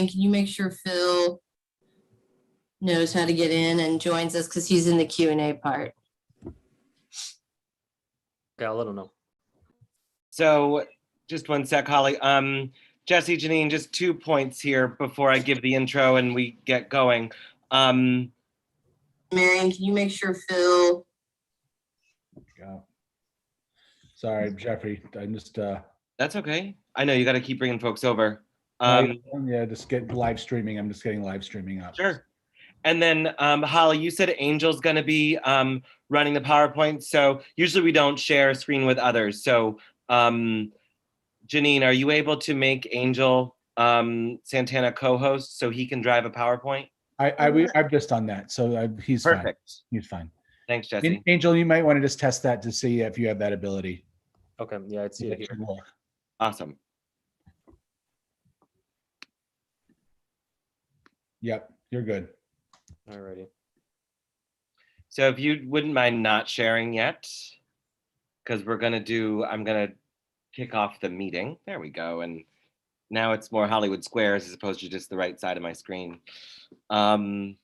Marion, can you make sure Phil knows how to get in and joins us because he's in the Q&A part? Okay, I'll let him know. So just one sec, Holly. Jesse, Janine, just 2 points here before I give the intro and we get going. Marion, can you make sure Phil? Go. Sorry, Jeffrey. I just. That's okay. I know you got to keep bringing folks over. Yeah, just get live streaming. I'm just getting live streaming up. Sure. And then Holly, you said Angel's going to be running the PowerPoint. So usually we don't share a screen with others. So Janine, are you able to make Angel Santana co-host so he can drive a PowerPoint? I've just done that, so he's Perfect. fine. He's fine. Thanks, Jesse. Angel, you might want to just test that to see if you have that ability. Okay, yeah, I'd see it here. Awesome. Yep, you're good. Alrighty. So if you wouldn't mind not sharing yet, because I'm going to kick off the meeting. There we go. And now it's more Hollywood squares as opposed to just the right side of my screen. A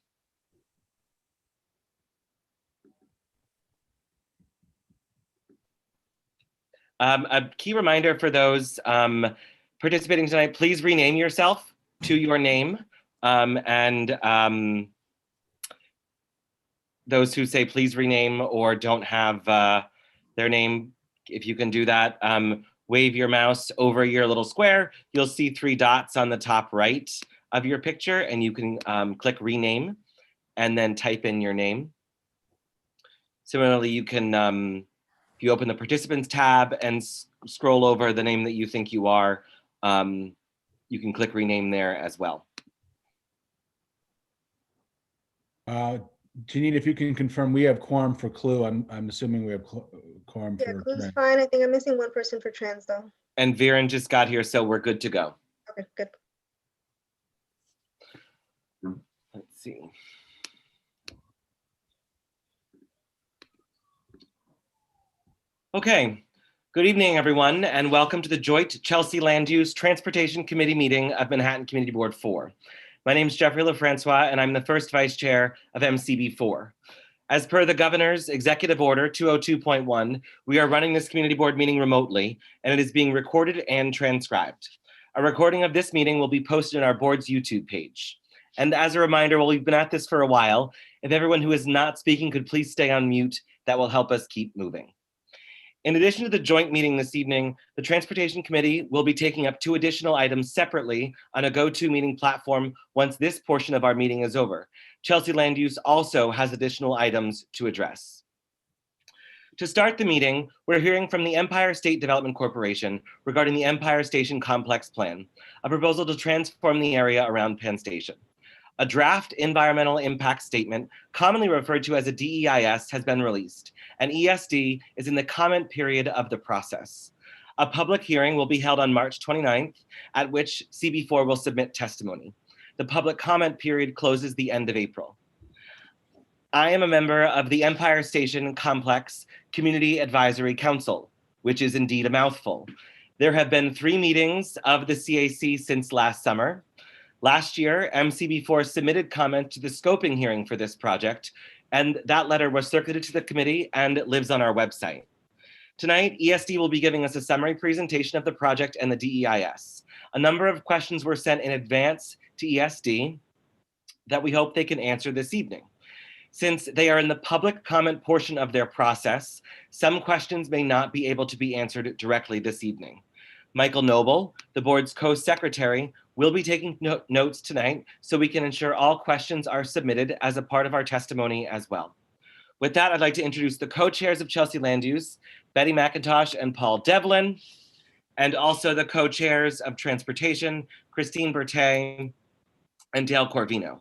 key reminder for those participating tonight, please rename yourself to your name. And those who say please rename or don't have their name, if you can do that, wave your mouse over your little square. You'll see 3 dots on the top right of your picture, and you can click rename and then type in your name. Similarly, you can, if you open the participants tab and scroll over the name that you think you are, you can click rename there as well. Janine, if you can confirm, we have quorum for Clue. I'm assuming we have quorum Yeah, for. Clue's fine. I think I'm missing one person for trans though. And Viren just got here, so we're good to go. Okay, good. Let's see. Okay, good evening, everyone, and welcome to the joint Chelsea Land Use Transportation Committee meeting of Manhattan Community Board 4. My name is Jeffrey LaFrancois, and I'm the first vice chair of MCB4. As per the governor's executive order 202.1, we are running this community board meeting remotely, and it is being recorded and transcribed. A recording of this meeting will be posted on our board's YouTube page. And as a reminder, while we've been at this for a while, if everyone who is not speaking could please stay on mute, that will help us keep moving. In addition to the joint meeting this evening, the Transportation Committee will be taking up 2 additional items separately on a GoToMeeting platform once this portion of our meeting is over. Chelsea Land Use also has additional items to address. To start the meeting, we're hearing from the Empire State Development Corporation regarding the Empire Station Complex Plan, a proposal to transform the area around Penn Station. A draft environmental impact statement, commonly referred to as a DEIS, has been released, and ESD is in the comment period of the process. A public hearing will be held on March 29th, at which CB4 will submit testimony. The public comment period closes the end of April. I am a member of the Empire Station Complex Community Advisory Council, which is indeed a mouthful. There have been 3 meetings of the CAC since last summer. Last year, MCB4 submitted comment to the scoping hearing for this project, and that letter was circulated to the committee and it lives on our website. Tonight, ESD will be giving us a summary presentation of the project and the DEIS. A number of questions were sent in advance to ESD that we hope they can answer this evening. Since they are in the public comment portion of their process, some questions may not be able to be answered directly this evening. Michael Noble, the board's co-secretary, will be taking notes tonight so we can ensure all questions are submitted as a part of our testimony as well. With that, I'd like to introduce the co-chairs of Chelsea Land Use, Betty McIntosh and Paul Devlin, and also the co-chairs of Transportation, Christine Berthet and Dale Corvino.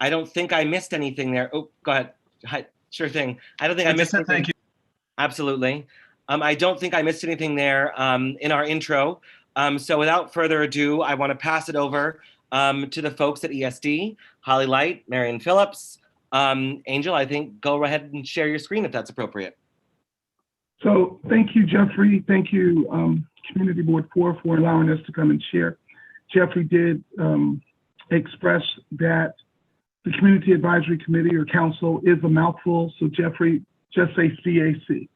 I don't think I missed anything there. Oh, go ahead. Hi, sure thing. I don't think I missed anything. Thank you. Absolutely. I don't think I missed anything there in our intro. So without further ado, I want to pass it over to the folks at ESD, Holly Light, Marion Phillips. Angel, I think go ahead and share your screen if that's appropriate. So thank you, Jeffrey. Thank you, Community Board 4, for allowing us to come and share Jeffrey did express that the Community Advisory Committee or Council is a mouthful, so Jeffrey, just say CAC.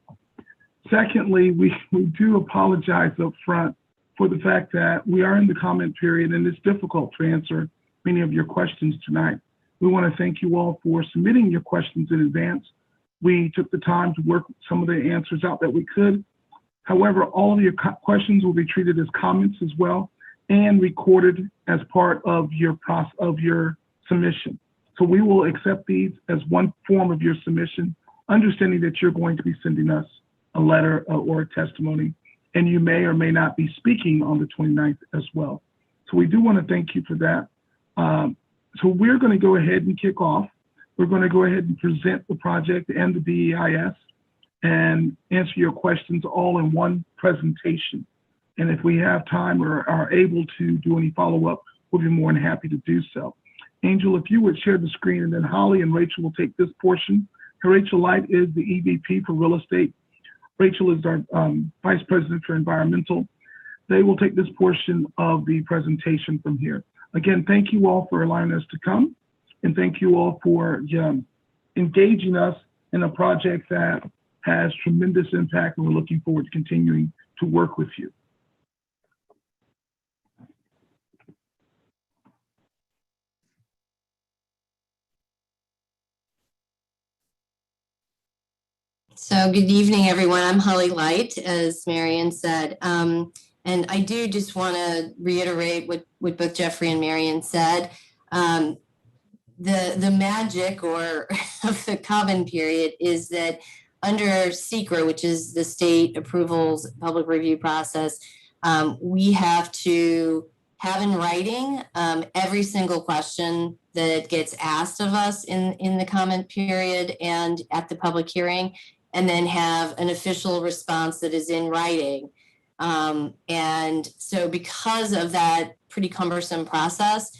Secondly, we do apologize up front for the fact that we are in the comment period and it's difficult to answer many of your questions tonight. We want to thank you all for submitting your questions in advance. We took the time to work some of the answers out that we could. However, all of your questions will be treated as comments as well and recorded as part of your submission. So we will accept these as one form of your submission, understanding that you're going to be sending us a letter or a testimony, and you may or may not be speaking on the 29th as well. So we do want to thank you for that. So we're going to go ahead and kick off. We're going to go ahead and present the project and the DEIS and answer your questions all in one presentation. And if we have time or are able to do any follow-up, we'll be more than happy to do so. Angel, if you would share the screen, and then Holly and Rachel will take this portion. Rachel Light is the EVP for real estate. Rachel is our Vice President for environmental. They will take this portion of the presentation from here. Again, thank you all for allowing us to come, and thank you all for engaging us in a project that has tremendous impact, and we're looking forward to continuing to work with you. So good evening, everyone. I'm Holly Light, as Marion said. And I do just want to reiterate what both Jeffrey and Marion said. The magic or of the comment period is that under SECRA, which is the state approvals public review process, we have to have in writing every single question that gets asked of us in the comment period and at the public hearing, and then have an official response that is in writing. And so because of that pretty cumbersome process,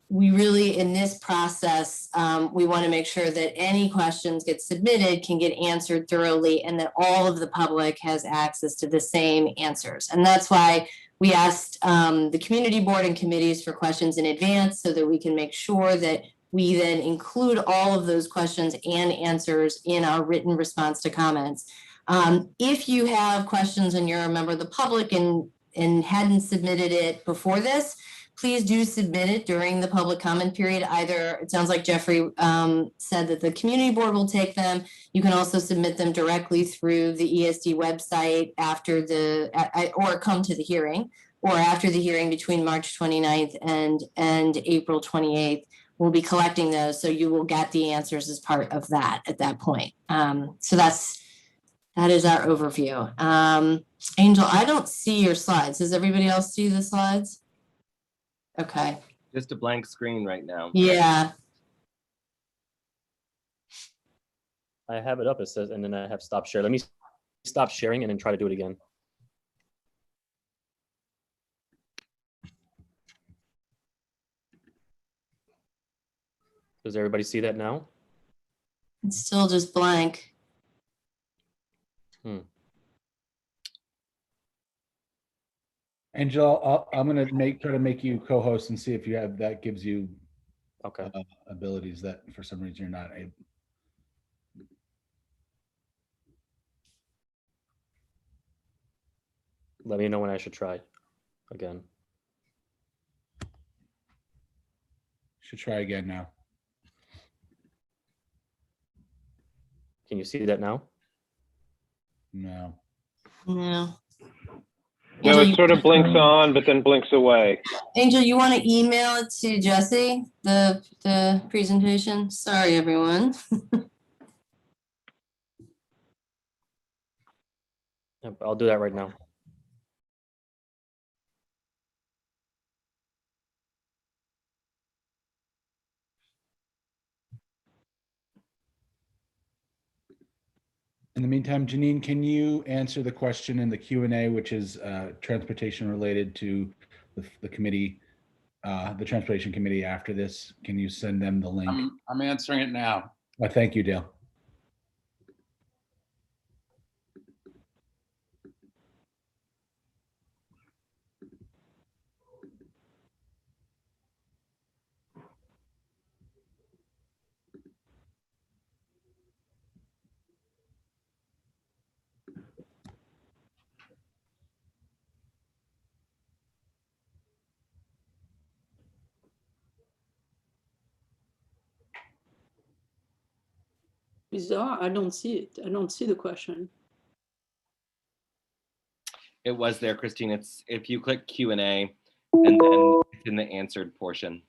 we really, in this process, we want to make sure that any questions get submitted can get answered thoroughly and that all of the public has access to the same answers. And that's why we asked the community board and committees for questions in advance so that we can make sure that we then include all of those questions and answers in our written response to comments. If you have questions and you're a member of the public and hadn't submitted it before this, please do submit it during the public comment period. Either, it sounds like Jeffrey said that the community board will take them. You can also submit them directly through the ESD website after or come to the hearing, or after the hearing between March 29th and April 28th. We'll be collecting those, so you will get the answers as part of that at that point. So that is our overview. Angel, I don't see your slides. Does everybody else see the slides? Okay. Just a blank screen right now. Yeah. I have it up, it says, and then I have stop share. Let me stop sharing and then try to do it again. Does everybody see that now? It's still just blank. Angel, I'm going to try to make you co-host and see if you have, that gives you Okay. abilities that for some reason you're not able. Let me know when I should try again. Should try again now. Can you see that now? No. No. No, Angel, it sort of blinks on, but then blinks away. Angel, you want to email it to Jesse, the presentation? Sorry, everyone. Yep, I'll do that right now. In the meantime, Janine, can you answer the question in the Q&A, which is transportation related to the committee, the transportation committee after this? Can you send them the link? I'm answering it now. Well, thank you, Dale. Bizarre, I don't see it. I don't see the question. It was there, Christine. It's if you click Q&A and then it's in the answered portion.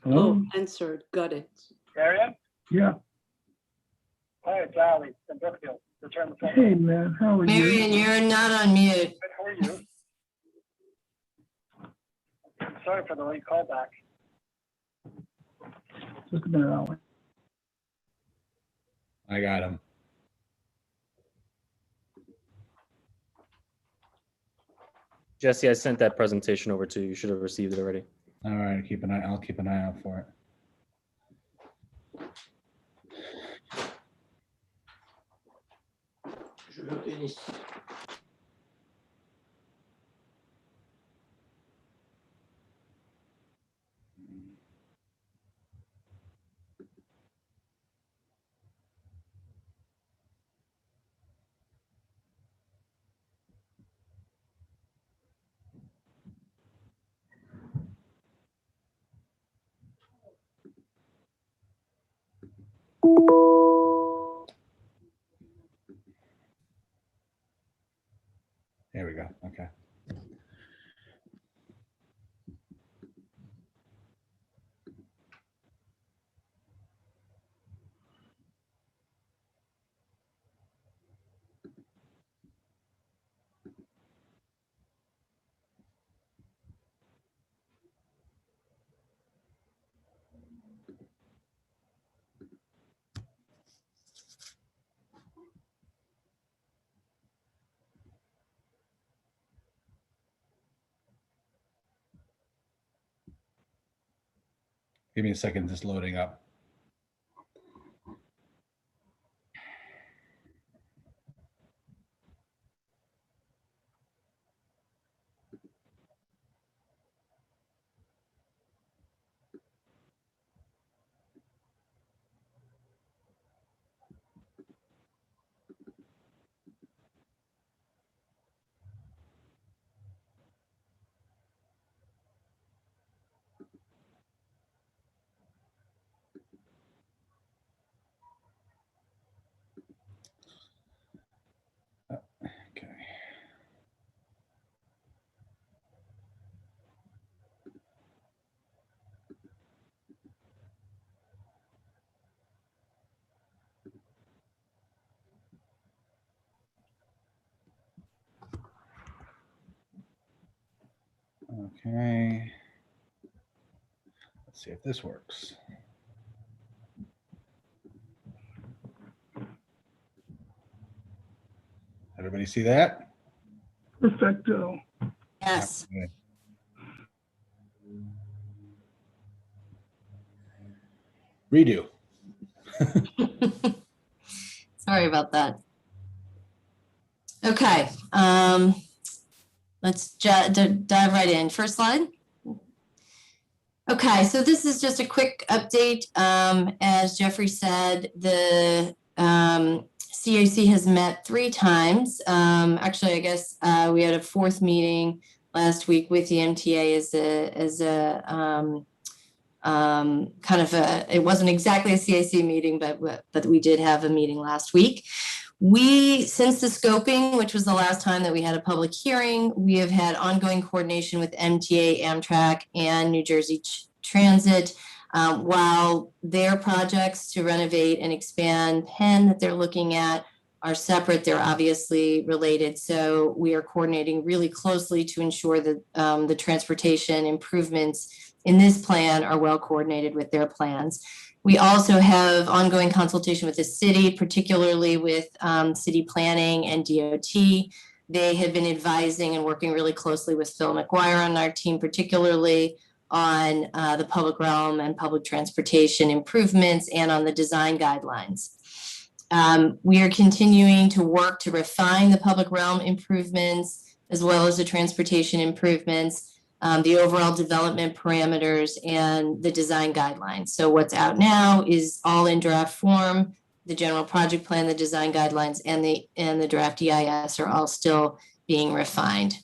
Hello? Oh, answered, got it. Arian? Yeah. Hi, it's Ali from Brookfield. Return the phone. Hey, man, how are you? Marion, you're not on mute. Good, how are you? I'm sorry for the late call back. Just a minute, Alan. I got him. Jesse, I sent that presentation over to you. You should have received it already. All right, I'll keep an eye out for it. There we go. Okay. Give me a second, just loading up. Okay. Okay. Let's see if this works. Everybody see that? Perfecto. Yes. Okay. Redo. Sorry about that. Okay, let's dive right in. First slide. Okay, so this is just a quick update. As Jeffrey said, the CAC has met 3 times. Actually, I guess we had a 4th meeting last week with the MTA as a kind of it wasn't exactly a CAC meeting, but we did have a meeting last week. Since the scoping, which was the last time that we had a public hearing, we have had ongoing coordination with MTA, Amtrak, and New Jersey Transit. While their projects to renovate and expand Penn that they're looking at are separate, they're obviously related. So we are coordinating really closely to ensure that the transportation improvements in this plan are well coordinated with their plans. We also have ongoing consultation with the city, particularly with city planning and DOT. They have been advising and working really closely with Phil McGuire on our team, particularly on the public realm and public transportation improvements and on the design guidelines. We are continuing to work to refine the public realm improvements as well as the transportation improvements, the overall development parameters, and the design guidelines. So what's out now is all in draft form. The general project plan, the design guidelines, and the draft EIS are all still being refined.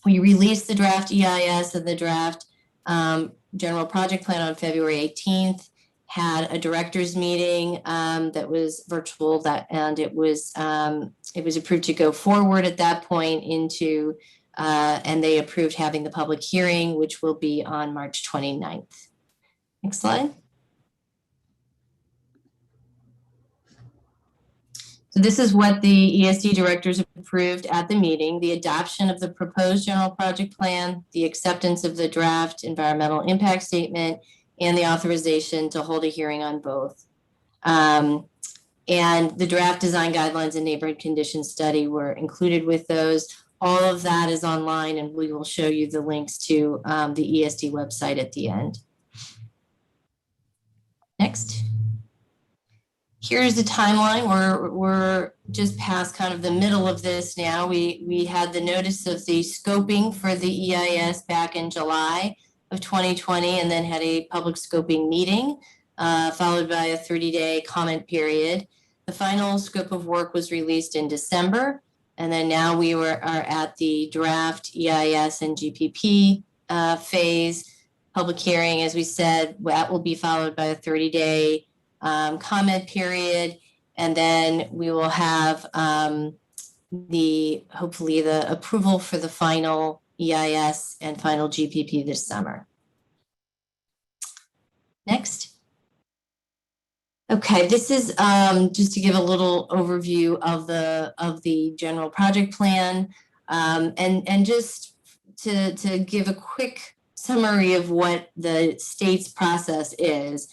We released the draft EIS and the draft general project plan on February 18th, had a director's meeting that was virtual, and it was approved to go forward at that point into, and they approved having the public hearing, which will be on March 29th. Next slide. So this is what the ESD directors approved at the meeting: the adoption of the proposed general project plan, the acceptance of the draft environmental impact statement, and the authorization to hold a hearing on both. And the draft design guidelines and neighborhood condition study were included with those. All of that is online, and we will show you the links to the ESD website at the end. Next. Here's the timeline. We're just past kind of the middle of this now. We had the notice of the scoping for the EIS back in July of 2020, and then had a public scoping meeting, followed by a 30-day comment period. The final scope of work was released in December, and then now we are at the draft EIS and GPP phase. Public hearing, as we said, that will be followed by a 30-day comment period, and then we will have hopefully the approval for the final EIS and final GPP this summer. Next. Okay, this is just to give a little overview of the general project plan, and just to give a quick summary of what the state's process is.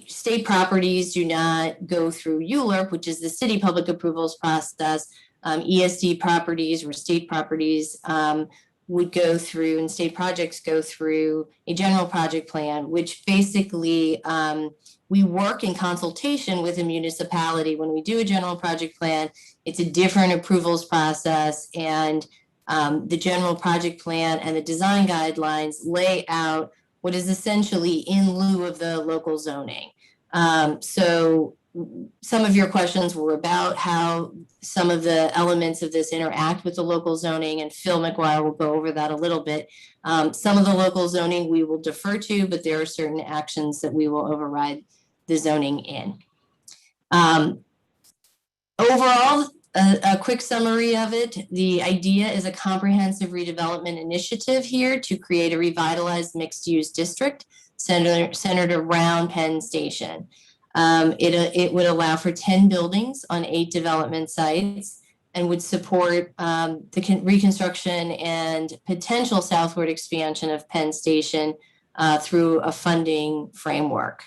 State properties do not go through ULURP, which is the city public approvals process. ESD properties or state properties would go through, and state projects go through a general project plan, which basically we work in consultation with a municipality. When we do a general project plan, it's a different approvals process, and the general project plan and the design guidelines lay out what is essentially in lieu of the local zoning. So some of your questions were about how some of the elements of this interact with the local zoning, and Phil McGuire will go over that a little bit. Some of the local zoning we will defer to, but there are certain actions that we will override the zoning in. Overall, a quick summary of it. The idea is a comprehensive redevelopment initiative here to create a revitalized mixed-use district centered around Penn Station. It would allow for 10 buildings on 8 development sites, and would support the reconstruction and potential southward expansion of Penn Station through a funding framework.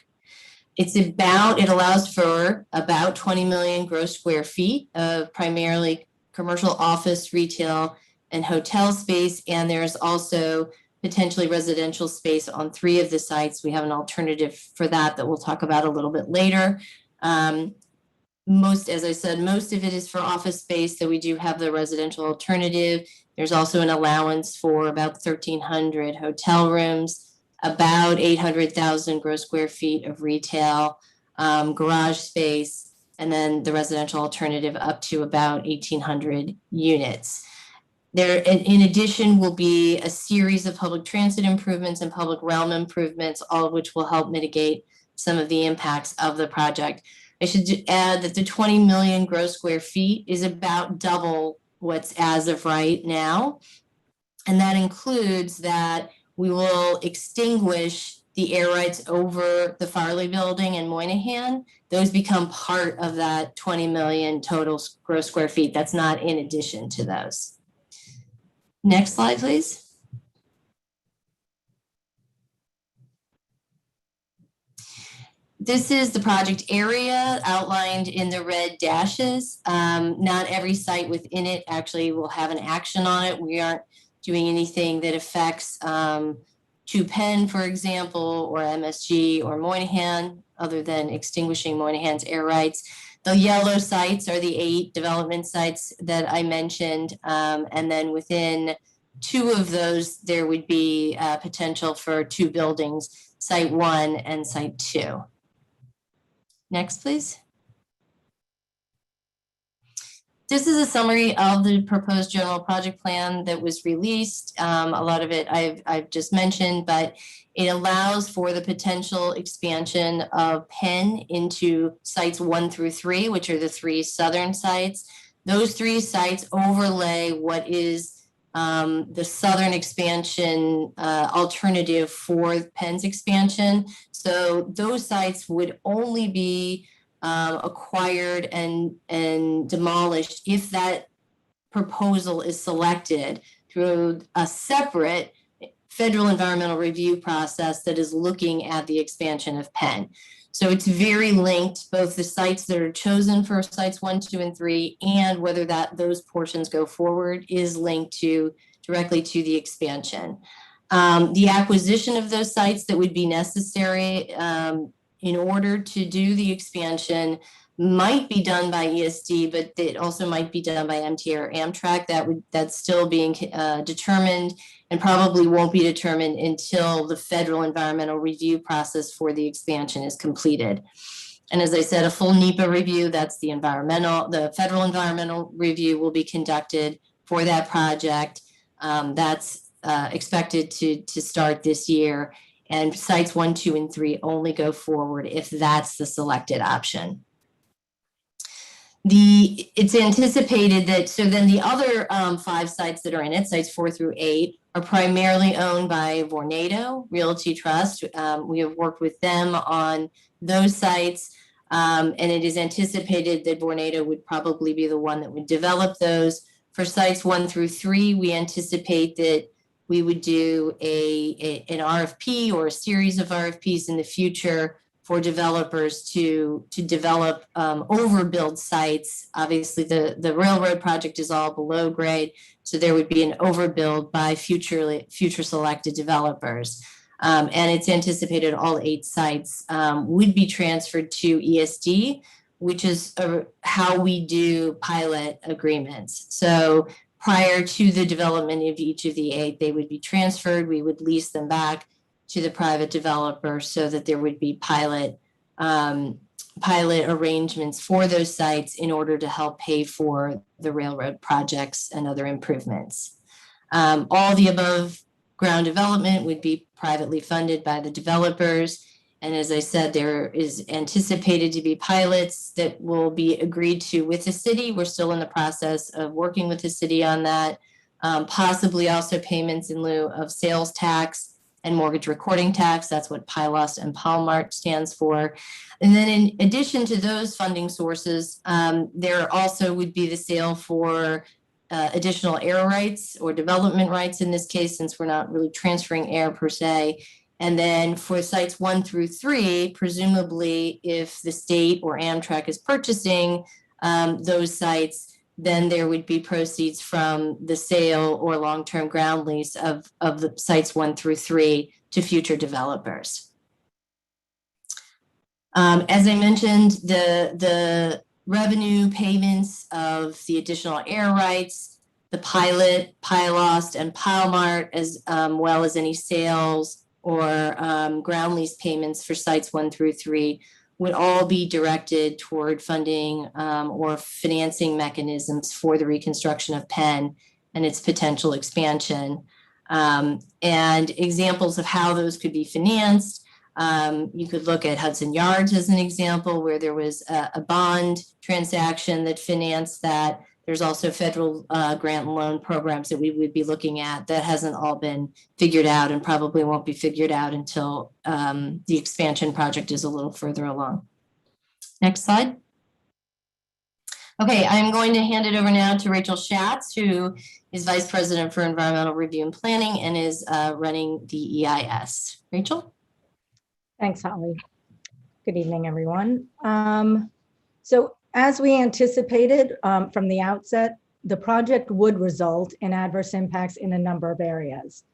It allows for about 20 million gross square feet of primarily commercial, office, retail, and hotel space. And there's also potentially residential space on 3 of the sites. We have an alternative for that we'll talk about a little bit later. As I said, most of it is for office space, so we do have the residential alternative. There's also an allowance for about 1,300 hotel rooms, about 800,000 gross square feet of retail, garage space, and then the residential alternative up to about 1,800 units. There, in addition, will be a series of public transit improvements and public realm improvements, all of which will help mitigate some of the impacts of the project. I should add that the 20 million gross square feet is about double what's as of right now. And that includes that we will extinguish the air rights over the Farley Building and Moynihan. Those become part of that 20 million total gross square feet. That's not in addition to those. Next slide, please. This is the project area outlined in the red dashes. Not every site within it actually will have an action on it. We aren't doing anything that affects 2 Penn, for example, or MSG or Moynihan, other than extinguishing Moynihan's air rights. The yellow sites are the 8 development sites that I mentioned. And then within 2 of those, there would be potential for 2 buildings, Site 1 and Site 2. Next, please. This is a summary of the proposed general project plan that was released. A lot of it I've just mentioned, but it allows for the potential expansion of Penn into sites 1 through 3, which are the 3 southern sites. Those 3 sites overlay what is the southern expansion alternative for Penn's expansion. So those sites would only be acquired and demolished if that proposal is selected through a separate federal environmental review process that is looking at the expansion of Penn. So it's very linked, both the sites that are chosen for sites 1, 2, and 3, and whether those portions go forward is linked directly to the expansion. The acquisition of those sites that would be necessary in order to do the expansion might be done by ESD, but it also might be done by MTA or Amtrak. That's still being determined, and probably won't be determined until the federal environmental review process for the expansion is completed. And as I said, a full NEPA review, that's the federal environmental review will be conducted for that project. That's expected to start this year. And sites 1, 2, and 3 only go forward if that's the selected option. It's anticipated that, so then the other 5 sites that are in it, sites 4 through 8, are primarily owned by Vornado Realty Trust. We have worked with them on those sites, and it is anticipated that Vornado would probably be the one that would develop those. For sites 1 through 3, we anticipate that we would do an RFP or a series of RFPs in the future for developers to develop overbuild sites. Obviously, the railroad project is all below grade, so there would be an overbuild by future selected developers. And it's anticipated all 8 sites would be transferred to ESD, which is how we do pilot agreements. So prior to the development of each of the 8, they would be transferred. We would lease them back to the private developer so that there would be pilot arrangements for those sites in order to help pay for the railroad projects and other improvements. All the above ground development would be privately funded by the developers. And as I said, there is anticipated to be pilots that will be agreed to with the city. We're still in the process of working with the city on that. Possibly also payments in lieu of sales tax and mortgage recording tax. That's what PILOS and PALMART stands for. And then in addition to those funding sources, there also would be the sale for additional air rights or development rights in this case, since we're not really transferring air per se. And then for sites 1 through 3, presumably if the state or Amtrak is purchasing those sites, then there would be proceeds from the sale or long-term ground lease of the sites 1 through 3 to future developers. As I mentioned, the revenue payments of the additional air rights, the pilot, PILOS, and PALMART, as well as any sales or ground lease payments for sites 1 through 3 would all be directed toward funding or financing mechanisms for the reconstruction of Penn and its potential expansion. And examples of how those could be financed, you could look at Hudson Yards as an example where there was a bond transaction that financed that. There's also federal grant and loan programs that we would be looking at that hasn't all been figured out and probably won't be figured out until the expansion project is a little further along. Next slide. Okay, I'm going to hand it over now to Rachel Schatz, who is Vice President for Environmental Review and Planning and is running the EIS. Rachel? Thanks, Holly. Good evening, everyone. So as we anticipated from the outset, the project would result in adverse impacts in a number of areas.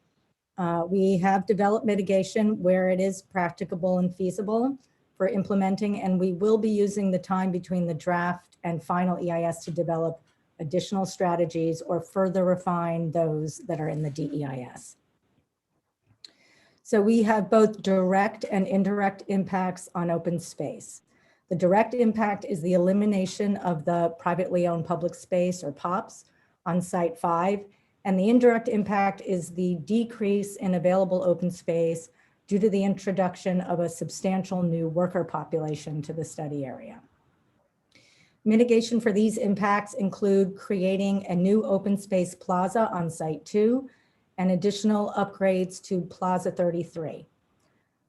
We have developed mitigation where it is practicable and feasible for implementing, and we will be using the time between the draft and final EIS to develop additional strategies or further refine those that are in the DEIS. So we have both direct and indirect impacts on open space. The direct impact is the elimination of the privately owned public space, or POPs, on Site 5, and the indirect impact is the decrease in available open space due to the introduction of a substantial new worker population to the study area. Mitigation for these impacts include creating a new open space plaza on Site 2 and additional upgrades to Plaza 33.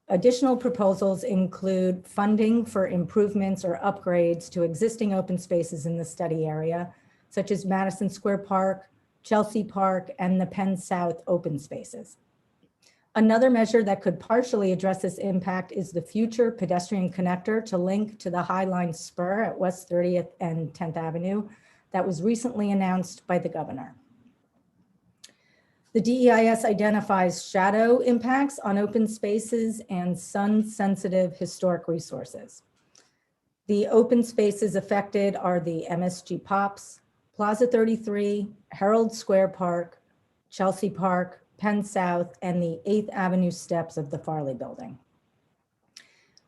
Additional proposals include funding for improvements or upgrades to existing open spaces in the study area, such as Madison Square Park, Chelsea Park, and the Penn South open spaces. Another measure that could partially address this impact is the future pedestrian connector to link to the High Line spur at West 30th and 10th Avenue that was recently announced by the governor. The DEIS identifies shadow impacts on open spaces and sun-sensitive historic resources. The open spaces affected are the MSG POPs, Plaza 33, Herald Square Park, Chelsea Park, Penn South, and the 8th Avenue steps of the Farley Building.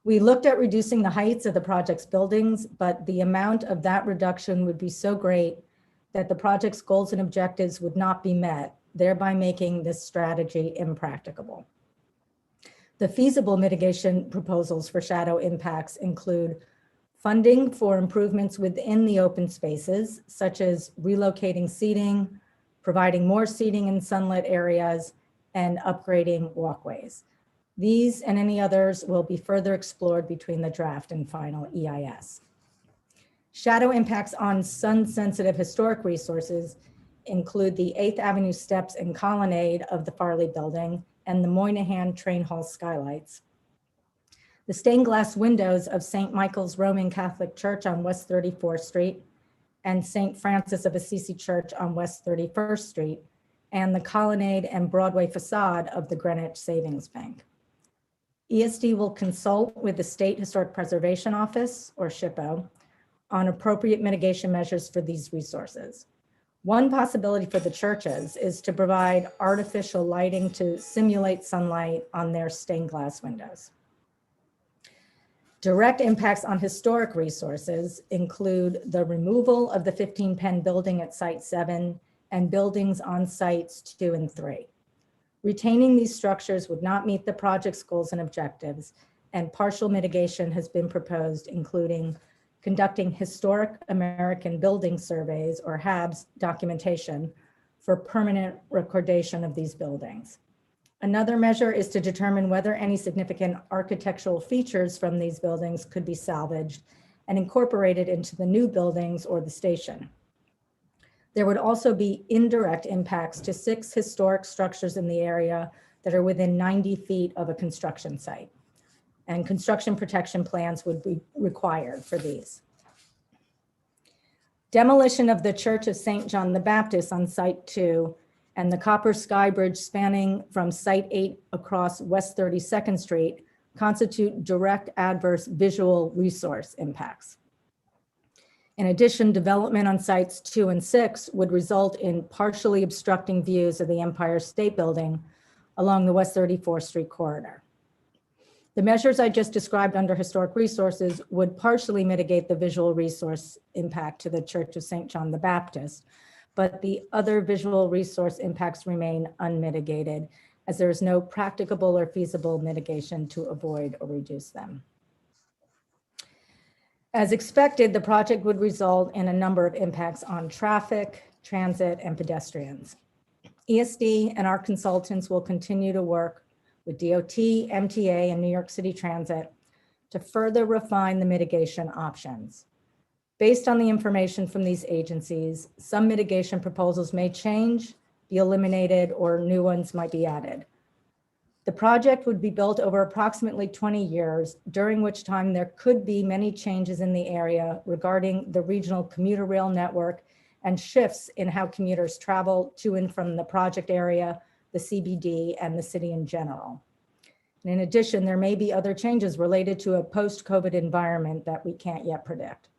We looked at reducing the heights of the project's buildings, but the amount of that reduction would be so great that the project's goals and objectives would not be met, thereby making this strategy impracticable. The feasible mitigation proposals for shadow impacts include funding for improvements within the open spaces, such as relocating seating, providing more seating in sunlit areas, and upgrading walkways. These and any others will be further explored between the draft and final EIS. Shadow impacts on sun-sensitive historic resources include the 8th Avenue steps and colonnade of the Farley Building and the Moynihan Train Hall skylights. The stained glass windows of St. Michael's Roman Catholic Church on West 34th Street and St. Francis of Assisi Church on West 31st Street, and the colonnade and Broadway facade of the Greenwich Savings Bank. ESD will consult with the State Historic Preservation Office, or SHPO, on appropriate mitigation measures for these resources. One possibility for the churches is to provide artificial lighting to simulate sunlight on their stained glass windows. Direct impacts on historic resources include the removal of the 15 Penn building at Site 7 and buildings on Sites 2 and 3. Retaining these structures would not meet the project's goals and objectives, and partial mitigation has been proposed, including conducting historic American building surveys, or HABs, documentation for permanent recordation of these buildings. Another measure is to determine whether any significant architectural features from these buildings could be salvaged and incorporated into the new buildings or the station. There would also be indirect impacts to 6 historic structures in the area that are within 90 feet of a construction site, and construction protection plans would be required for these. Demolition of the Church of St. John the Baptist on Site 2 and the Copper Sky Bridge spanning from Site 8 across West 32nd Street constitute direct adverse visual resource impacts. In addition, development on Sites 2 and 6 would result in partially obstructing views of the Empire State Building along the West 34th Street corridor. The measures I just described under historic resources would partially mitigate the visual resource impact to the Church of St. John the Baptist, but the other visual resource impacts remain unmitigated, as there is no practicable or feasible mitigation to avoid or reduce them. As expected, the project would result in a number of impacts on traffic, transit, and pedestrians. ESD and our consultants will continue to work with DOT, MTA, and New York City Transit to further refine the mitigation options. Based on the information from these agencies, some mitigation proposals may change, be eliminated, or new ones might be added. The project would be built over approximately 20 years, during which time there could be many changes in the area regarding the regional commuter rail network and shifts in how commuters travel to and from the project area, the CBD, and the city in general. And in addition, there may be other changes related to a post-COVID environment that we can't yet predict.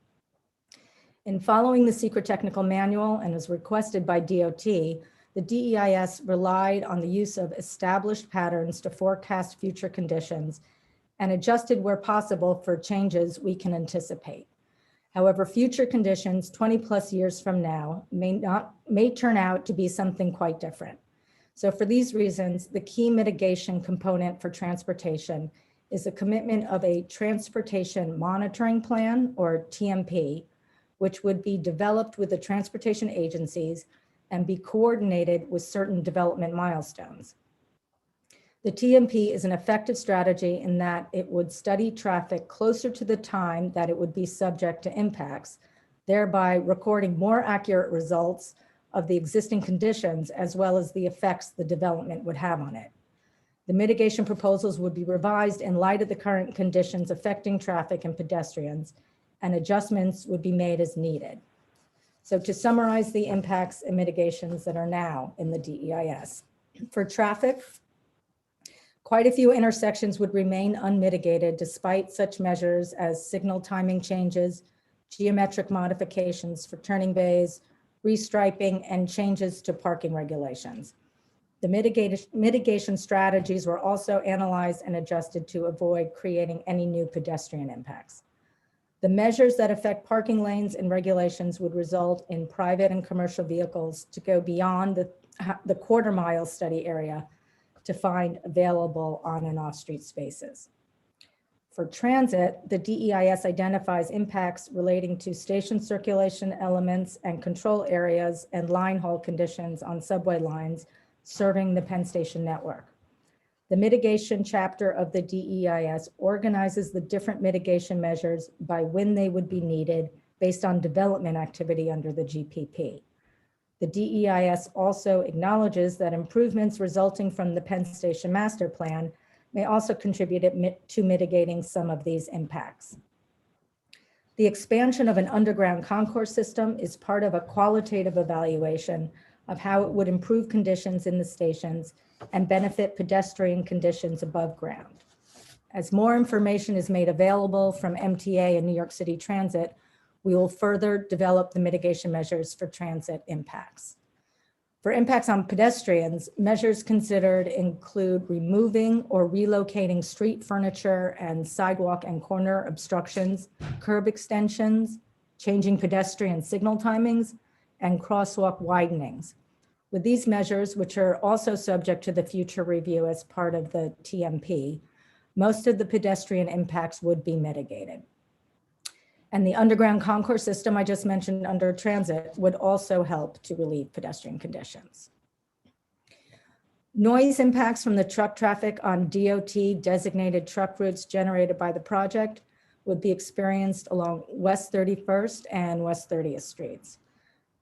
In following the secret technical manual and as requested by DOT, the DEIS relied on the use of established patterns to forecast future conditions and adjusted where possible for changes we can anticipate. However, future conditions 20 plus years from now may turn out to be something quite different. So for these reasons, the key mitigation component for transportation is a commitment of a transportation monitoring plan, or TMP, which would be developed with the transportation agencies and be coordinated with certain development milestones. The TMP is an effective strategy in that it would study traffic closer to the time that it would be subject to impacts, thereby recording more accurate results of the existing conditions as well as the effects the development would have on it. The mitigation proposals would be revised in light of the current conditions affecting traffic and pedestrians, and adjustments would be made as needed. So to summarize the impacts and mitigations that are now in the DEIS. For traffic, quite a few intersections would remain unmitigated despite such measures as signal timing changes, geometric modifications for turning bays, restriping, and changes to parking regulations. The mitigation strategies were also analyzed and adjusted to avoid creating any new pedestrian impacts. The measures that affect parking lanes and regulations would result in private and commercial vehicles to go beyond the quarter-mile study area to find available on and off-street spaces. For transit, the DEIS identifies impacts relating to station circulation elements and control areas and line haul conditions on subway lines serving the Penn Station network. The mitigation chapter of the DEIS organizes the different mitigation measures by when they would be needed based on development activity under the GPP. The DEIS also acknowledges that improvements resulting from the Penn Station Master Plan may also contribute to mitigating some of these impacts. The expansion of an underground concourse system is part of a qualitative evaluation of how it would improve conditions in the stations and benefit pedestrian conditions above ground. As more information is made available from MTA and New York City Transit, we will further develop the mitigation measures for transit impacts. For impacts on pedestrians, measures considered include removing or relocating street furniture and sidewalk and corner obstructions, curb extensions, changing pedestrian signal timings, and crosswalk widenings. With these measures, which are also subject to the future review as part of the TMP, most of the pedestrian impacts would be mitigated. And the underground concourse system I just mentioned under transit would also help to relieve pedestrian conditions. Noise impacts from the truck traffic on DOT designated truck routes generated by the project would be experienced along West 31st and West 30th Streets.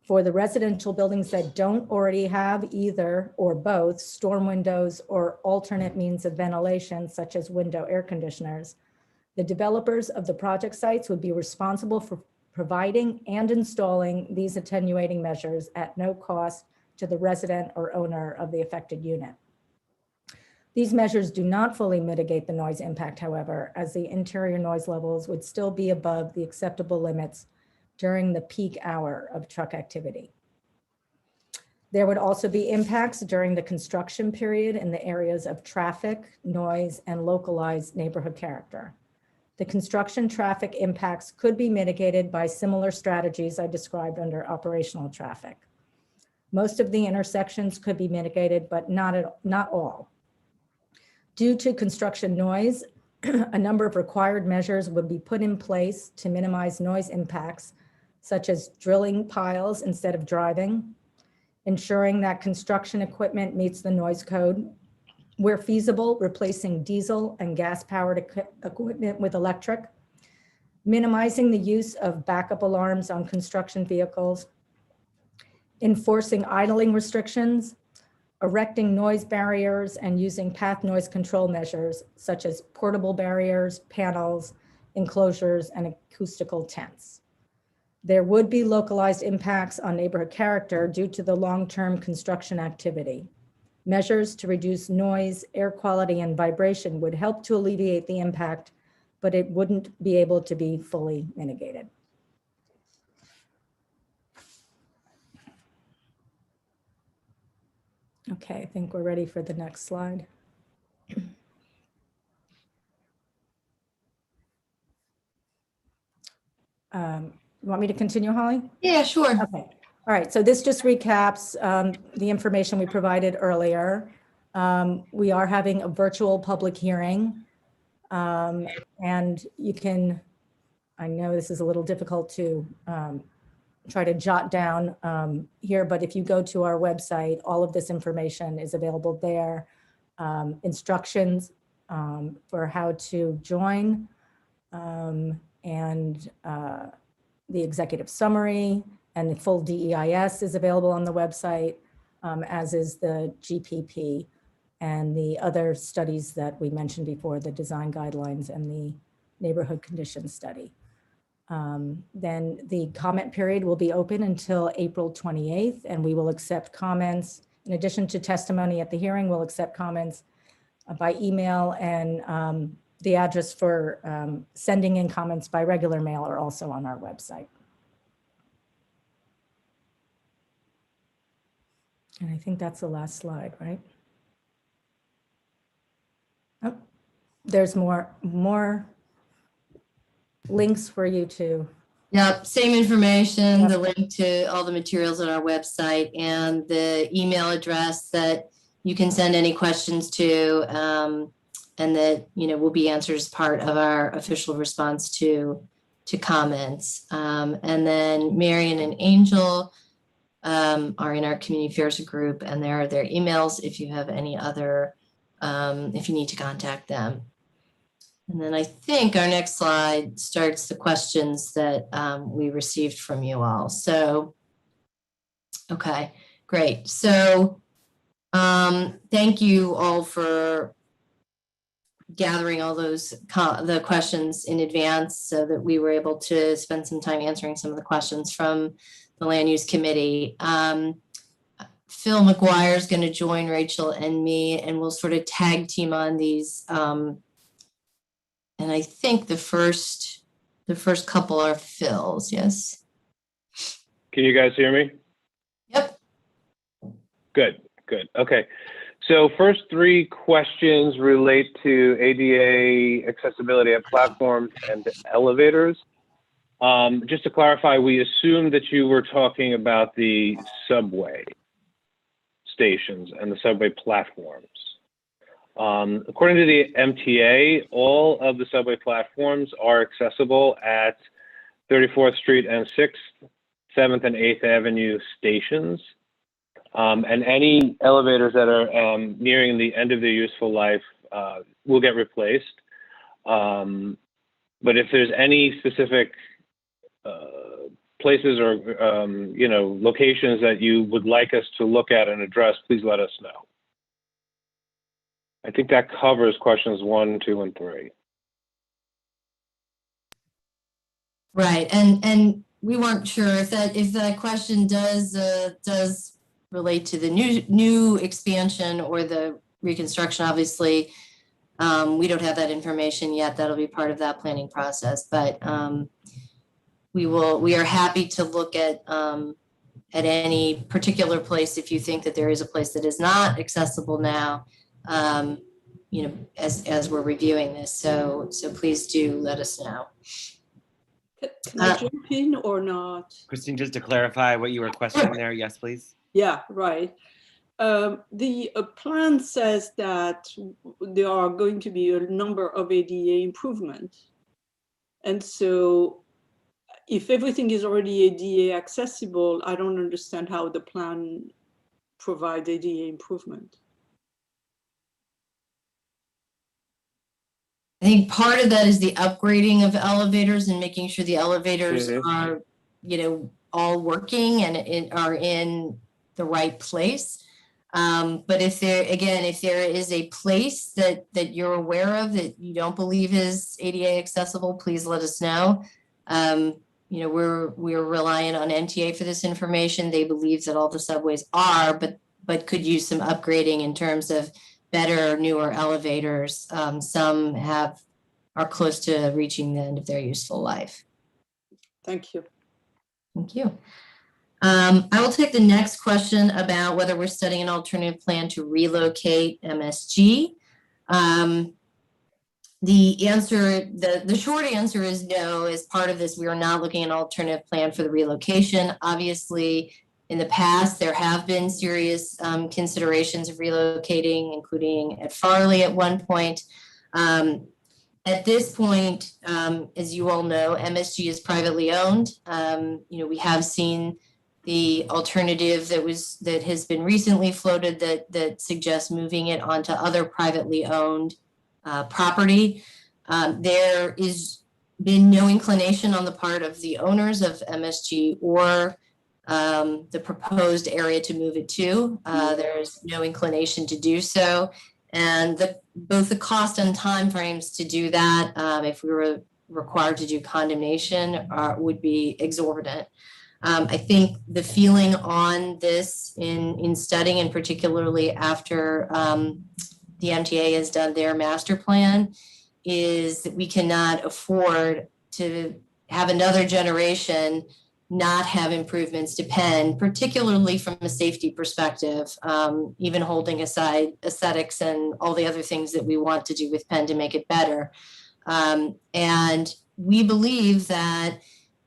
For the residential buildings that don't already have either or both storm windows or alternate means of ventilation, such as window air conditioners, the developers of the project sites would be responsible for providing and installing these attenuating measures at no cost to the resident or owner of the affected unit. These measures do not fully mitigate the noise impact, however, as the interior noise levels would still be above the acceptable limits during the peak hour of truck activity. There would also be impacts during the construction period in the areas of traffic, noise, and localized neighborhood character. The construction traffic impacts could be mitigated by similar strategies I described under operational traffic. Most of the intersections could be mitigated, but not all. Due to construction noise, a number of required measures would be put in place to minimize noise impacts, such as drilling piles instead of driving, ensuring that construction equipment meets the noise code, where feasible, replacing diesel and gas-powered equipment with electric, minimizing the use of backup alarms on construction vehicles, enforcing idling restrictions, erecting noise barriers, and using path noise control measures, such as portable barriers, panels, enclosures, and acoustical tents. There would be localized impacts on neighborhood character due to the long-term construction activity. Measures to reduce noise, air quality, and vibration would help to alleviate the impact, but it wouldn't be able to be fully mitigated. Okay, I think we're ready for the next slide. want me to continue, Holly? Yeah, sure. Okay. All right. So this just recaps the information we provided earlier. We are having a virtual public hearing. And you can, I know this is a little difficult to try to jot down here, but if you go to our website, all of this information is available there. Instructions for how to join and the executive summary and the full DEIS is available on the website, as is the GPP and the other studies that we mentioned before, the design guidelines and the neighborhood conditions study. Then the comment period will be open until April 28th, and we will accept comments. In addition to testimony at the hearing, we'll accept comments by email, and the address for sending in comments by regular mail are also on our website. And I think that's the last slide, right? Oh, there's more links for you to. Yep, same information, Yep. the link to all the materials on our website and the email address that you can send any questions to, and that, will be answered as part of our official response to comments. And then Marion and Angel are in our community affairs group, and there are their emails if you have any other, if you need to contact them. And then I think our next slide starts the questions that we received from you all. So, okay, great. So thank you all for gathering all those the questions in advance so that we were able to spend some time answering some of the questions from the Land Use Committee. Phil McGuire is going to join Rachel and me, and we'll sort of tag team on these. And I think the first couple are Phil's, yes? Can you guys hear me? Yep. Good. Okay. So first three questions relate to ADA accessibility at platforms and elevators. Just to clarify, we assumed that you were talking about the subway stations and the subway platforms. According to the MTA, all of the subway platforms are accessible at 34th Street and 6th, 7th and 8th Avenue stations. And any elevators that are nearing the end of their useful life will get replaced. But if there's any specific places or locations that you would like us to look at and address, please let us know. I think that covers questions 1, 2, and 3. Right, and we weren't sure if that question does relate to the new expansion or the reconstruction. Obviously, we don't have that information yet. That'll be part of that planning process, but we are happy to look at any particular place if you think that there is a place that is not accessible now, as we're reviewing this. So please do let us know. Can I jump in or not? Christine, just to clarify what you were questioning there, yes, please. Yeah, right. The plan says that there are going to be a number of ADA improvements. And so if everything is already ADA accessible, I don't understand how the plan provides ADA improvement. I think part of that is the upgrading of elevators and making sure the elevators are, all working and are in the right place. But if there is a place that you're aware of that you don't believe is ADA accessible, please let us know. We're reliant on MTA for this information. They believe that all the subways are, but could use some upgrading in terms of better, newer elevators. Some are close to reaching the end of their useful life. Thank you. Thank you. I will take the next question about whether we're studying an alternative plan to relocate MSG. the short answer is no. As part of this, we are not looking at an alternative plan for the relocation. Obviously, in the past, there have been serious considerations of relocating, including at Farley at one point. At this point, as you all know, MSG is privately owned. We have seen the alternative that has been recently floated that suggests moving it onto other privately owned property. There is been no inclination on the part of the owners of MSG or the proposed area to move it to. There's no inclination to do so. And both the cost and timeframes to do that, if we were required to do condemnation, would be exorbitant. I think the feeling on this in studying, and particularly after the MTA has done their master plan, is that we cannot afford to have another generation not have improvements to Penn, particularly from a safety perspective, even holding aside aesthetics and all the other things that we want to do with Penn to make it better. And we believe that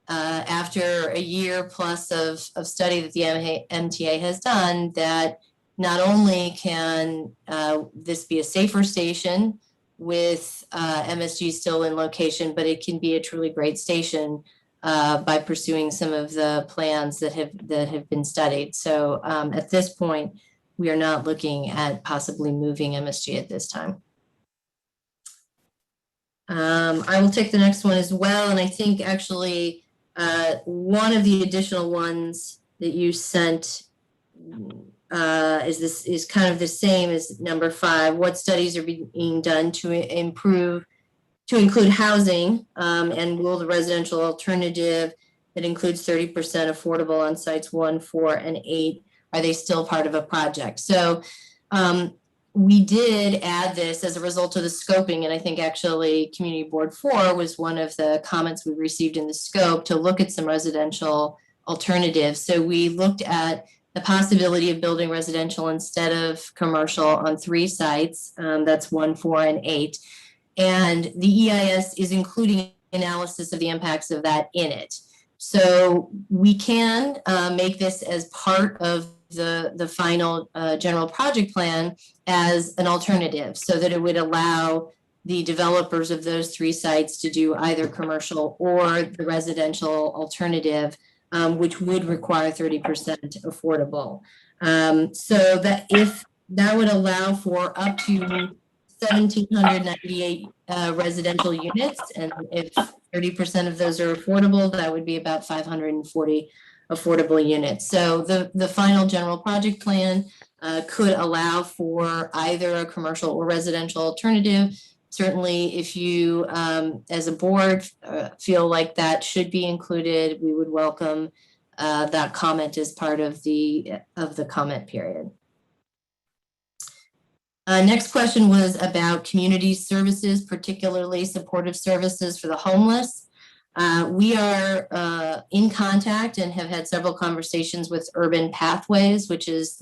after a year plus of study that the MTA has done, that not only can this be a safer station with MSG still in location, but it can be a truly great station by pursuing some of the plans that have been studied. So at this point, we are not looking at possibly moving MSG at this time. I will take the next one as well. And I think actually one of the additional ones that you sent is kind of the same as number 5. What studies are being done to include housing, and will the residential alternative that includes 30% affordable on sites 1, 4, and 8, are they still part of a project? So we did add this as a result of the scoping, and I think actually Community Board 4 was one of the comments we received in the scope to look at some residential alternatives. So we looked at the possibility of building residential instead of commercial on 3 sites, that's 1, 4, and 8. And the EIS is including analysis of the impacts of that in it. So we can make this as part of the final general project plan as an alternative, so that it would allow the developers of those 3 sites to do either commercial or the residential alternative, which would require 30% affordable. So that if that would allow for up to 1,798 residential units, and if 30% of those are affordable, that would be about 540 affordable units. So the final general project plan could allow for either a commercial or residential alternative. Certainly, if you, as a board, feel like that should be included, we would welcome that comment as part of the comment period. Next question was about community services, particularly supportive services for the homeless. We are in contact and have had several conversations with Urban Pathways, which is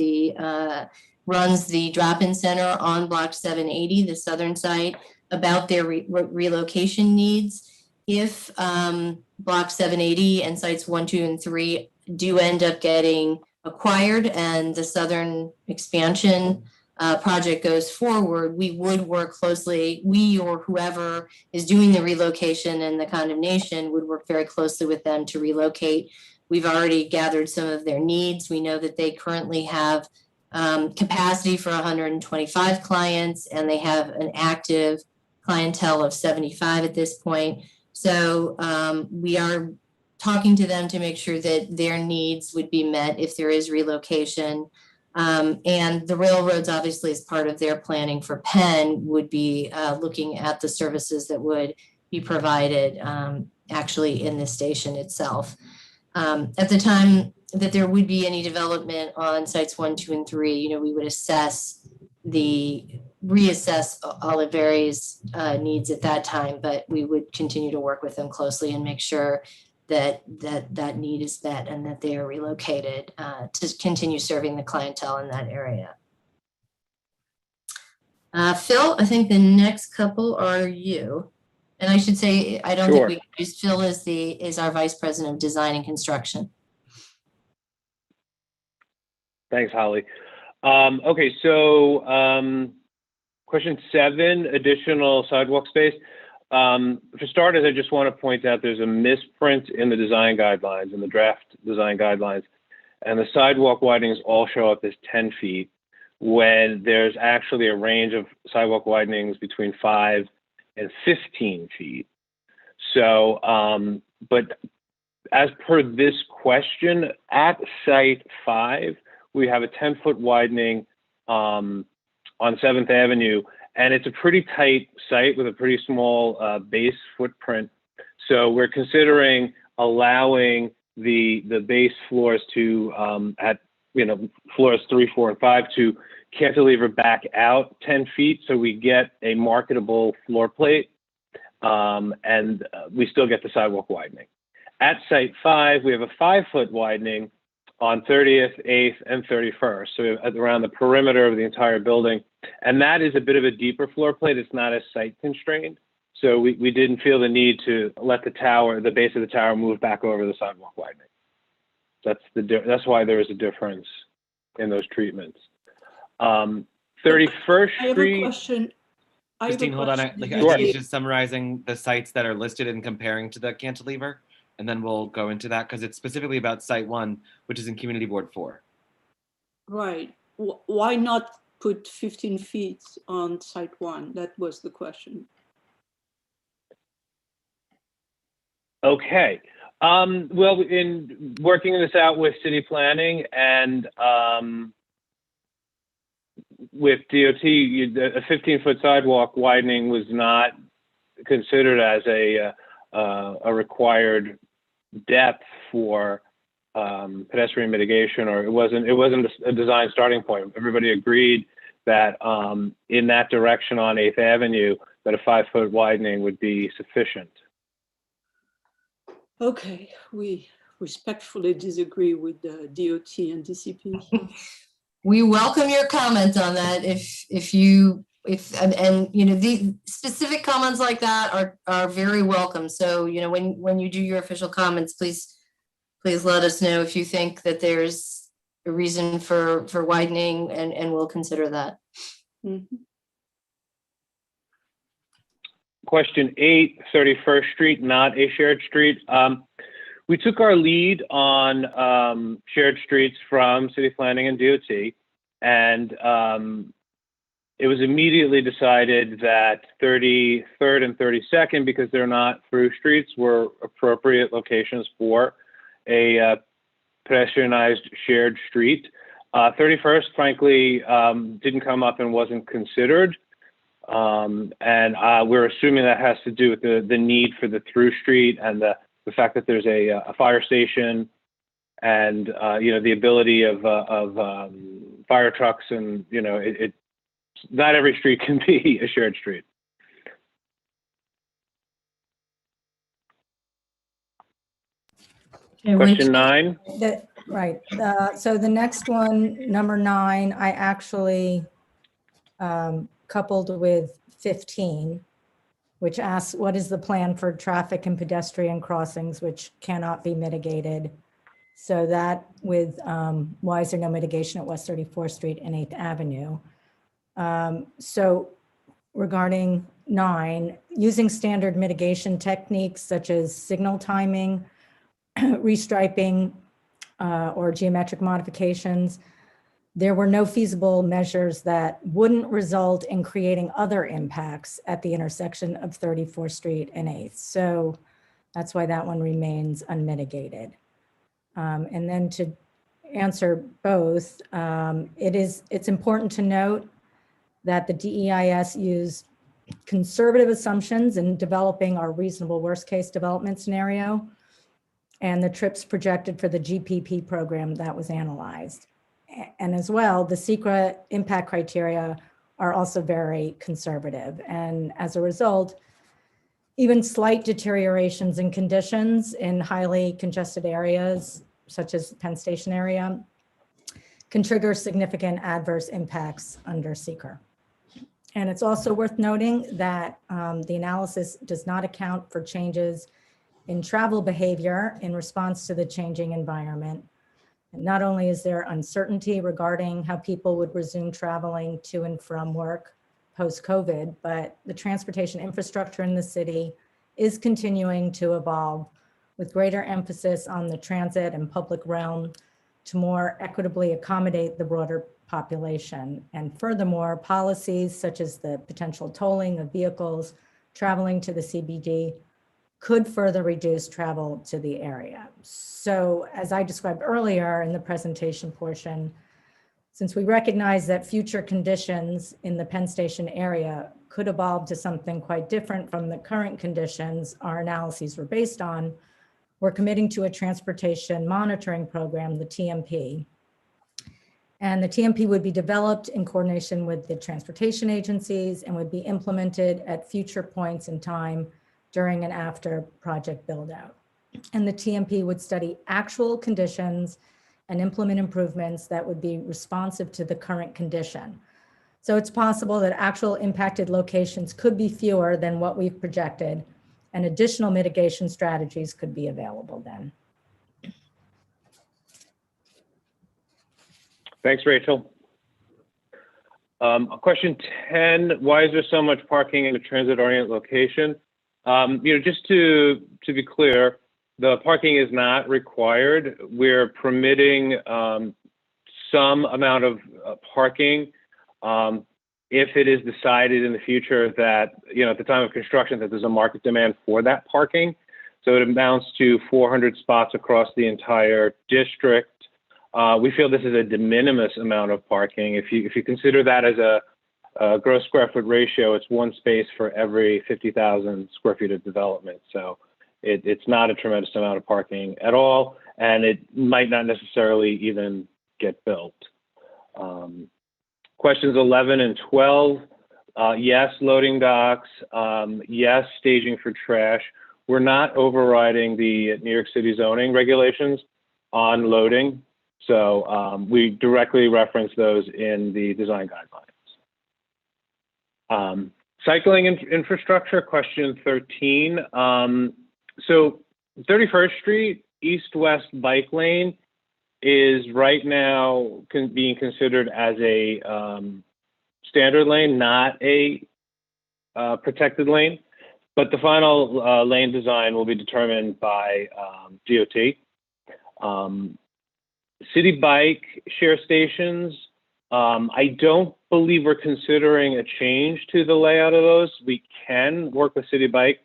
runs the drop-in center on Block 780, the southern site, about their relocation needs. If Block 780 and sites 1, 2, and 3 do end up getting acquired and the southern expansion project goes forward, we would work closely, we or whoever is doing the relocation and the condemnation would work very closely with them to relocate. We've already gathered some of their needs. We know that they currently have capacity for 125 clients, and they have an active clientele of 75 at this point. So we are talking to them to make sure that their needs would be met if there is relocation. And the railroads, obviously, as part of their planning for Penn, would be looking at the services that would be provided actually in the station itself. At the time that there would be any development on sites 1, 2, and 3, we would reassess Oliveri's needs at that time, but we would continue to work with them closely and make sure that need is met and that they are relocated to continue serving the clientele in that area. Phil, I think the next couple are you. And I should say, I don't think Sure. we use Phil is our Vice President of Design and Construction. Thanks, Holly. Okay, so question 7, additional sidewalk space. For starters, I just want to point out there's a misprint in the design guidelines, in the draft design guidelines, and the sidewalk widenings all show up as 10 feet when there's actually a range of sidewalk widenings between 5 and 15 feet. So, but as per this question, at site 5, we have a 10-foot widening on 7th Avenue, and it's a pretty tight site with a pretty small base footprint. So we're considering allowing the base floors to, at floors 3, 4, and 5 to cantilever back out 10 feet, so we get a marketable floor plate, and we still get the sidewalk widening. At site 5, we have a 5-foot widening on 30th, 8th, and 31st, so around the perimeter of the entire building. And that is a bit of a deeper floor plate. It's not as site constrained. So we didn't feel the need to let the base of the tower move back over the sidewalk widening. That's why there is a difference in those treatments. 31st I have a Street. question. Christine, hold on. I think she's just summarizing the sites that are listed and comparing to the cantilever, and then we'll go into that because it's specifically about site 1, which is in Community Board 4. Right. Why not put 15 feet on site 1? That was the question. Okay. Well, in working this out with city planning and with DOT, a 15-foot sidewalk widening was not considered as a required depth for pedestrian mitigation, or it wasn't a design starting point. Everybody agreed that in that direction on 8th Avenue, that a 5-foot widening would be sufficient. Okay, we respectfully disagree with the DOT and DCP. We welcome your comment on that. The specific comments like that are very welcome. So, when you do your official comments, please let us know if you think that there's a reason for widening, and we'll consider that. Mm-hmm. Question 8, 31st Street, not a shared street. We took our lead on shared streets from City Planning and DOT, and it was immediately decided that 33rd and 32nd, because they're not through streets, were appropriate locations for a pedestrianized shared street. 31st, frankly, didn't come up and wasn't considered. And we're assuming that has to do with the need for the through street and the fact that there's a fire station and the ability of fire trucks, and not every street can be a shared street. Question 9. Right. So the next one, number 9, I actually coupled with 15, which asks, what is the plan for traffic and pedestrian crossings which cannot be mitigated? So that with why is there no mitigation at West 34th Street and 8th Avenue? So regarding 9, using standard mitigation techniques such as signal timing, restriping, or geometric modifications, there were no feasible measures that wouldn't result in creating other impacts at the intersection of 34th Street and 8th. So that's why that one remains unmitigated. And then to answer both, it's important to note that the DEIS used conservative assumptions in developing our reasonable worst case development scenario and the trips projected for the GPP program that was analyzed. And as well, the SECRA impact criteria are also very conservative. And as a result, even slight deteriorations in conditions in highly congested areas, such as Penn Station area, can trigger significant adverse impacts under SECRA. And it's also worth noting that the analysis does not account for changes in travel behavior in response to the changing environment. And not only is there uncertainty regarding how people would resume traveling to and from work post-COVID, but the transportation infrastructure in the city is continuing to evolve with greater emphasis on the transit and public realm to more equitably accommodate the broader population. And furthermore, policies such as the potential tolling of vehicles traveling to the CBD could further reduce travel to the area. So as I described earlier in the presentation portion, since we recognize that future conditions in the Penn Station area could evolve to something quite different from the current conditions our analyses were based on, we're committing to a transportation monitoring program, the TMP. And the TMP would be developed in coordination with the transportation agencies and would be implemented at future points in time during and after project build out. And the TMP would study actual conditions and implement improvements that would be responsive to the current condition. So it's possible that actual impacted locations could be fewer than what we've projected, and additional mitigation strategies could be available then. Thanks, Rachel. Question 10, why is there so much parking in a transit-oriented location? Just to be clear, the parking is not required. We're permitting some amount of parking if it is decided in the future that, at the time of construction, that there's a market demand for that parking. So it amounts to 400 spots across the entire district. We feel this is a de minimis amount of parking. If you consider that as a gross square foot ratio, it's one space for every 50,000 square feet of development. So it's not a tremendous amount of parking at all, and it might not necessarily even get built. Questions 11 and 12, yes, loading docks, yes, staging for trash. We're not overriding the New York City zoning regulations on loading. So we directly reference those in the design guidelines. Cycling infrastructure, question 13. So 31st Street, east-west bike lane is right now being considered as a standard lane, not a protected lane. But the final lane design will be determined by DOT. City bike share stations, I don't believe we're considering a change to the layout of those. We can work with City Bike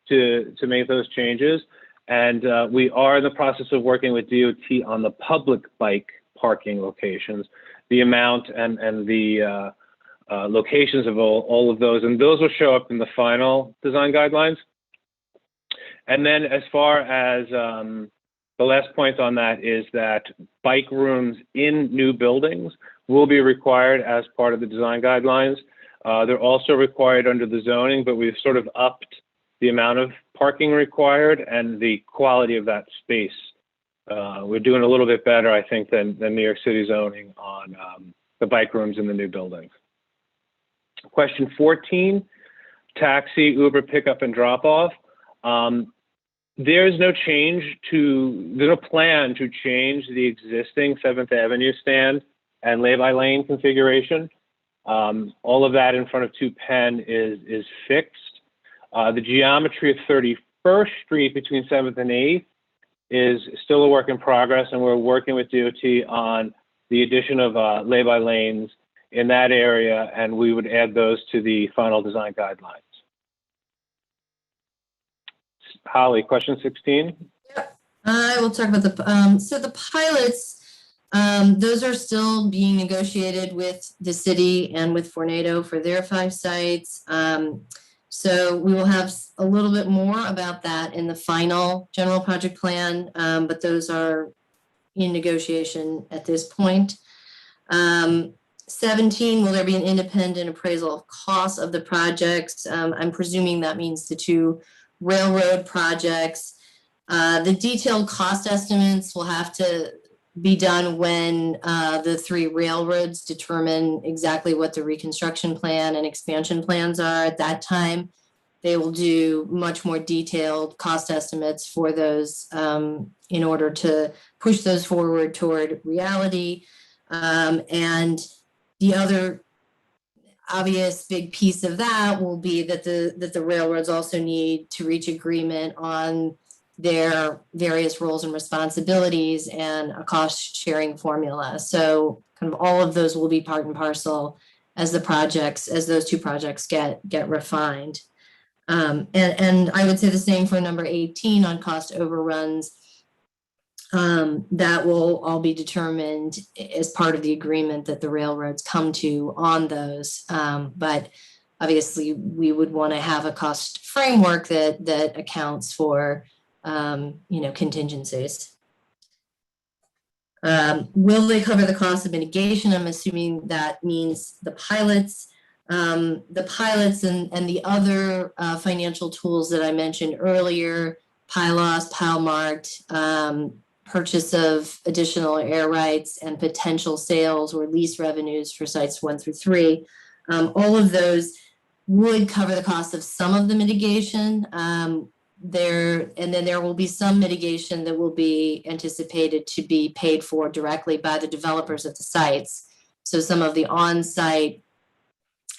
to make those changes. And we are in the process of working with DOT on the public bike parking locations, the amount and the locations of all of those. And those will show up in the final design guidelines. And then as far as the last point on that is that bike rooms in new buildings will be required as part of the design guidelines. They're also required under the zoning, but we've sort of upped the amount of parking required and the quality of that space. We're doing a little bit better, I think, than New York City zoning on the bike rooms in the new buildings. Question 14, taxi, Uber pickup and drop off. There's no plan to change the existing 7th Avenue stand and lay-by lane configuration. All of that in front of 2 Penn is fixed. The geometry of 31st Street between 7th and 8th is still a work in progress, and we're working with DOT on the addition of lay-by lanes in that area, and we would add those to the final design guidelines. Holly, question 16. Yep. I will talk about the, so the pilots, those are still being negotiated with the city and with Vornado for their 5 sites. So we will have a little bit more about that in the final general project plan, but those are in negotiation at this point. 17, will there be an independent appraisal of costs of the projects? I'm presuming that means the 2 railroad projects. The detailed cost estimates will have to be done when the three railroads determine exactly what the reconstruction plan and expansion plans are at that time. They will do much more detailed cost estimates for those in order to push those forward toward reality. And the other obvious big piece of that will be that the railroads also need to reach agreement on their various roles and responsibilities and a cost sharing formula. So kind of all of those will be part and parcel as those two projects get refined. And I would say the same for number 18 on cost overruns. That will all be determined as part of the agreement that the railroads come to on those. But obviously, we would want to have a cost framework that accounts for contingencies. Will they cover the cost of mitigation? I'm assuming that means the pilots. The pilots and the other financial tools that I mentioned earlier, PILOS, PILMART, purchase of additional air rights and potential sales or lease revenues for sites 1 through 3. All of those would cover the cost of some of the mitigation. And then there will be some mitigation that will be anticipated to be paid for directly by the developers of the sites. So some of the on-site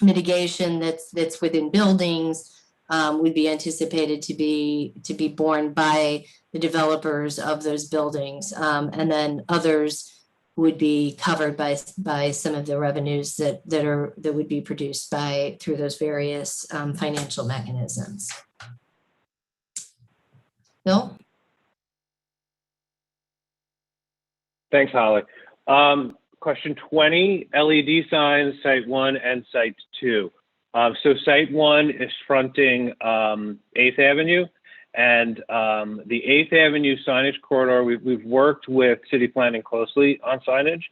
mitigation that's within buildings would be anticipated to be borne by the developers of those buildings, and then others would be covered by some of the revenues that would be produced through those various financial mechanisms. Bill? Thanks, Holly. Question 20, LED signs, Site 1 and Site 2. So Site 1 is fronting 8th Avenue, and the 8th Avenue signage corridor, we've worked with city planning closely on signage,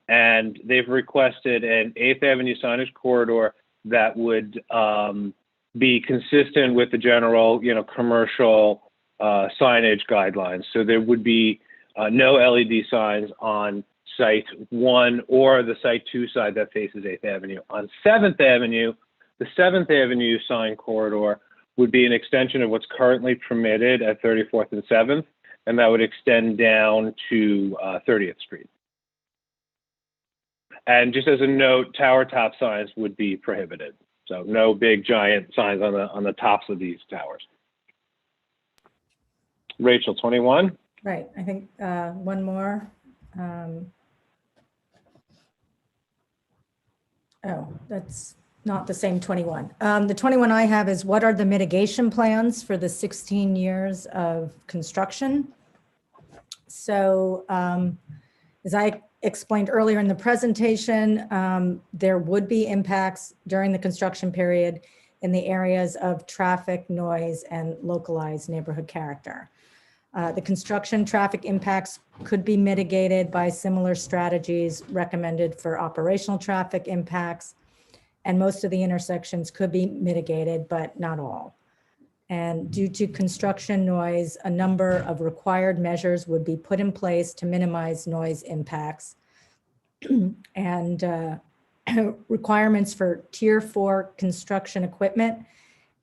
and they've requested an 8th Avenue signage corridor that would be consistent with the general, commercial signage guidelines. So there would be no LED signs on Site 1 or the Site 2 side that faces 8th Avenue. On 7th Avenue, the 7th Avenue sign corridor would be an extension of what's currently permitted at 34th and 7th, and that would extend down to 30th Street. And just as a note, tower top signs would be prohibited. So no big giant signs on the tops of these towers. Rachel, 21. Right, I think one more. Oh, that's not the same 21. The 21 I have is, what are the mitigation plans for the 16 years of construction? So as I explained earlier in the presentation, there would be impacts during the construction period in the areas of traffic, noise, and localized neighborhood character. The construction traffic impacts could be mitigated by similar strategies recommended for operational traffic impacts, and most of the intersections could be mitigated, but not all. And due to construction noise, a number of required measures would be put in place to minimize noise impacts. And requirements for Tier 4 construction equipment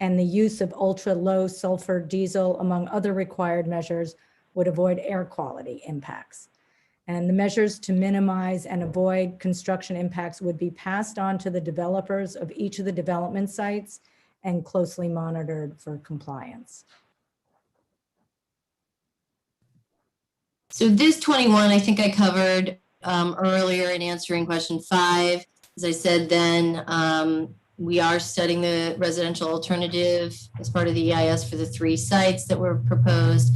and the use of ultra-low sulfur diesel, among other required measures, would avoid air quality impacts. And the measures to minimize and avoid construction impacts would be passed on to the developers of each of the development sites and closely monitored for compliance. So this 21, I think I covered earlier in answering question 5. As I said then, we are studying the residential alternative as part of the EIS for the 3 sites that were proposed.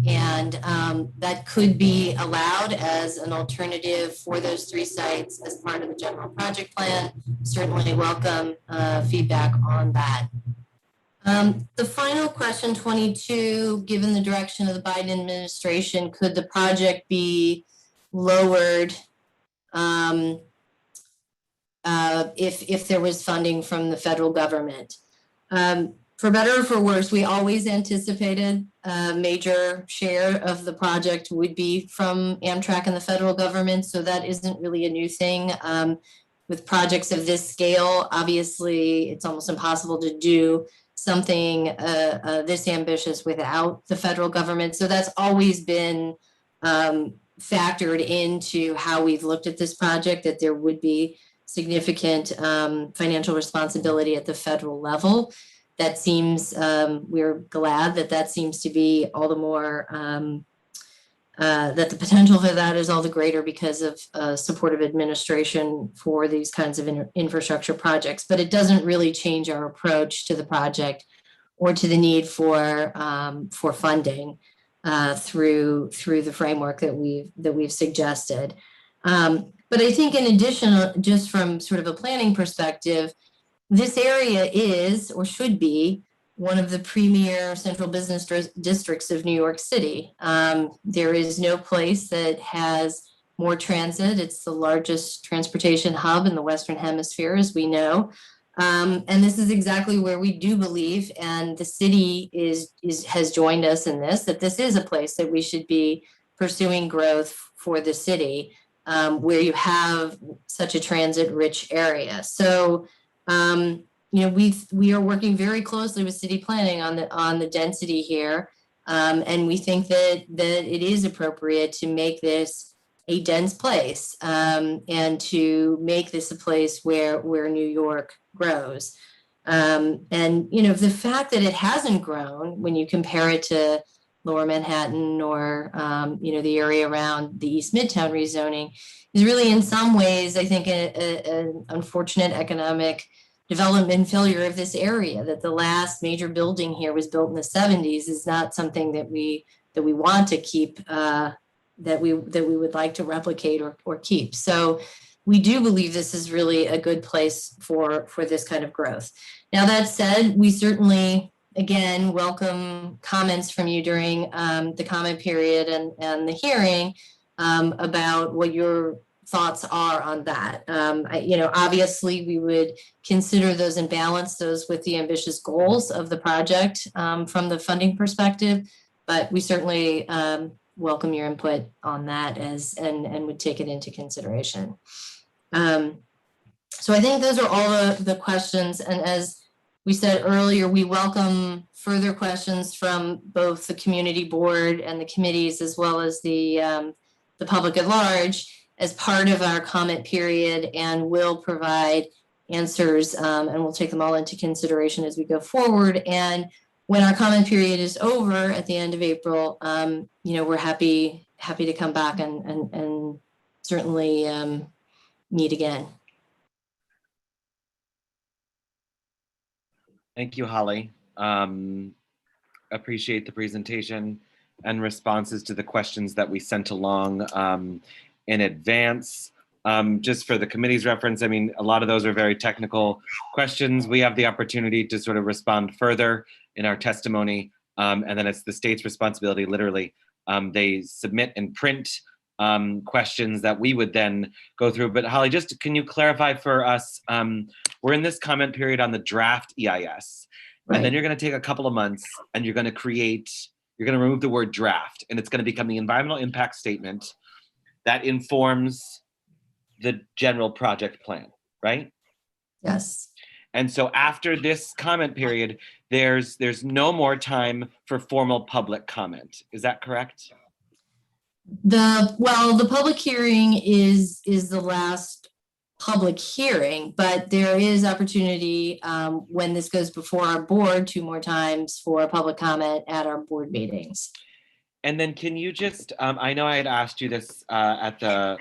And that could be allowed as an alternative for those 3 sites as part of the general project plan. Certainly welcome feedback on that. The final question, 22, given the direction of the Biden administration, could the project be lowered if there was funding from the federal government? For better or for worse, we always anticipated a major share of the project would be from Amtrak and the federal government, so that isn't really a new thing. With projects of this scale, obviously, it's almost impossible to do something this ambitious without the federal government. So that's always been factored into how we've looked at this project, that there would be significant financial responsibility at the federal level. That seems, we're glad that that seems to be all the more, that the potential for that is all the greater because of supportive administration for these kinds of infrastructure projects. But it doesn't really change our approach to the project or to the need for funding through the framework that we've suggested. But I think in addition, just from sort of a planning perspective, this area is, or should be, one of the premier central business districts of New York City. There is no place that has more transit. It's the largest transportation hub in the Western Hemisphere, as we know. And this is exactly where we do believe, and the city has joined us in this, that this is a place that we should be pursuing growth for the city, where you have such a transit-rich area. So, you know, we are working very closely with city planning on the density here, and we think that it is appropriate to make this a dense place, and to make this a place where New York grows. And you know, the fact that it hasn't grown when you compare it to Lower Manhattan or you know, the area around the East Midtown rezoning is really, in some ways, I think, an unfortunate economic development failure of this area. That the last major building here was built in the 70s is not something that we want to keep, that we would like to replicate or keep. So we do believe this is really a good place for this kind of growth. Now, that said, we certainly, again, welcome comments from you during the comment period and the hearing about what your thoughts are on that. You know, obviously, we would consider those and balance those with the ambitious goals of the project from the funding perspective, but we certainly welcome your input on that and would take it into consideration. So I think those are all the questions, and as we said earlier, we welcome further questions from both the community board and the committees, as well as the public at large, as part of our comment period, and will provide answers, and we'll take them all into consideration as we go forward. And when our comment period is over at the end of April, you know, we're happy to come back and certainly meet again. Thank you, Holly. Appreciate the presentation and responses to the questions that we sent along in advance. Just for the committee's reference, I mean, a lot of those are very technical questions. We have the opportunity to sort of respond further in our testimony, and then it's the state's responsibility, literally. They submit and print questions that we would then go through. But Holly, just can you clarify for us, we're in this comment period on the draft EIS, right. And then you're going to take a couple of months and you're going to remove the word draft, and it's going to become the environmental impact statement that informs the general project plan, right? Yes. And so after this comment period, there's no more time for formal public comment. Is that correct? The public hearing is the last public hearing, but there is opportunity when this goes before our board 2 more times for public comment at our board meetings. And then can you just, I know I had asked you this at the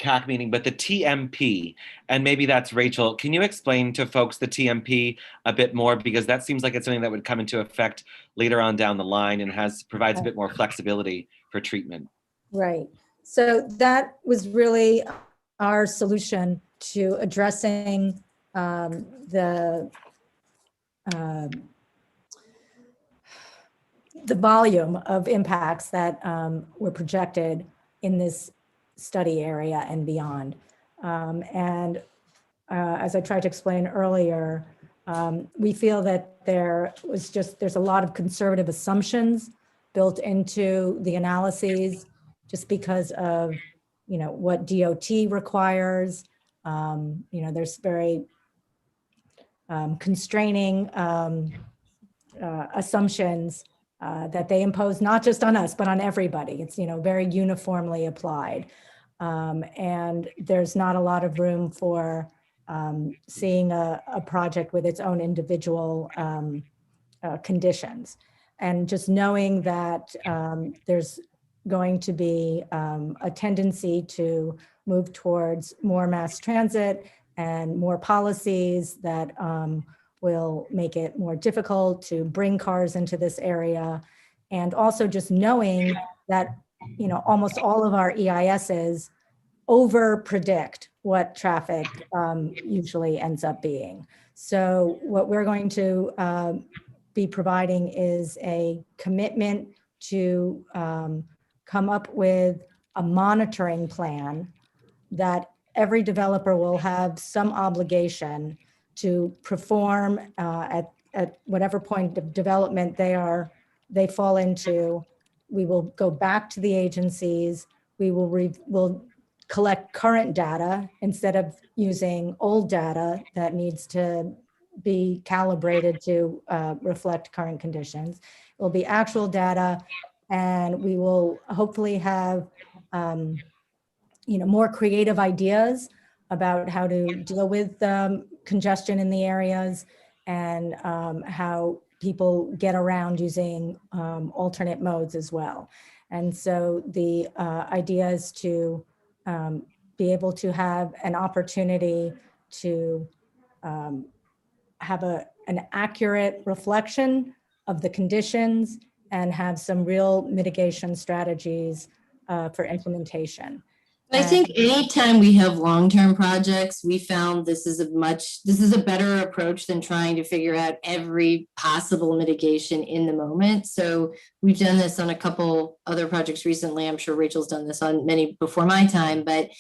CAC meeting, but the TMP, and maybe that's Rachel, can you explain to folks the TMP a bit more? Because that seems like it's something that would come into effect later on down the line and provides a bit more flexibility for treatment. Right. So that was really our solution to addressing the volume of impacts that were projected in this study area and beyond. As I tried to explain earlier, We feel that there's a lot of conservative assumptions built into the analyses just because of, what DOT requires. There's very constraining assumptions that they impose not just on us, but on everybody. It's, very uniformly applied. And there's not a lot of room for seeing a project with its own individual conditions. And just knowing that there's going to be a tendency to move towards more mass transit and more policies that will make it more difficult to bring cars into this area. And also just knowing that, almost all of our EISs over predict what traffic usually ends up being. So what we're going to be providing is a commitment to come up with a monitoring plan that every developer will have some obligation to perform at whatever point of development they fall into. We will go back to the agencies. We will collect current data instead of using old data that needs to be calibrated to reflect current conditions. It will be actual data, and we will hopefully have more creative ideas about how to deal with congestion in the areas and how people get around using alternate modes as well. And so the idea is to be able to have an opportunity to have an accurate reflection of the conditions and have some real mitigation strategies for implementation. I think anytime we have long-term projects, we found this is a better approach than trying to figure out every possible mitigation in the moment. So we've done this on a couple other projects recently. I'm sure Rachel's done this on many before my time, but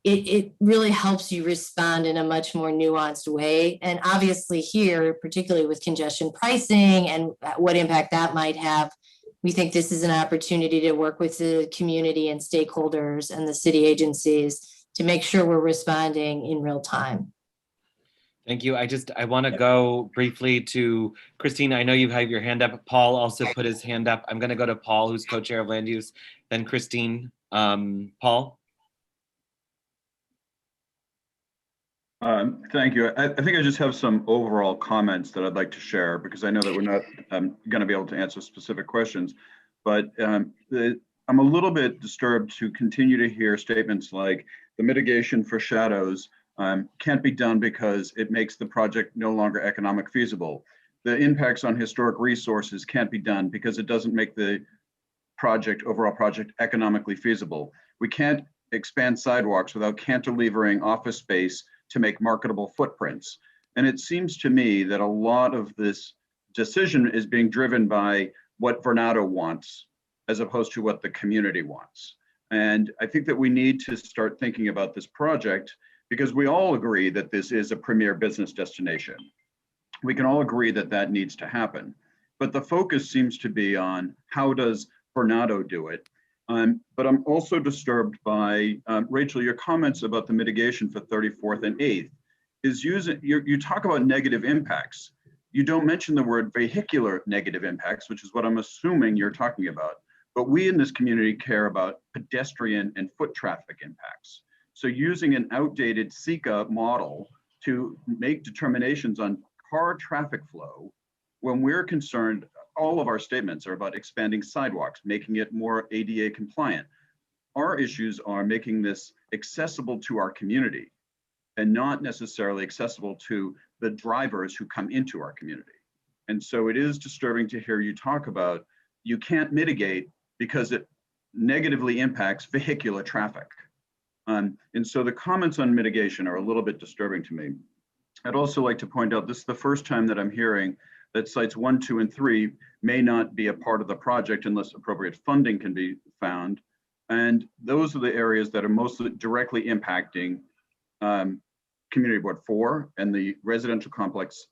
it really helps you respond in a much more nuanced way. And obviously here, particularly with congestion pricing and what impact that might have, we think this is an opportunity to work with the community and stakeholders and the city agencies to make sure we're responding in real time. Thank you. I want to go briefly to Christine. I know you have your hand up. Paul also put his hand up. I'm going to go to Paul, who's co-chair of land use, then Christine. Paul? Thank you. I think I just have some overall comments that I'd like to share because I know that we're not going to be able to answer specific questions, but I'm a little bit disturbed to continue to hear statements like the mitigation for shadows can't be done because it makes the project no longer economic feasible. The impacts on historic resources can't be done because it doesn't make the overall project economically feasible. We can't expand sidewalks without cantilevering office space to make marketable footprints. And it seems to me that a lot of this decision is being driven by what Vornado wants as opposed to what the community wants. And I think that we need to start thinking about this project because we all agree that this is a premier business destination. We can all agree that that needs to happen. But the focus seems to be on how does Vornado do it? But I'm also disturbed by, Rachel, your comments about the mitigation for 34th and 8th is you talk about negative impacts. You don't mention the word vehicular negative impacts, which is what I'm assuming you're talking about. But we in this community care about pedestrian and foot traffic impacts. So using an outdated SECA model to make determinations on car traffic flow, when we're concerned, all of our statements are about expanding sidewalks, making it more ADA compliant. Our issues are making this accessible to our community and not necessarily accessible to the drivers who come into our community. And so it is disturbing to hear you talk about you can't mitigate because it negatively impacts vehicular traffic. And so the comments on mitigation are a little bit disturbing to me. I'd also like to point out this is the first time that I'm hearing that sites 1, 2, and 3 may not be a part of the project unless appropriate funding can be found. And those are the areas that are most directly impacting Community Board 4 and the residential complex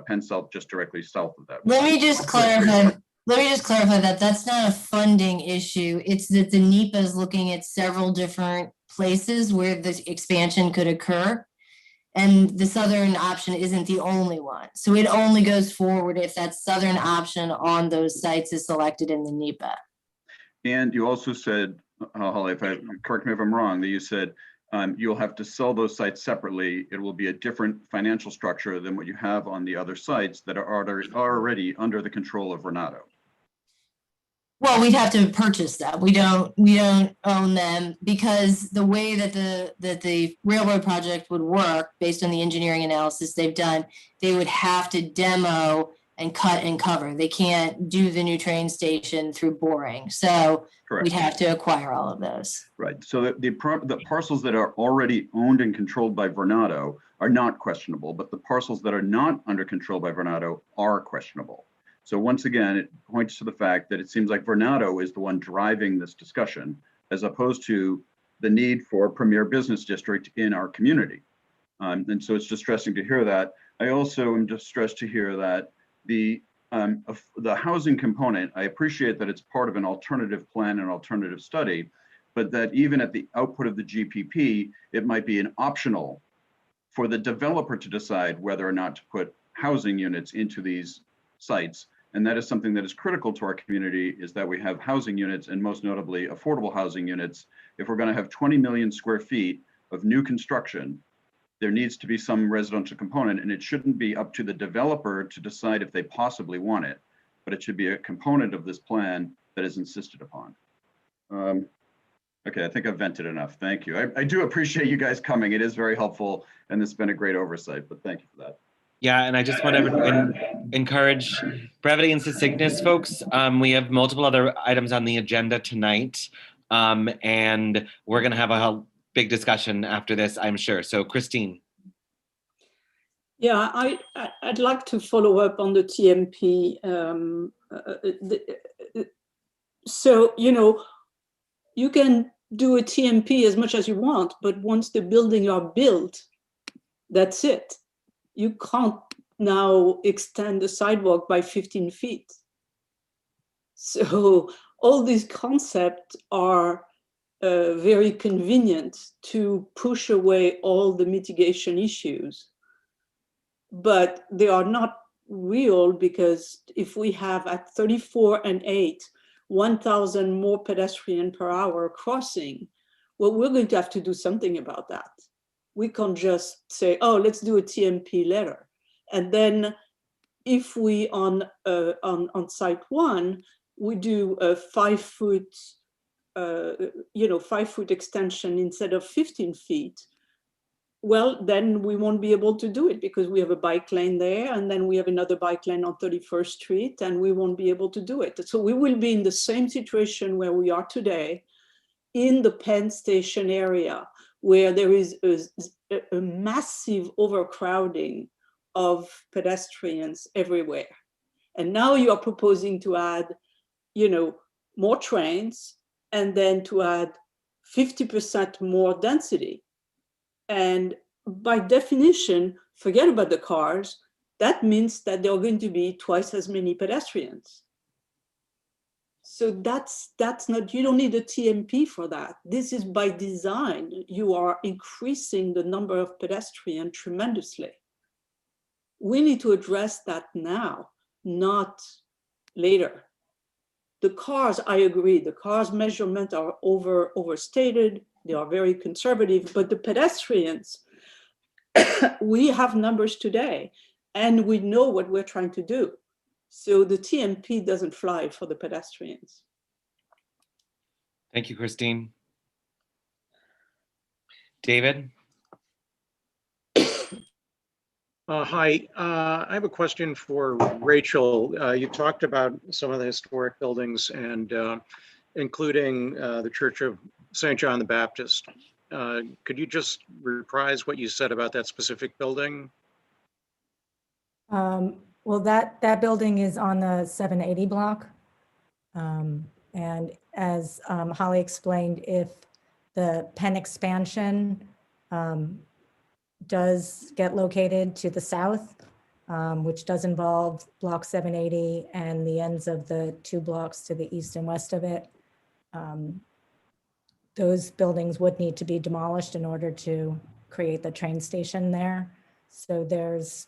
Penn South just directly south of that. Let me just clarify. Let me just clarify that that's not a funding issue. It's that the NEPA is looking at several different places where the expansion could occur. And the southern option isn't the only one. So it only goes forward if that southern option on those sites is selected in the NEPA. And you also said, Holly, correct me if I'm wrong, that you said you'll have to sell those sites separately. It will be a different financial structure than what you have on the other sites that are already under the control of Renato. Well, we'd have to purchase them. We don't own them, because the way that the railroad project would work, based on the engineering analysis they've done, they would have to demo and cut and cover. They can't do the new train station through boring. So Correct. we'd have to acquire all of those. Right. So the parcels that are already owned and controlled by Renato are not questionable, but the parcels that are not under control by Renato are questionable. So once again, it points to the fact that it seems like Renato is the one driving this discussion, as opposed to the need for a premier business district in our community. And so it's distressing to hear that. I also am distressed to hear that the housing component, I appreciate that it's part of an alternative plan and alternative study, but that even at the output of the GPP, it might be an optional for the developer to decide whether or not to put housing units into these sites. And that is something that is critical to our community, is that we have housing units, and most notably affordable housing units. If we're going to have 20 million square feet of new construction, there needs to be some residential component, and it shouldn't be up to the developer to decide if they possibly want it, but it should be a component of this plan that is insisted upon. Okay, I think I've vented enough. Thank you. I do appreciate you guys coming. It is very helpful, and it's been a great oversight, but thank you for that. Yeah, and I just want to encourage brevity and succinctness, folks. We have multiple other items on the agenda tonight, and we're going to have a big discussion after this, I'm sure. So, Christine. Yeah, I'd like to follow up on the TMP. So, you can do a TMP as much as you want, but once the buildings are built, that's it. You can't now extend the sidewalk by 15 feet. So all these concepts are very convenient to push away all the mitigation issues. But they are not real, because if we have at 34 and 8, 1,000 more pedestrian per hour crossing, well, we're going to have to do something about that. We can't just say, oh, let's do a TMP letter. And then if we on site 1, we do a 5-foot, 5-foot extension instead of 15 feet, well, then we won't be able to do it, because we have a bike lane there, and then we have another bike lane on 31st Street, and we won't be able to do it. So we will be in the same situation where we are today in the Penn Station area, where there is a massive overcrowding of pedestrians everywhere. And now you are proposing to add, more trains, and then to add 50% more density. And by definition, forget about the cars. That means that there are going to be twice as many pedestrians. So that's not, you don't need a TMP for that. This is by design. You are increasing the number of pedestrians tremendously. We need to address that now, not later. The cars, I agree, the cars' measurements are overstated. They are very conservative, but the pedestrians, we have numbers today, and we know what we're trying to do. So the TMP doesn't fly for the pedestrians. Thank you, Christine. David? Hi, I have a question for Rachel. You talked about some of the historic buildings, and including the Church of St. John the Baptist. Could you just reprise what you said about that specific building? Well, that building is on the 780 block. And as Holly explained, if the Penn expansion does get located to the south, which does involve Block 780 and the ends of the 2 blocks to the east and west of it. Those buildings would need to be demolished in order to create the train station there. So there's,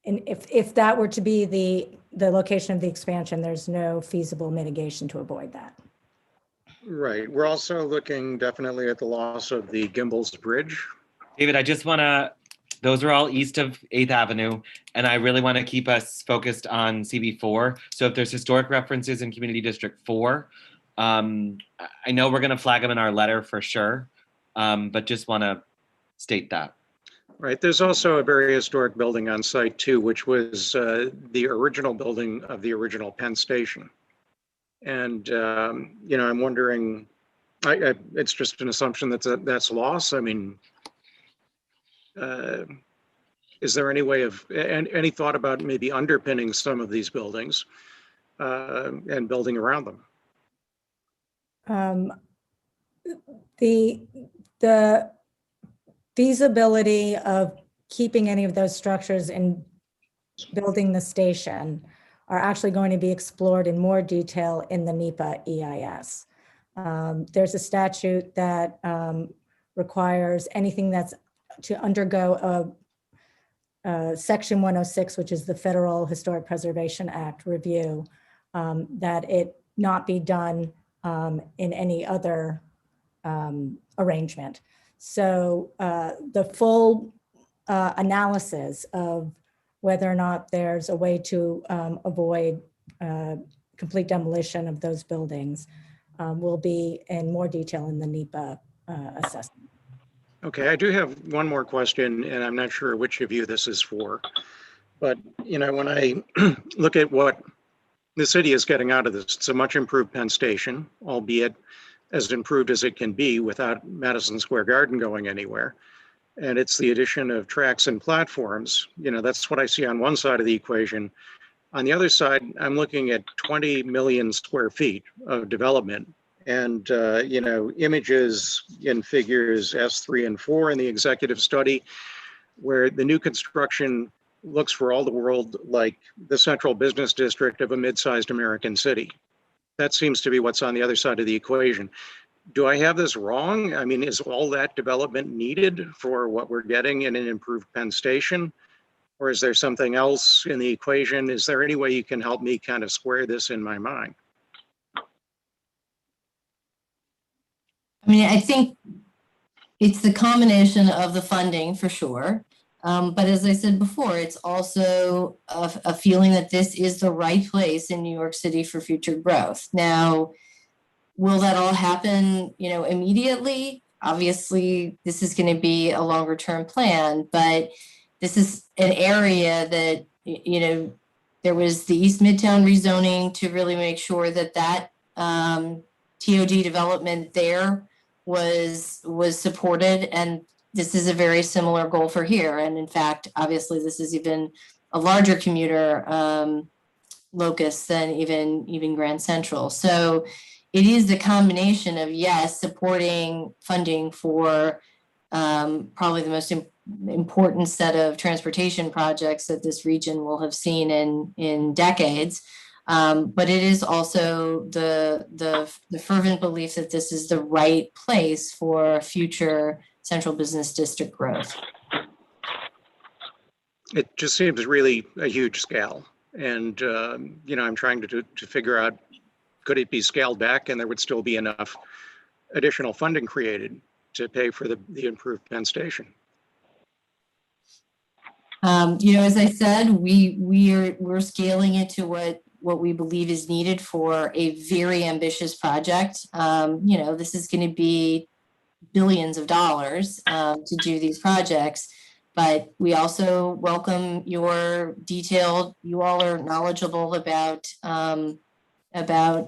and if that were to be the location of the expansion, there's no feasible mitigation to avoid that. Right. We're also looking definitely at the loss of the Gimbel's Bridge. David, I just want to, those are all east of 8th Avenue, and I really want to keep us focused on CB4. So if there's historic references in Community District 4, I know we're going to flag them in our letter for sure, but just want to state that. Right. There's also a very historic building on site too, which was the original building of the original Penn Station. And, you know, I'm wondering, it's just an assumption that's lost. I mean, is there any way of, any thought about maybe underpinning some of these buildings and building around them? The feasibility of keeping any of those structures and building the station are actually going to be explored in more detail in the NEPA EIS. There's a statute that requires anything that's to undergo a Section 106, which is the Federal Historic Preservation Act review, that it not be done in any other arrangement. So the full analysis of whether or not there's a way to avoid complete demolition of those buildings will be in more detail in the NEPA assessment. Okay, I do have one more question, and I'm not sure which of you this is for. But, you know, when I look at what the city is getting out of this, it's a much improved Penn Station, albeit as improved as it can be without Madison Square Garden going anywhere. And it's the addition of tracks and platforms. You know, that's what I see on one side of the equation. On the other side, I'm looking at 20 million square feet of development. And, you know, images in figures S3 and 4 in the executive study, where the new construction looks for all the world like the central business district of a mid-sized American city. That seems to be what's on the other side of the equation. Do I have this wrong? I mean, is all that development needed for what we're getting in an improved Penn Station? Or is there something else in the equation? Is there any way you can help me kind of square this in my mind? I mean, I think it's the combination of the funding for sure. But as I said before, it's also a feeling that this is the right place in New York City for future growth. Now, will that all happen, you know, immediately? Obviously, this is going to be a longer term plan, but this is an area that, you know, there was the East Midtown rezoning to really make sure that that TOD development there was supported, and this is a very similar goal for here. And in fact, obviously, this is even a larger commuter locus than even Grand Central. So it is the combination of, yes, supporting funding for probably the most important set of transportation projects that this region will have seen in decades. But it is also the fervent belief that this is the right place for future central business district growth. It just seems really a huge scale. And, you know, I'm trying to figure out, could it be scaled back and there would still be enough additional funding created to pay for the improved Penn Station? You know, as I said, we're scaling it to what we believe is needed for a very ambitious project. You know, this is going to be billions of dollars to do these projects, but we also welcome your detailed, you all are knowledgeable about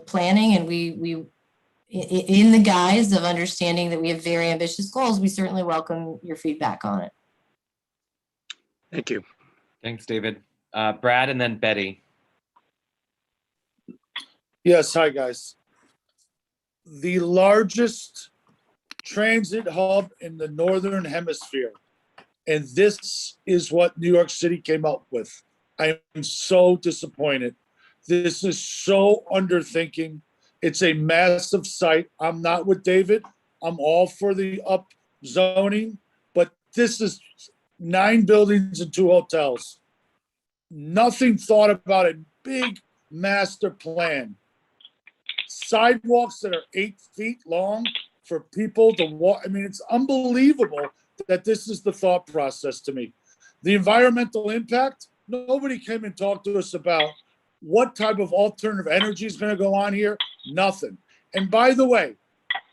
planning, and we in the guise of understanding that we have very ambitious goals, we certainly welcome your feedback on it. Thank you. Thanks, David. Brad and then Betty. Yes, hi guys. The largest transit hub in the Northern Hemisphere And this is what New York City came up with. I am so disappointed. This is so underthinking. It's a massive site. I'm not with David. I'm all for the up zoning, but this is 9 buildings and 2 hotels. Nothing thought about a big master plan. Sidewalks that are 8 feet long for people to walk. I mean, it's unbelievable that this is the thought process to me. The environmental impact, nobody came and talked to us about what type of alternative energy is going to go on here. Nothing. And by the way,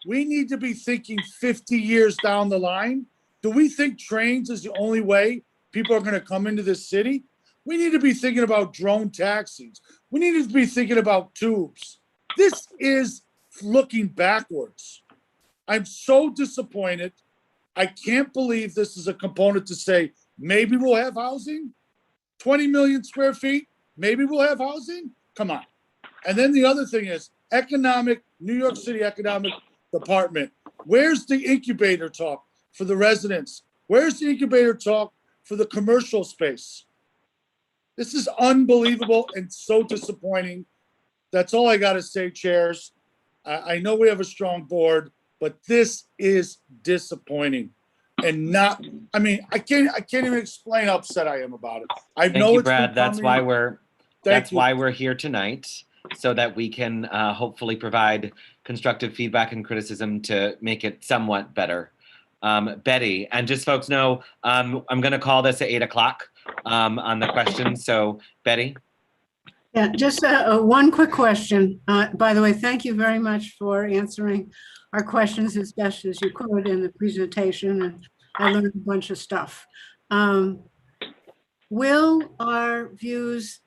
we need to be thinking 50 years down the line. Do we think trains is the only way people are going to come into this city? We need to be thinking about drone taxis. We need to be thinking about tubes. This is looking backwards. I'm so disappointed. I can't believe this is a component to say, maybe we'll have housing, 20 million square feet, maybe we'll have housing. Come on. And then the other thing is New York City Economic Department. Where's the incubator talk for the residents? Where's the incubator talk for the commercial space? This is unbelievable and so disappointing. That's all I got to say, chairs. I know we have a strong board, but this is disappointing. And not, I mean, I can't even explain how upset I am about it. I Thank know you, it's been Brad. That's coming. why we're here tonight, so that we can hopefully provide constructive feedback and criticism to make it somewhat better. Betty, and just folks know, I'm going to call this at 8 o'clock on the question. So Betty. Yeah, just one quick question. By the way, thank you very much for answering our questions as best as you could in the presentation, and I learned a bunch of stuff. Will our views,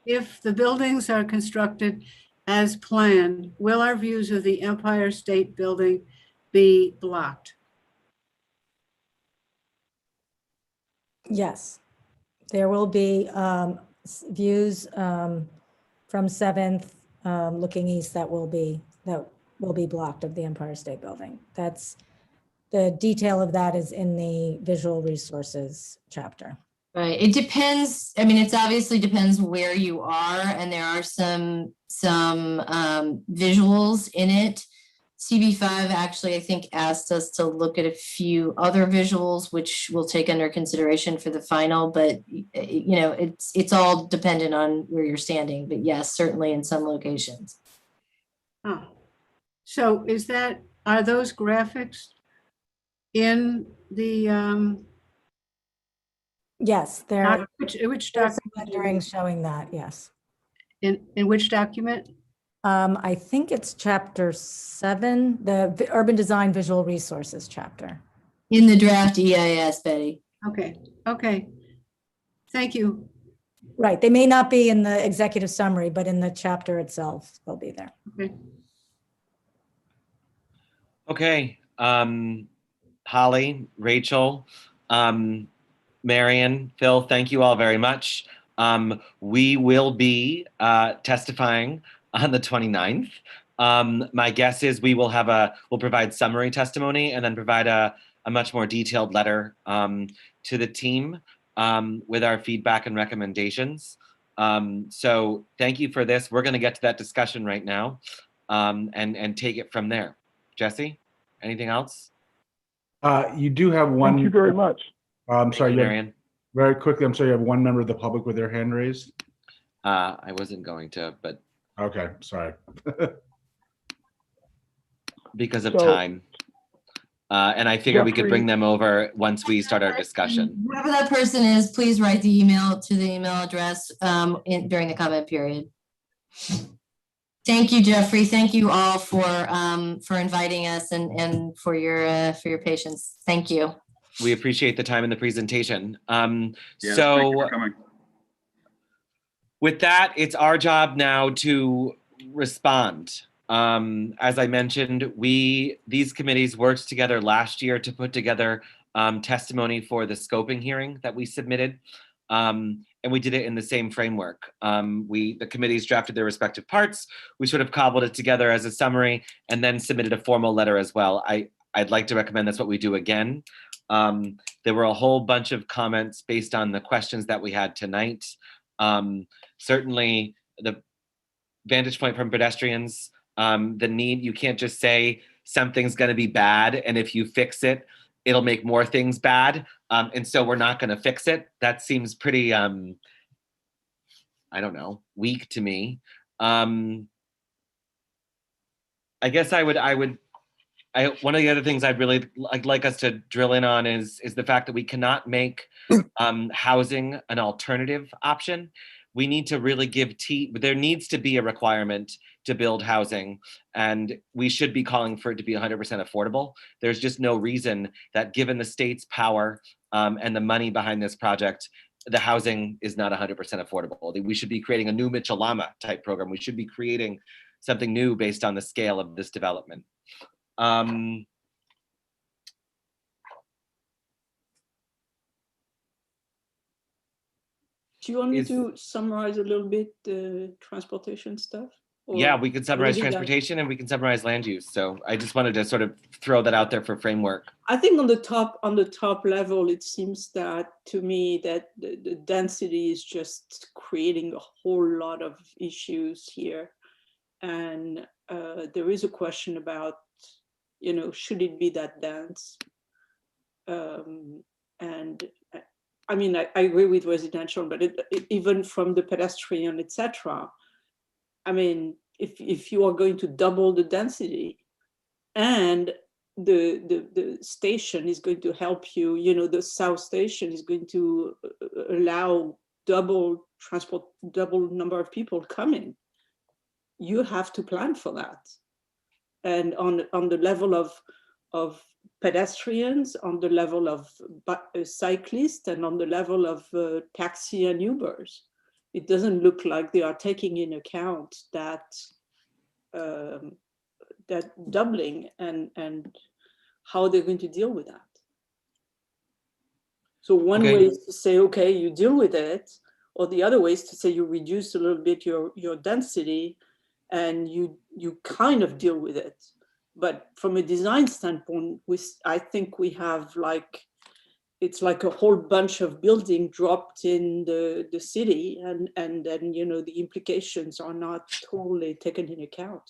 if the buildings are constructed as planned, will our views of the Empire State Building be blocked? Yes, there will be views from 7th looking east that will be blocked of the Empire State Building. That's the detail of that is in the visual resources chapter. Right. It depends. I mean, it's obviously depends where you are, and there are some visuals in it. CB5 actually, I think, asked us to look at a few other visuals, which we'll take under consideration for the final. But you know, it's all dependent on where you're standing. But yes, certainly in some locations. Oh, so are those graphics in the? Yes, there. Which document? Renderings showing that. Yes. In which document? I think it's chapter 7, the Urban Design Visual Resources chapter. In the draft EIS, Betty. Okay. Thank you. Right. They may not be in the executive summary, but in the chapter itself, they'll be there. Okay. Holly, Rachel, Marion, Phil, thank you all very much. We will be testifying on the 29th. My guess is we'll provide summary testimony and then provide a much more detailed letter to the team with our feedback and recommendations. So thank you for this. We're going to get to that discussion right now and take it from there. Jesse, anything else? You do have one. Thank you very much. I'm sorry, Marion. Very quickly, I'm sorry, you have one member of the public with their hand raised? I wasn't going to, but. Okay, sorry. Because of time. And I figured we could bring them over once we start our discussion. Whoever that person is, please write the email to the email address during the comment period. Thank you, Jeffrey. Thank you all for inviting us and for your patience. Thank you. We appreciate the time and the presentation. Yes, thank you for coming. With that, it's our job now to respond. As I mentioned, these committees worked together last year to put together testimony for the scoping hearing that we submitted. And we did it in the same framework. The committees drafted their respective parts. We sort of cobbled it together as a summary and then submitted a formal letter as well. I'd like to recommend that's what we do again. There were a whole bunch of comments based on the questions that we had tonight. Certainly the vantage point from pedestrians, the need, you can't just say something's going to be bad, and if you fix it, it'll make more things bad. And so we're not going to fix it. That seems pretty, I don't know, weak to me. I guess one of the other things I'd really like us to drill in on is the fact that we cannot make housing an alternative option. We need to really there needs to be a requirement to build housing, and we should be calling for it to be 100% affordable. There's just no reason that, given the state's power and the money behind this project, the housing is not 100% affordable. We should be creating a new Mitchell-Lama type program. We should be creating something new based on the scale of this development. Do you want me to summarize a little bit the transportation stuff? Yeah, we can summarize transportation and we can summarize land use. So I just wanted to sort of throw that out there for framework. I think on the top level, it seems that to me that the density is just creating a whole lot of issues here. And there is a question about, should it be that dense? And I mean, I agree with residential, but even from the pedestrian, etc. I mean, if you are going to double the density, and the station is going to help you, the South Station is going to allow double number of people coming, you have to plan for that. And on the level of pedestrians, on the level of cyclists, and on the level of taxi and Ubers, it doesn't look like they are taking in account that doubling and how they're going to deal with that. So one way is to say, okay, you deal with it, or the other way is to say you reduce a little bit your density and you kind of deal with it. But from a design standpoint, I think we have it's like a whole bunch of building dropped in the city, and then the implications are not totally taken into account.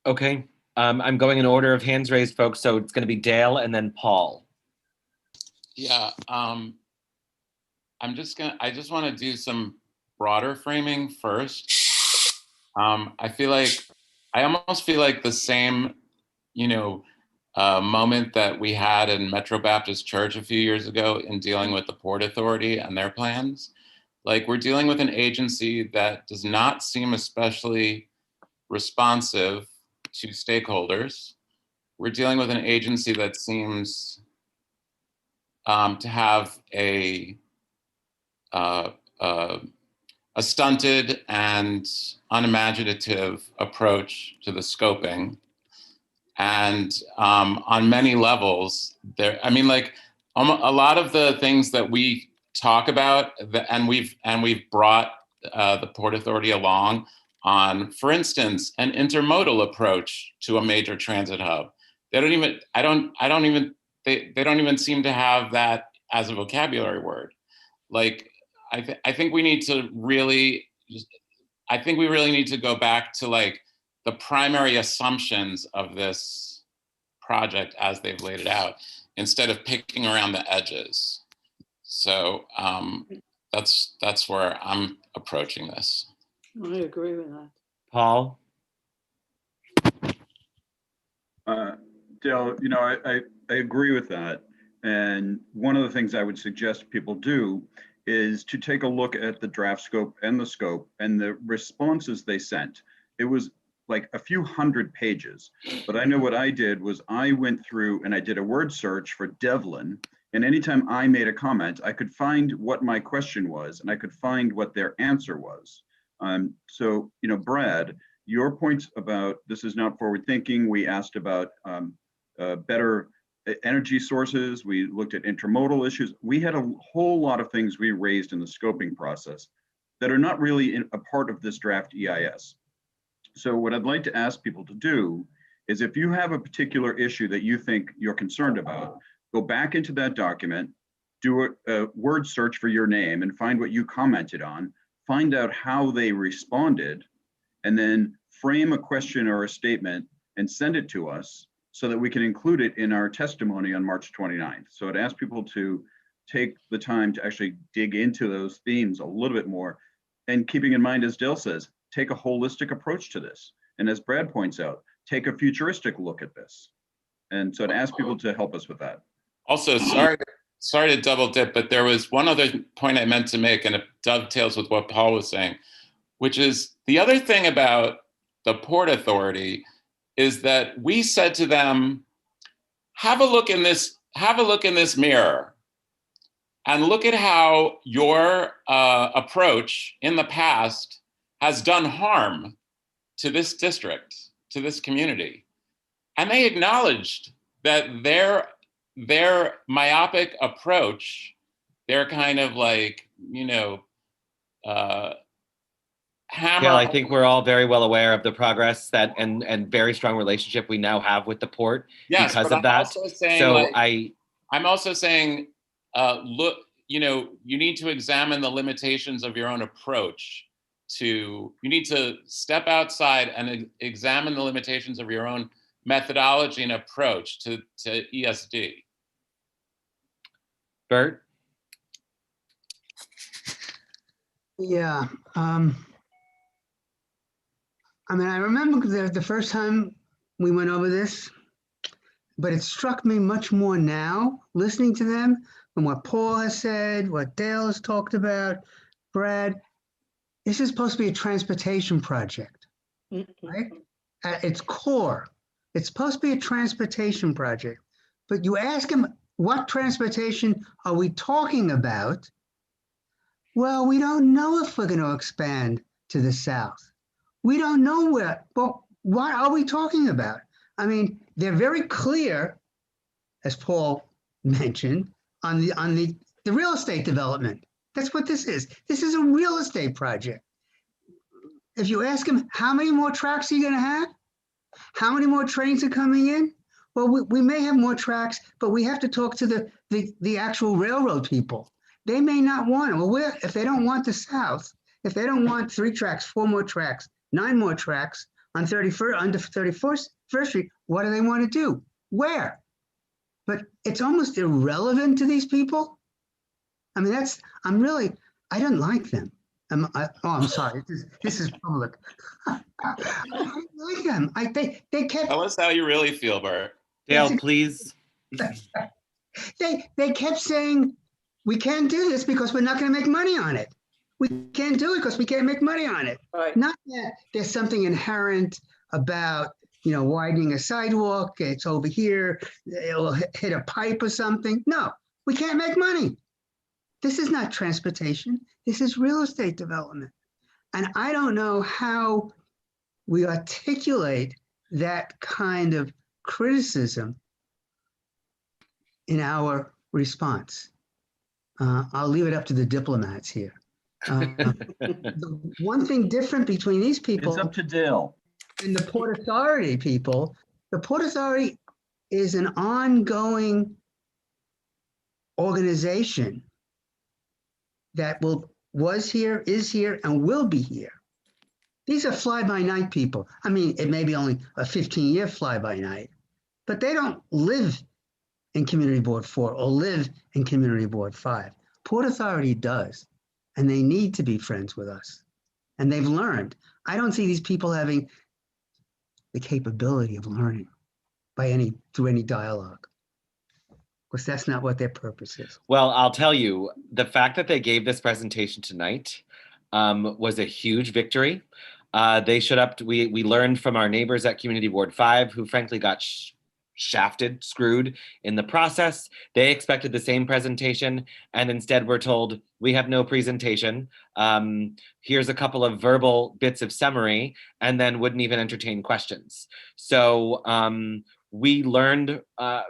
Okay, I'm going in order of hands raised, folks. So it's going to be Dale and then Paul. Yeah, I just want to do some broader framing first. I almost feel like the same, moment that we had in Metro Baptist Church a few years ago in dealing with the Port Authority and their plans. Like, we're dealing with an agency that does not seem especially responsive to stakeholders. We're dealing with an agency that seems to have a stunted and unimaginative approach to the scoping. And on many levels, a lot of the things that we talk about, and we've brought the Port Authority along on, for instance, an intermodal approach to a major transit hub. They don't even seem to have that as a vocabulary word. Like, I think we need to really need to go back to the primary assumptions of this project as they've laid it out, instead of picking around the edges. So that's where I'm approaching this. I agree with that. Paul? Dale, I agree with that. And one of the things I would suggest people do is to take a look at the draft scope and the responses they sent. It was like a few hundred pages, but I know what I did was I went through and I did a word search for Devlin, and anytime I made a comment, I could find what my question was and I could find what their answer was. So, Brad, your points about this is not forward thinking. We asked about better energy sources. We looked at intermodal issues. We had a whole lot of things we raised in the scoping process that are not really a part of this draft EIS. So what I'd like to ask people to do is if you have a particular issue that you think you're concerned about, go back into that document, do a word search for your name and find what you commented on, find out how they responded, and then frame a question or a statement and send it to us so that we can include it in our testimony on March 29th. So it asks people to take the time to actually dig into those themes a little bit more. And keeping in mind, as Dale says, take a holistic approach to this. And as Brad points out, take a futuristic look at this. And so it asks people to help us with that. Also, sorry to double dip, but there was one other point I meant to make, and it dovetails with what Paul was saying, which is the other thing about the Port Authority is that we said to them, have a look in this mirror and look at how your approach in the past has done harm to this district, to this community. And they acknowledged that their myopic approach, their kind of like, hammer. Yeah, I think we're all very well aware of the progress that and very strong relationship we now have with the port because of that. I'm also saying, look, you need to examine the limitations of your own approach. You need to step outside and examine the limitations of your own methodology and approach to ESD. Bert? Yeah. I mean, I remember the first time we went over this, but it struck me much more now, listening to them, from what Paul has said, what Dale has talked about, Brad. This is supposed to be a transportation project, right? At its core, it's supposed to be a transportation project. But you ask them, what transportation are we talking about? Well, we don't know if we're going to expand to the south. We don't know where, well, what are we talking about? I mean, they're very clear, as Paul mentioned, on the real estate development. That's what this is. This is a real estate project. If you ask them, how many more tracks are you going to have? How many more trains are coming in? Well, we may have more tracks, but we have to talk to the actual railroad people. They may not want it. Well, if they don't want the south, if they don't want 3 tracks, 4 more tracks, 9 more tracks on 31st Street, what do they want to do? Where? But it's almost irrelevant to these people. I mean, I don't like them. I'm sorry. This is public. I don't like them. They kept. Tell us how you really feel, Bert. Dale, please. They kept saying, we can't do this because we're not going to make money on it. We can't do it because we can't make money on it. Right. Not that there's something inherent about, widening a sidewalk. It's over here. It'll hit a pipe or something. No, we can't make money. This is not transportation. This is real estate development. And I don't know how we articulate that kind of criticism in our response. I'll leave it up to the diplomats here. The one thing different between these people— It's up to Dale. And the Port Authority people, the Port Authority is an ongoing organization that was here, is here, and will be here. These are fly-by-night people. I mean, it may be only a 15-year fly-by-night, but they don't live in Community Board 4 or live in Community Board 5. Port Authority does, and they need to be friends with us. And they've learned. I don't see these people having the capability of learning through any dialogue, because that's not what their purpose is. Well, I'll tell you, the fact that they gave this presentation tonight was a huge victory. They showed up. We learned from our neighbors at Community Board 5, who frankly got shafted, screwed in the process. They expected the same presentation, and instead we're told, we have no presentation. Here's a couple of verbal bits of summary, and then wouldn't even entertain questions. So we learned,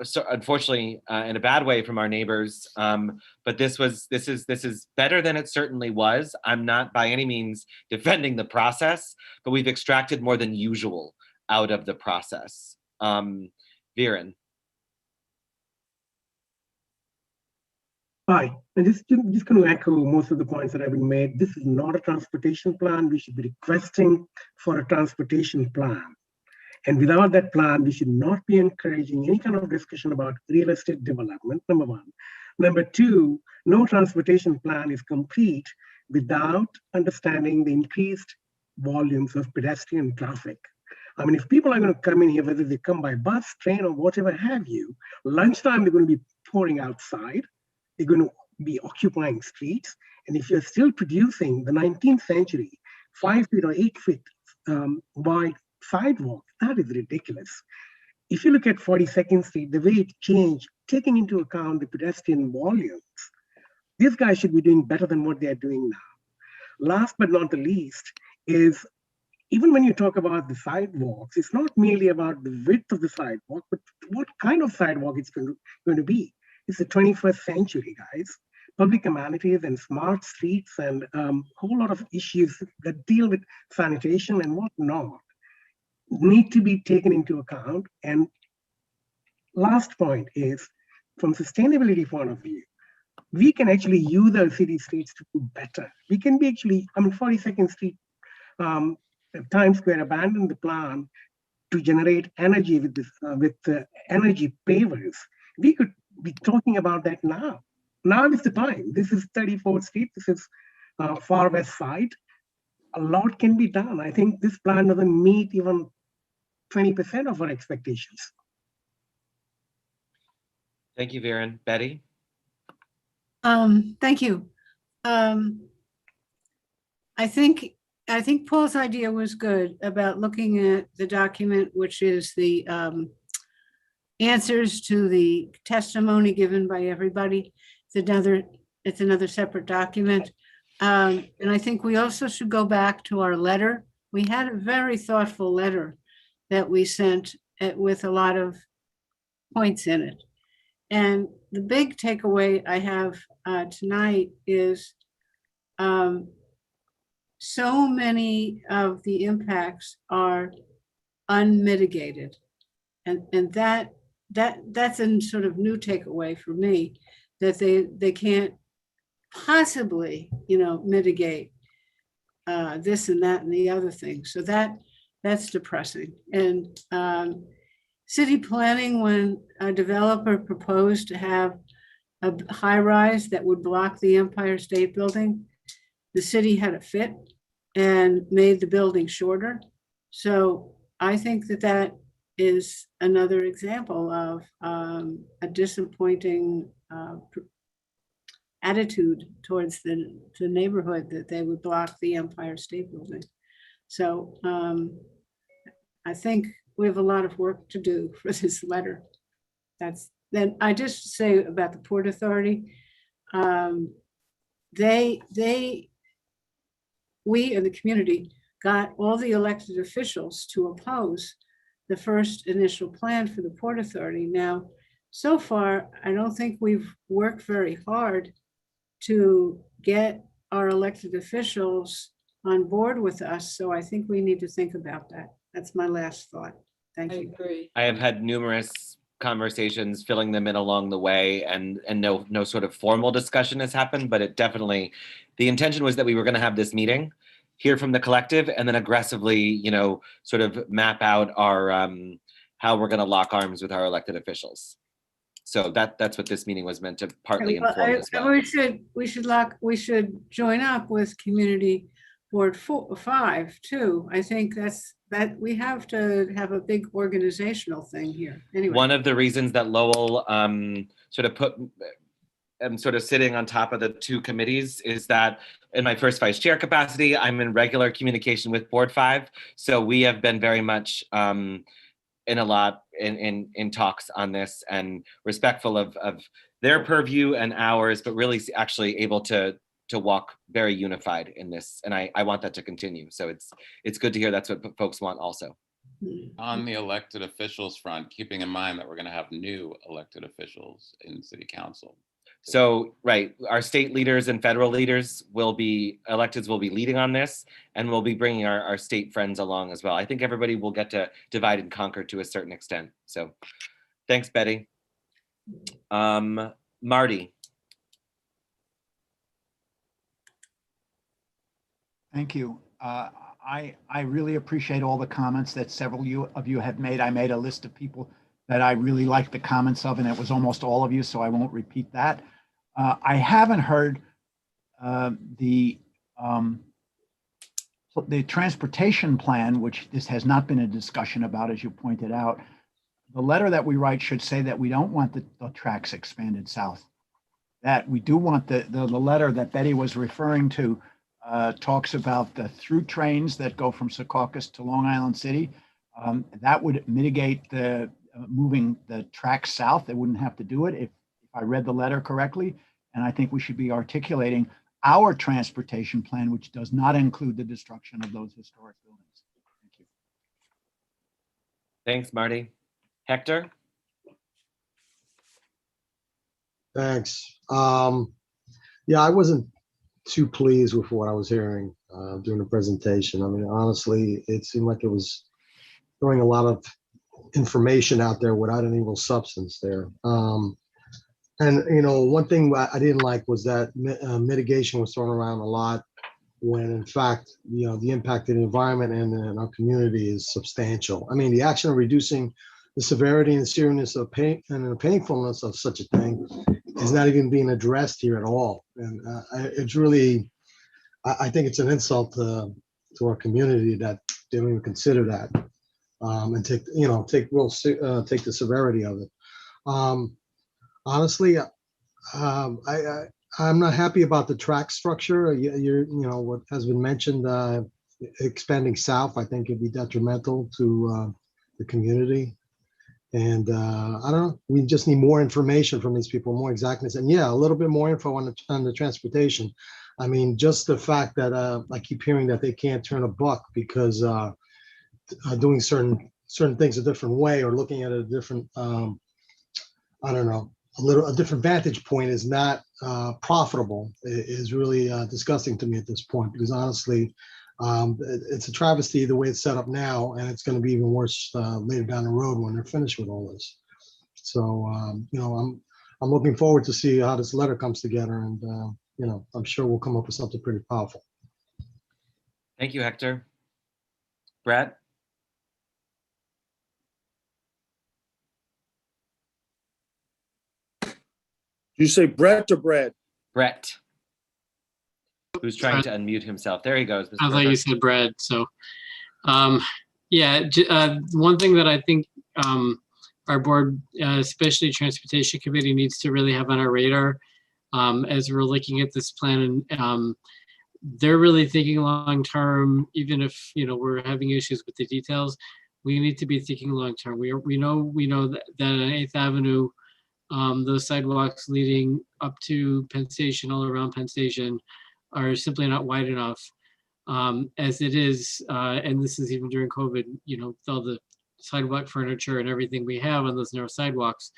so unfortunately, in a bad way from our neighbors, but this is better than it certainly was. I'm not by any means defending the process, but we've extracted more than usual out of the process. Viren. Hi, and just going to echo most of the points that have been made. This is not a transportation plan. We should be requesting for a transportation plan. And without that plan, we should not be encouraging any kind of discussion about real estate development, number one. Number two, no transportation plan is complete without understanding the increased volumes of pedestrian traffic. I mean, if people are going to come in here, whether they come by bus, train, or whatever have you, lunchtime they're going to be pouring outside. They're going to be occupying streets. And if you're still producing the 19th century 5 feet or 8 feet wide sidewalk, that is ridiculous. If you look at 42nd Street, the way it changed, taking into account the pedestrian volumes, these guys should be doing better than what they're doing now. Last but not the least is, even when you talk about the sidewalks, it's not merely about the width of the sidewalk, but what kind of sidewalk it's going to be. It's the 21st century, guys. Public amenities and smart streets and a whole lot of issues that deal with sanitation and whatnot need to be taken into account. And last point is, from sustainability point of view, we can actually use our city streets to do better. We can be actually, 42nd Street, Times Square abandoned the plan to generate energy with this, energy pavers. We could be talking about that now. Now is the time. This is 34th Street. This is far west side. A lot can be done. I think this plan doesn't meet even 20% of our expectations. Thank you, Viren. Betty? Thank you. I think Paul's idea was good about looking at the document, which is the answers to the testimony given by everybody. It's another separate document. And I think we also should go back to our letter. We had a very thoughtful letter that we sent with a lot of points in it. And the big takeaway I have tonight is so many of the impacts are unmitigated. And that's a sort of new takeaway for me, that they can't possibly, mitigate this and that and the other thing. So that's depressing. And city planning, when a developer proposed to have a high rise that would block the Empire State Building, the city had a fit and made the building shorter. So I think that is another example of a disappointing attitude towards the neighborhood, that they would block the Empire State Building. So I think we have a lot of work to do for this letter. Then I just say about the Port Authority, we in the community got all the elected officials to oppose the first initial plan for the Port Authority. Now, so far, I don't think we've worked very hard to get our elected officials on board with us. So I think we need to think about that. That's my last thought. Thank you. I agree. I have had numerous conversations, filling them in along the way, and no sort of formal discussion has happened, but it definitely, the intention was that we were going to have this meeting, hear from the collective, and then aggressively, sort of map out our how we're going to lock arms with our elected officials. So that's what this meeting was meant to partly inform as well. We should join up with Community Board 5 too. I think that we have to have a big organizational thing here. Anyway. One of the reasons that Lowell sort of sitting on top of the two committees is that in my first vice chair capacity, I'm in regular communication with Board 5. So we have been very much in talks on this, and respectful of their purview and ours, but really actually able to walk very unified in this. And I want that to continue. So it's good to hear that's what folks want also. On the elected officials front, keeping in mind that we're going to have new elected officials in city council. So, right, our state leaders and federal leaders electeds will be leading on this, and we'll be bringing our state friends along as well. I think everybody will get to divide and conquer to a certain extent. So thanks, Betty. Marty. Thank you. I really appreciate all the comments that several of you have made. I made a list of people that I really liked the comments of, and it was almost all of you, so I won't repeat that. I haven't heard the transportation plan, which this has not been a discussion about, as you pointed out. The letter that we write should say that we don't want the tracks expanded south. That we do want the letter that Betty was referring to talks about the through trains that go from Secaucus to Long Island City. That would mitigate the moving the tracks south. They wouldn't have to do it if I read the letter correctly. And I think we should be articulating our transportation plan, which does not include the destruction of those historic buildings. Thank you. Thanks, Marty. Hector? Thanks. Yeah, I wasn't too pleased with what I was hearing during the presentation. I mean, honestly, it seemed like it was throwing a lot of information out there without any real substance there. And, you know, one thing I didn't like was that mitigation was thrown around a lot when, in fact, you know, the impact of the environment and our community is substantial. I mean, the action of reducing the severity and seriousness of pain and the painfulness of such a thing is not even being addressed here at all. And it's really, I think it's an insult to our community that they don't even consider that and take the severity of it. Honestly, I'm not happy about the track structure. You know, what has been mentioned, expanding south, I think it'd be detrimental to the community. And I don't know, we just need more information from these people, more exactness. And yeah, a little bit more info on the transportation. I mean, just the fact that I keep hearing that they can't turn a buck because doing certain things a different way or looking at a different, I don't know, a different vantage point is not profitable. It is really disgusting to me at this point, because honestly, it's a travesty the way it's set up now, and it's going to be even worse later down the road when they're finished with all this. So, you know, I'm looking forward to see how this letter comes together, and you know, I'm sure we'll come up with something pretty powerful. Thank you, Hector. Brett? You say Brett or Brad? Brett, who's trying to unmute himself. There he goes. Mr. I thought you said Brad. So, yeah, one thing that I think our board, especially Transportation Committee, needs to really have on our radar as we're looking at this plan, and they're really thinking long term. Even if, you know, we're having issues with the details, we need to be thinking long term. We know that on 8th Avenue, those sidewalks leading up to Penn Station, all around Penn Station, are simply not wide enough as it is. And this is even during COVID, you know, with all the sidewalk furniture and everything we have on those narrow sidewalks.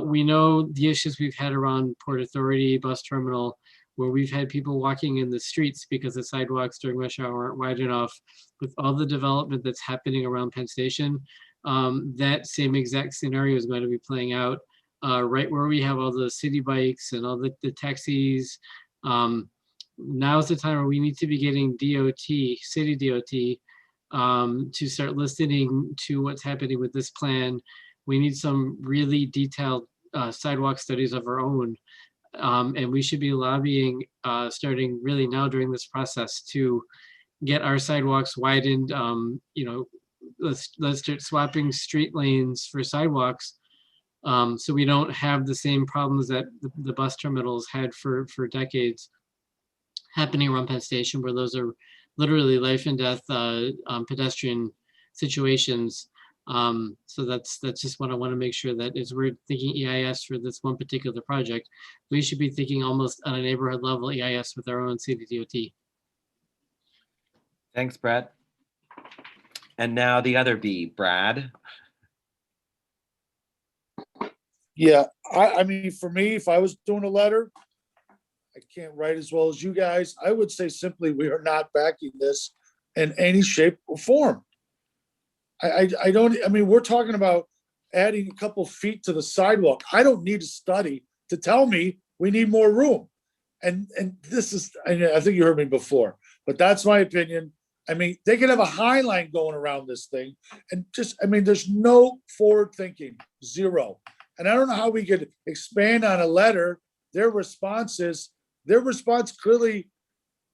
We know the issues we've had around Port Authority, bus terminal, where we've had people walking in the streets because the sidewalks during rush hour aren't wide enough. With all the development that's happening around Penn Station, that same exact scenario is going to be playing out right where we have all the city bikes and all the taxis. Now is the time where we need to be getting DOT, city DOT, to start listening to what's happening with this plan. We need some really detailed sidewalk studies of our own. And we should be lobbying starting really now during this process to get our sidewalks widened. You know, let's start swapping street lanes for sidewalks so we don't have the same problems that the bus terminals had for decades happening around Penn Station, where those are literally life and death pedestrian situations. So that's just what I want to make sure that as we're thinking EIS for this one particular project, we should be thinking almost on a neighborhood level EIS with our own city DOT. Thanks, Brett. And now the other B, Brad. Yeah, I mean, for me, if I was doing a letter, I can't write as well as you guys. I would say simply, we are not backing this in any shape or form. I don't, I mean, we're talking about adding a couple feet to the sidewalk. I don't need a study to tell me we need more room. And this is, I think you heard me before, but that's my opinion. I mean, they can have a high line going around this thing and just, I mean, there's no forward thinking, zero. And I don't know how we could expand on a letter. Their response clearly,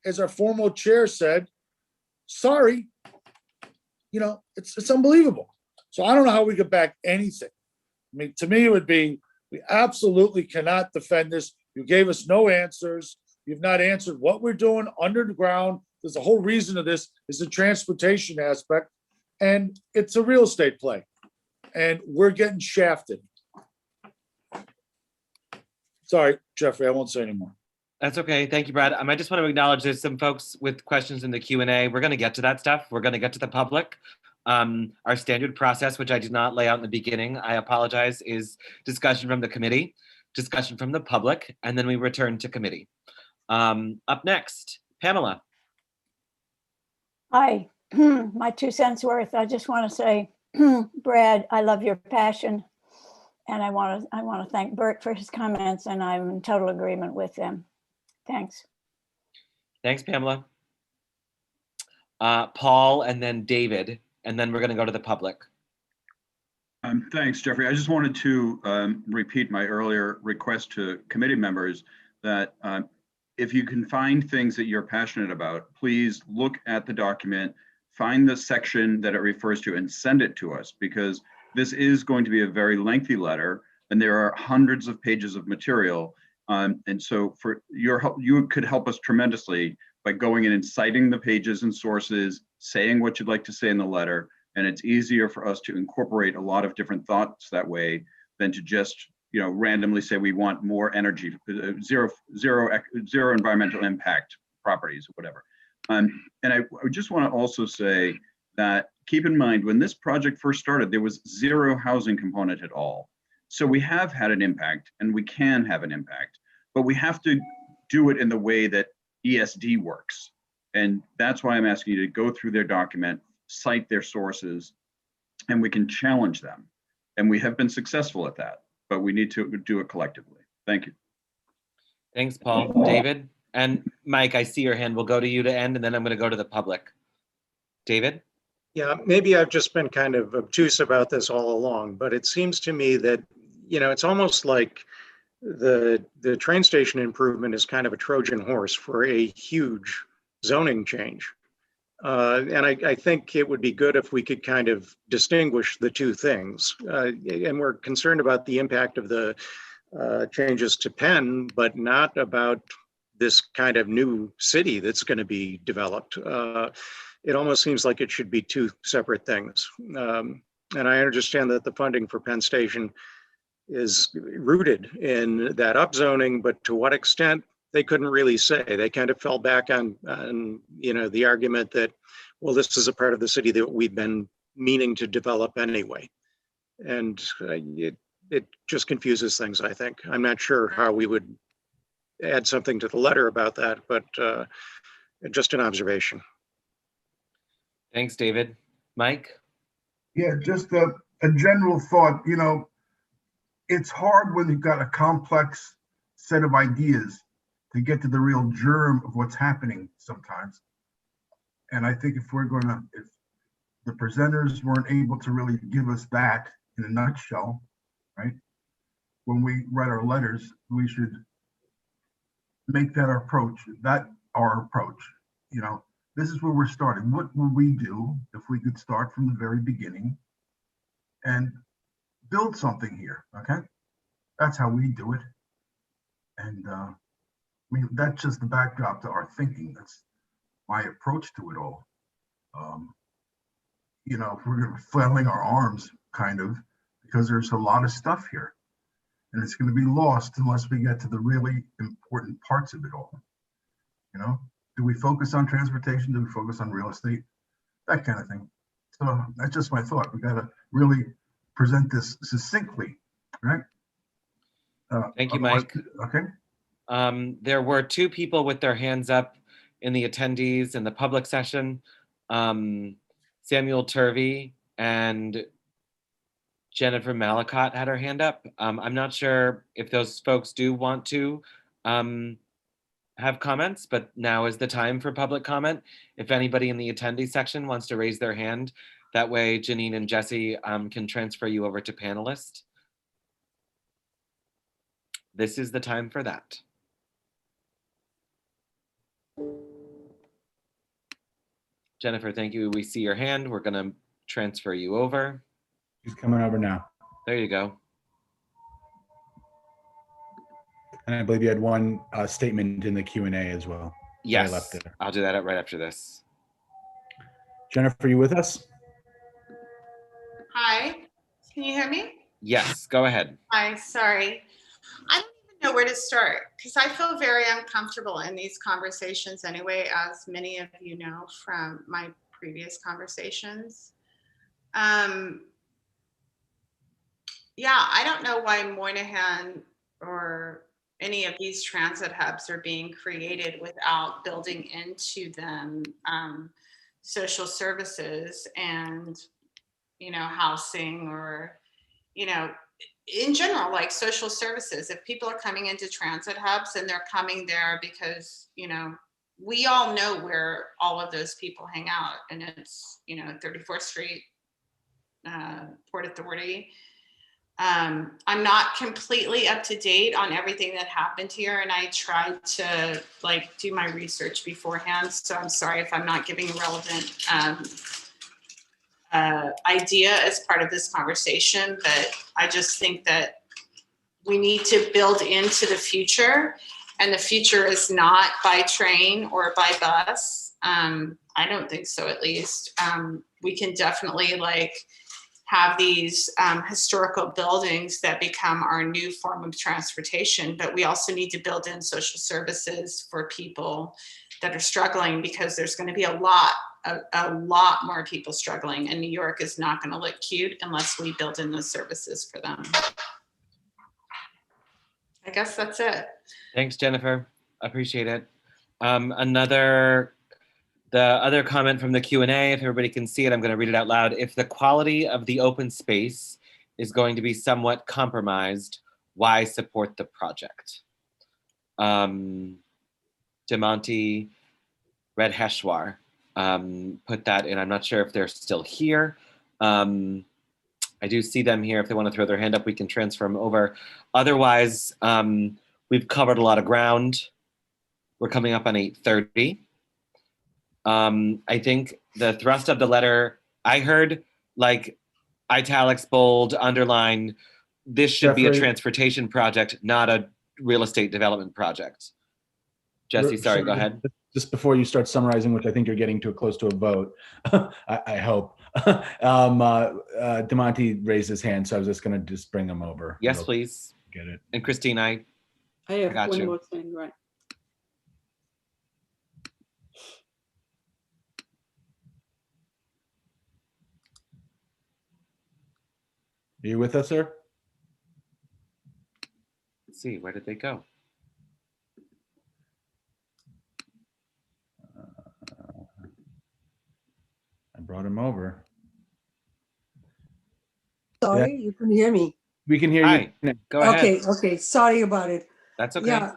as our formal chair said, sorry, you know, it's unbelievable. So I don't know how we could back anything. I mean, to me, it would be, we absolutely cannot defend this. You gave us no answers. You've not answered what we're doing under the ground. There's a whole reason of this is the transportation aspect, and it's a real estate play, and we're getting shafted. Sorry, Jeffrey, I won't say anymore. That's okay. Thank you, Brad. I just want to acknowledge there's some folks with questions in the Q&A. We're going to get to that stuff. We're going to get to the public. Our standard process, which I did not lay out in the beginning, I apologize, is discussion from the committee, discussion from the public, and then we return to committee. Up next, Pamela. Hi, my 2 cents worth. I just want to say, Brad, I love your passion. And I want to thank Bert for his comments, and I'm in total agreement with them. Thanks. Thanks, Pamela. Paul, and then David, and then we're going to go to the public. Thanks, Jeffrey. I just wanted to repeat my earlier request to committee members that if you can find things that you're passionate about, please look at the document, find the section that it refers to, and send it to us, because this is going to be a very lengthy letter, and there are hundreds of pages of material. And so for your help, you could help us tremendously by going in and citing the pages and sources, saying what you'd like to say in the letter. And it's easier for us to incorporate a lot of different thoughts that way than to just, you know, randomly say we want more energy, zero environmental impact properties or whatever. And I just want to also say that keep in mind, when this project first started, there was zero housing component at all. So we have had an impact, and we can have an impact, but we have to do it in the way that ESD works. And that's why I'm asking you to go through their document, cite their sources, and we can challenge them. And we have been successful at that, but we need to do it collectively. Thank you. Thanks, Paul. David and Mike, I see your hand. We'll go to you to end, and then I'm going to go to the public. David? Yeah, maybe I've just been kind of obtuse about this all along, but it seems to me that, you know, it's almost like the train station improvement is kind of a Trojan horse for a huge zoning change. And I think it would be good if we could kind of distinguish the two things. And we're concerned about the impact of the changes to Penn, but not about this kind of new city that's going to be developed. It almost seems like it should be two separate things. And I understand that the funding for Penn Station is rooted in that upzoning, but to what extent, they couldn't really say. They kind of fell back on you know, the argument that, well, this is a part of the city that we've been meaning to develop anyway. And it just confuses things, I think. I'm not sure how we would add something to the letter about that, but just an observation. Thanks, David. Mike? Yeah, just a general thought, you know, it's hard when you've got a complex set of ideas to get to the real germ of what's happening sometimes. And I think if the presenters weren't able to really give us that in a nutshell, right? When we write our letters, we should make that our approach, you know. This is where we're starting. What would we do if we could start from the very beginning and build something here, okay? That's how we do it. And I mean, that's just the backdrop to our thinking. That's my approach to it all. You know, if we're flailing our arms, kind of, because there's a lot of stuff here. And it's going to be lost unless we get to the really important parts of it all, you know? Do we focus on transportation? Do we focus on real estate? That kind of thing. So that's just my thought. We got to really present this succinctly, right? Thank you, Mike. Okay. There were two people with their hands up in the attendees in the public session. Samuel Turvey and Jennifer Malicott had her hand up. I'm not sure if those folks do want to have comments, but now is the time for public comment. If anybody in the attendee section wants to raise their hand, that way Janine and Jesse can transfer you over to panelist. This is the time for that. Jennifer, thank you. We see your hand. We're gonna transfer you over. He's coming over now. There you go. And I believe you had one statement in the Q&A as well. Yes, I left there. I'll do that right after this. Jennifer, are you with us? Hi, can you hear me? Yes, go ahead. Hi, sorry. I don't even know where to start because I feel very uncomfortable in these conversations anyway, as many of you know from my previous conversations. Yeah, I don't know why Moynihan or any of these transit hubs are being created without building into them social services and, you know, housing or, you know, in general, like social services. If people are coming into transit hubs and they're coming there because, you know, we all know where all of those people hang out, and it's, you know, 34th Street, Port Authority. I'm not completely up to date on everything that happened here, and I tried to like do my research beforehand. So I'm sorry if I'm not giving a relevant idea as part of this conversation, but I just think that we need to build into the future, and the future is not by train or by bus. I don't think so, at least. We can definitely like have these historical buildings that become our new form of transportation, but we also need to build in social services for people that are struggling, because there's going to be a lot more people struggling, and New York is not going to look cute unless we build in those services for them. I guess that's it. Thanks, Jennifer. Appreciate it. The other comment from the Q&A, if everybody can see it, I'm going to read it out loud. If the quality of the open space is going to be somewhat compromised, why support the project? Demonte Red Heshwar put that in. I'm not sure if they're still here. I do see them here. If they want to throw their hand up, we can transfer them over. Otherwise, we've covered a lot of ground. We're coming up on 8:30. I think the thrust of the letter, I heard like italics, bold, underline, this should be a transportation project, not a real estate development project. Jesse, sorry, go ahead. Just before you start summarizing, which I think you're getting too close to a vote, I hope. Demonte raised his hand, so I was just going to just bring him over. Yes, please. Get it. And Christine, I have got one you. more thing, right? Are you with us, sir? Let's see, where did they go? I brought him over. Sorry, you can hear me. We can hear Hi. you. Go ahead. Okay, sorry about it. That's okay. Yeah,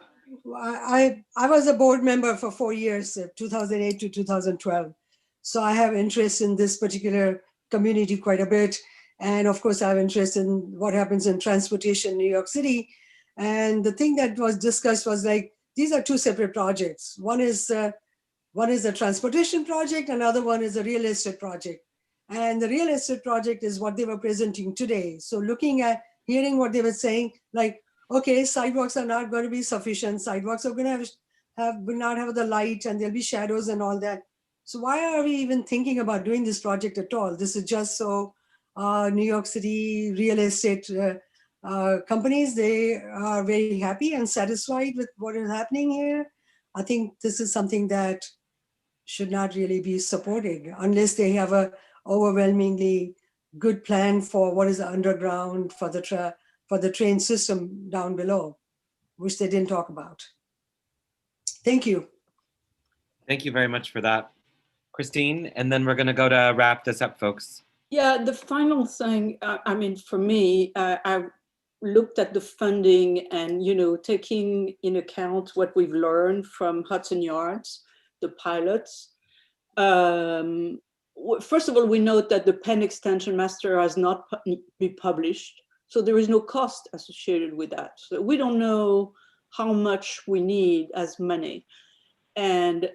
I was a board member for 4 years, 2008 to 2012. So I have interest in this particular community quite a bit. And of course, I have interest in what happens in transportation in New York City. And the thing that was discussed was like, these are two separate projects. One is a transportation project, another one is a real estate project. And the real estate project is what they were presenting today. So hearing what they were saying, like, okay, sidewalks are not going to be sufficient. Sidewalks are going to will not have the light, and there'll be shadows and all that. So why are we even thinking about doing this project at all? This is just so New York City real estate companies, they are very happy and satisfied with what is happening here. I think this is something that should not really be supported unless they have a overwhelmingly good plan for what is underground for for the train system down below, which they didn't talk about. Thank you. Thank you very much for that, Christine. And then we're going to go to wrap this up, folks. Yeah, the final thing, I mean, for me, I looked at the funding and, you know, taking in account what we've learned from Hudson Yards, the pilots. First of all, we note that the Penn Extension Master has not been published, so there is no cost associated with that. So we don't know how much we need as money. And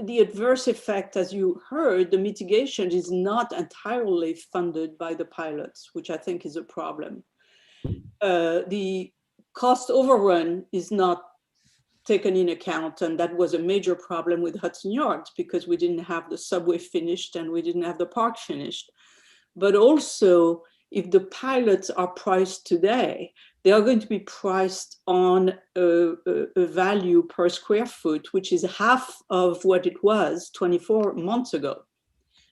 the adverse effect, as you heard, the mitigation is not entirely funded by the pilots, which I think is a problem. The cost overrun is not taken in account, and that was a major problem with Hudson Yards because we didn't have the subway finished and we didn't have the park finished. But also, if the pilots are priced today, they are going to be priced on a value per square foot, which is half of what it was 24 months ago,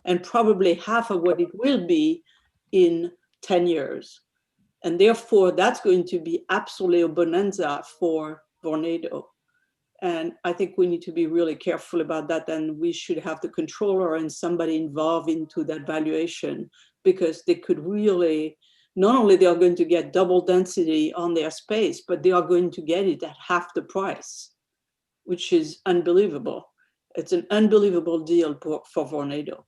and probably half of what it will be in 10 years. And therefore, that's going to be absolutely a bonanza for Vornado. And I think we need to be really careful about that. And we should have the controller and somebody involved into that valuation, because they could really, not only they are going to get double density on their space, but they are going to get it at half the price, which is unbelievable. It's an unbelievable deal for Vornado.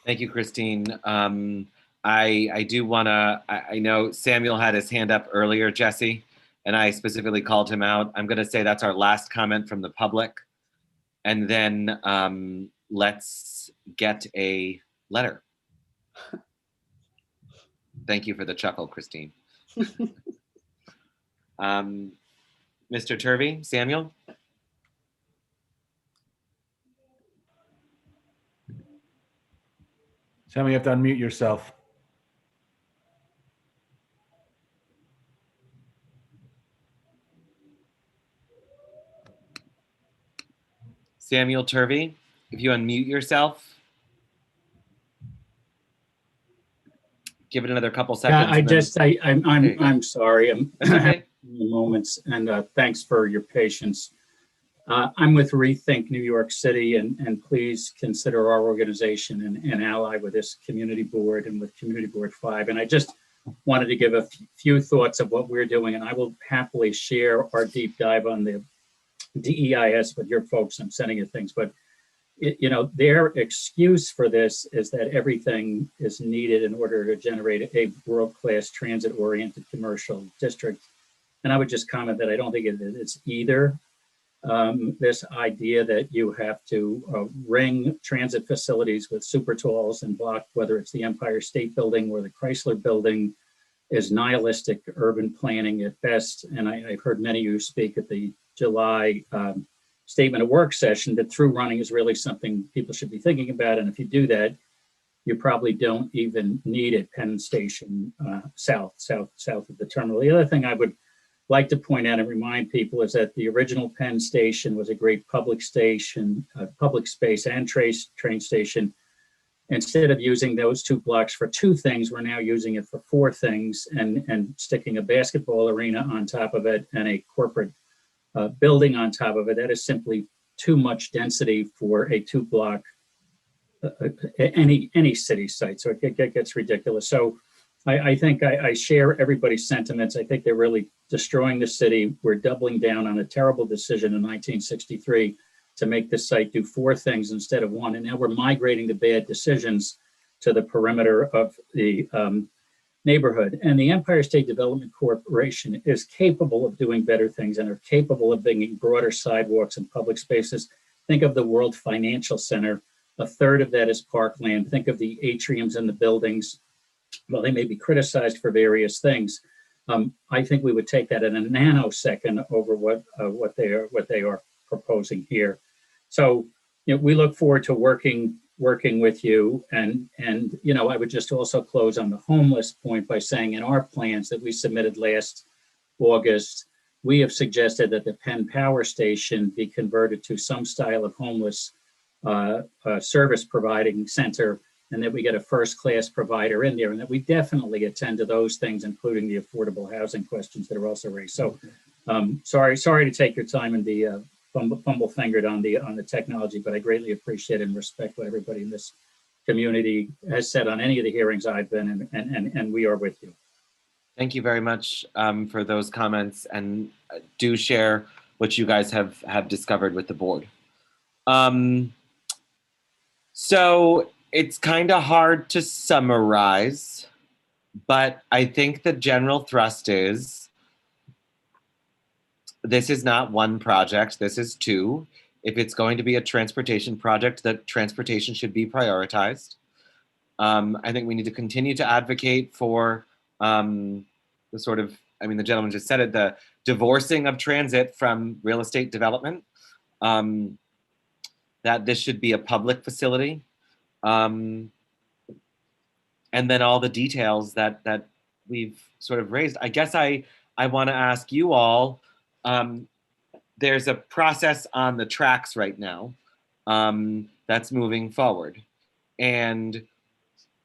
Thank you, Christine. I do want to, I know Samuel had his hand up earlier, Jesse, and I specifically called him out. I'm going to say that's our last comment from the public. And then let's get a letter. Thank you for the chuckle, Christine. Mr. Turvey, Samuel? Samuel, you have to unmute yourself. Samuel Turvey, if you unmute yourself, give it another couple seconds. Yeah, I'm sorry. I'm having moments, and thanks for your patience. I'm with Rethink New York City, and please consider our organization an ally with this community board and with Community Board 5. And I just wanted to give a few thoughts of what we're doing, and I will happily share our deep dive on the DEIS with your folks. I'm sending you things, but you know, their excuse for this is that everything is needed in order to generate a world-class transit-oriented commercial district. And I would just comment that I don't think it's either. This idea that you have to ring transit facilities with super talls and block, whether it's the Empire State Building or the Chrysler Building, is nihilistic urban planning at best. And I've heard many of you speak at the July statement of work session that through running is really something people should be thinking about. And if you do that, you probably don't even need it. Penn Station south of the terminal. The other thing I would like to point out and remind people is that the original Penn Station was a great public station, public space and train station. Instead of using those two blocks for two things, we're now using it for four things, and sticking a basketball arena on top of it and a corporate building on top of it. That is simply too much density for a two block, any city site. So it gets ridiculous. So I think I share everybody's sentiments. I think they're really destroying the city. We're doubling down on a terrible decision in 1963 to make this site do four things instead of one. And now we're migrating the bad decisions to the perimeter of the neighborhood. And the Empire State Development Corporation is capable of doing better things and are capable of bringing broader sidewalks and public spaces. Think of the World Financial Center. A third of that is parkland. Think of the atriums and the buildings. Well, they may be criticized for various things. I think we would take that in a nanosecond over what they are proposing here. So, you know, we look forward to working with you, and you know, I would just also close on the homeless point by saying in our plans that we submitted last August, we have suggested that the Penn Power Station be converted to some style of homeless service providing center and that we get a first-class provider in there, and that we definitely attend to those things, including the affordable housing questions that are also raised. So, sorry to take your time and be fumble-fingered on the technology, but I greatly appreciate and respect what everybody in this community has said on any of the hearings I've been in, and we are with you. Thank you very much for those comments, and do share what you guys have discovered with the board. So it's kind of hard to summarize, but I think the general thrust is this is not one project, this is two. If it's going to be a transportation project, that transportation should be prioritized. I think we need to continue to advocate for the sort of, I mean, the gentleman just said it, the divorcing of transit from real estate development, that this should be a public facility. And then all the details that we've sort of raised. I guess I want to ask you all, there's a process on the tracks right now that's moving forward. And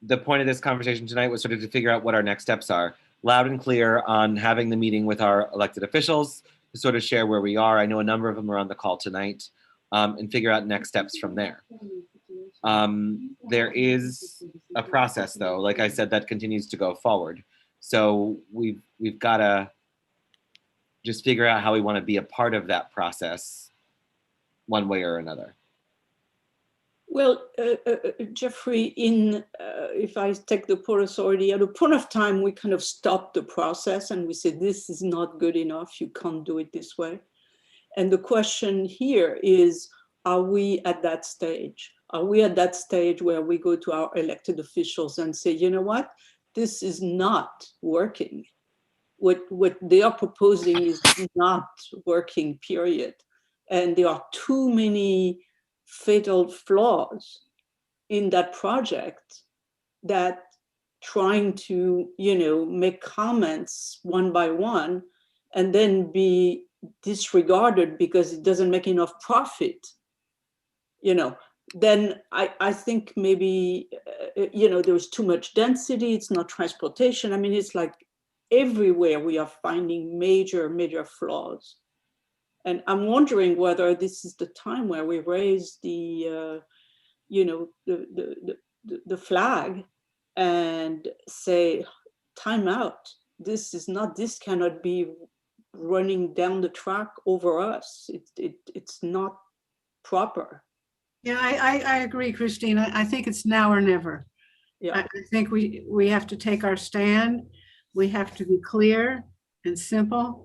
the point of this conversation tonight was sort of to figure out what our next steps are. Loud and clear on having the meeting with our elected officials to sort of share where we are. I know a number of them are on the call tonight, and figure out next steps from there. There is a process, though, like I said, that continues to go forward. So we've got to just figure out how we want to be a part of that process one way or another. Well, Jeffrey, if I take the Port Authority, at a point of time, we kind of stopped the process and we said, this is not good enough. You can't do it this way. And the question here is, are we at that stage? Are we at that stage where we go to our elected officials and say, you know what, this is not working. What they are proposing is not working, period. And there are too many fatal flaws in that project that trying to, make comments one by one and then be disregarded because it doesn't make enough profit, then I think maybe, there's too much density, it's not transportation. I mean, it's like everywhere we are finding major, major flaws. And I'm wondering whether this is the time where we raise the flag and say, time out. This cannot be running down the track over us. It's not proper. Yeah, I agree, Christine. I think it's now or never. Yeah. I think we have to take our stand. We have to be clear and simple.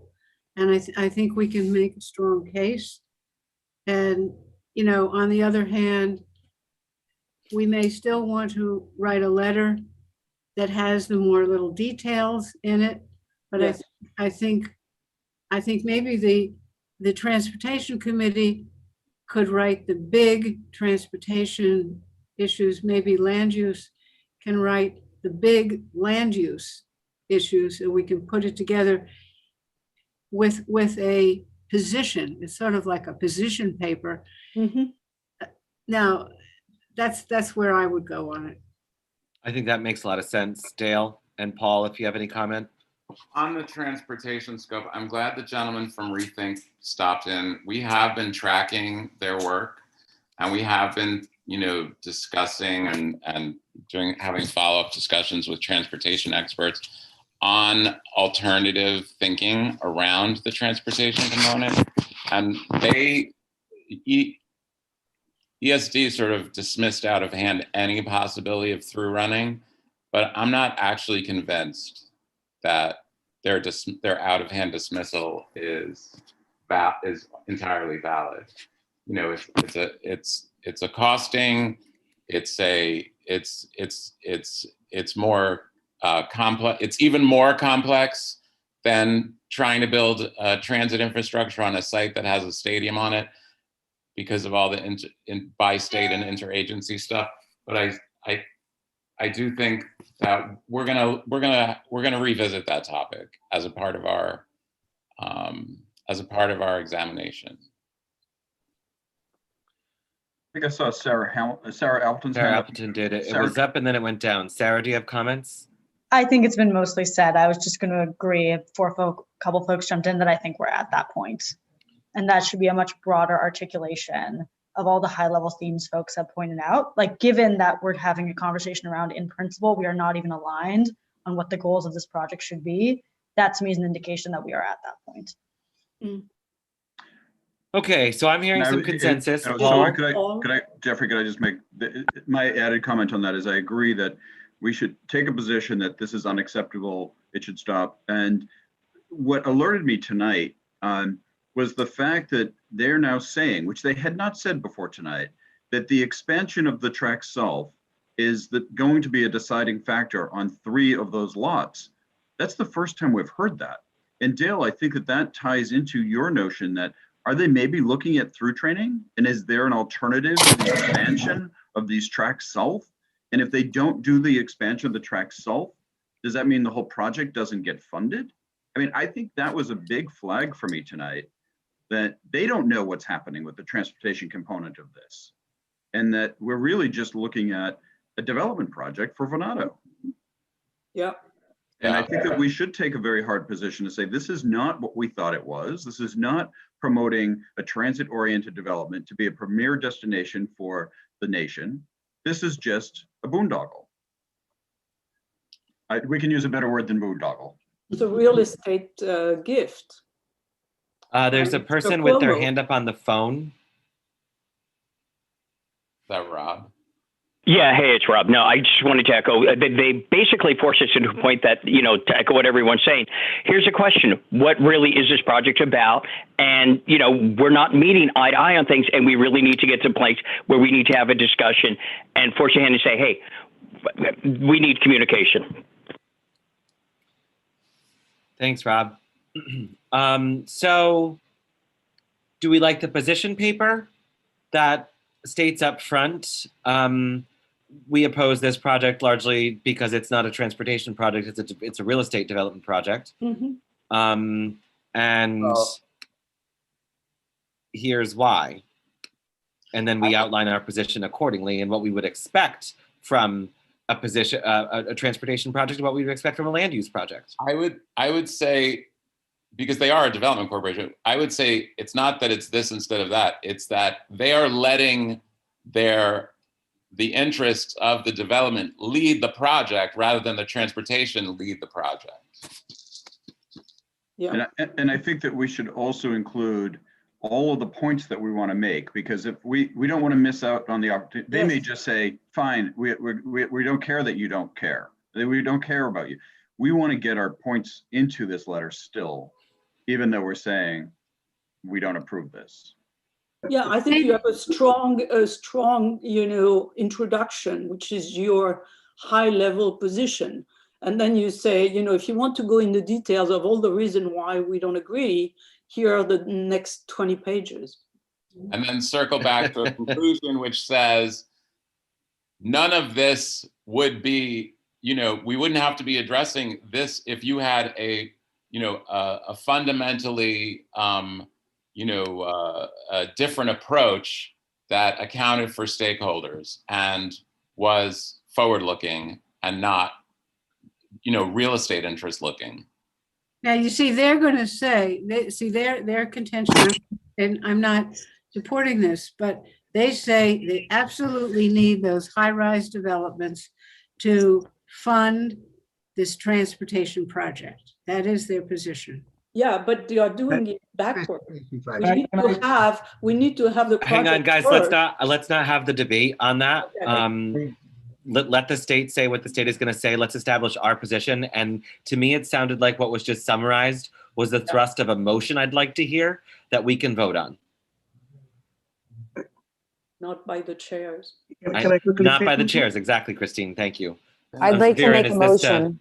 And I think we can make a strong case. And, on the other hand, we may still want to write a letter that has the more little details in it. But yes. I think maybe the Transportation Committee could write the big transportation issues. Maybe land use can write the big land use issues, and we can put it together with a position. It's sort of like a position paper. Mm-hmm. Now, that's where I would go on it. I think that makes a lot of sense. Dale and Paul, if you have any comment. On the transportation scope, I'm glad the gentleman from Rethink stopped in. We have been tracking their work, and we have been, discussing and having follow-up discussions with transportation experts on alternative thinking around the transportation component. And ESD sort of dismissed out of hand any possibility of through running, but I'm not actually convinced that their out of hand dismissal is entirely valid. It's a costing. It's more complex. It's even more complex than trying to build transit infrastructure on a site that has a stadium on it because of all the bi-state and interagency stuff. But I do think that we're gonna revisit that topic as a part of our examination. think I saw Sarah Appleton's Sarah hand up. Appleton did it. It Sarah- was up and then it went down. Sarah, do you have comments? I think it's been mostly said. I was just going to agree before a couple folks jumped in that I think we're at that point. And that should be a much broader articulation of all the high level themes folks have pointed out. Like, given that we're having a conversation around in principle, we are not even aligned on what the goals of this project should be. That to me is an indication that we are at that point. Okay, so I'm hearing Now, some consensus. so Paul? could I, Jeffrey, could I just make, my added comment on that is I agree that we should take a position that this is unacceptable, it should stop. And what alerted me tonight was the fact that they're now saying, which they had not said before tonight, that the expansion of the track south is going to be a deciding factor on 3 of those lots. That's the first time we've heard that. And Dale, I think that ties into your notion that, are they maybe looking at through training? And is there an alternative to the expansion of these tracks south? And if they don't do the expansion of the track south, does that mean the whole project doesn't get funded? I mean, I think that was a big flag for me tonight, that they don't know what's happening with the transportation component of this. And that we're really just looking at a development project for Venado. Yeah. And I think that we should take a very hard position to say, this is not what we thought it was. This is not promoting a transit-oriented development to be a premier destination for the nation. This is just a boondoggle. We can use a better word than boondoggle. It's a real estate gift. There's a person with their hand up on the phone. Is that Rob? Yeah, hey, it's Rob. No, I just wanted to echo, they basically forced us into a point that, to echo what everyone's saying. Here's a question. What really is this project about? And, we're not meeting eye to eye on things, and we really need to get to a place where we need to have a discussion and force your hand and say, hey, we need communication. Thanks, Rob. So do we like the position paper that states up front? We oppose this project largely because it's not a transportation project. It's a real estate development project. Mm-hmm. And here's why. And then we outline our position accordingly and what we would expect from a transportation project and what we would expect from a land use project. I would say, because they are a development corporation, I would say it's not that it's this instead of that. It's that they are letting the interests of the development lead the project rather than the transportation lead the project. Yeah. And I think that we should also include all of the points that we want to make, because if we don't want to miss out on the opportunity. They may just say, fine, we don't care that you don't care. We don't care about you. We want to get our points into this letter still, even though we're saying we don't approve this. Yeah, I think you have a strong, introduction, which is your high-level position. And then you say, if you want to go in the details of all the reason why we don't agree, here are the next 20 pages. And then circle back to a conclusion which says, none of this would be, we wouldn't have to be addressing this if you had a fundamentally, a different approach that accounted for stakeholders and was forward-looking and not, real estate interest looking. Now, you see, they're going to say, their contention, and I'm not supporting this, but they say they absolutely need those high-rise developments to fund this transportation project. That is their position. Yeah, but they are doing it backward. We need to have the project. Hang on, guys. first. Let's not have the debate on that. Okay. Let the state say what the state is going to say. Let's establish our position. And to me, it sounded like what was just summarized was the thrust of a motion I'd like to hear that we can vote on. Not by the chairs. Not by the chairs. Exactly, Christine. Thank you. I'd like to Viren, make a is this, motion.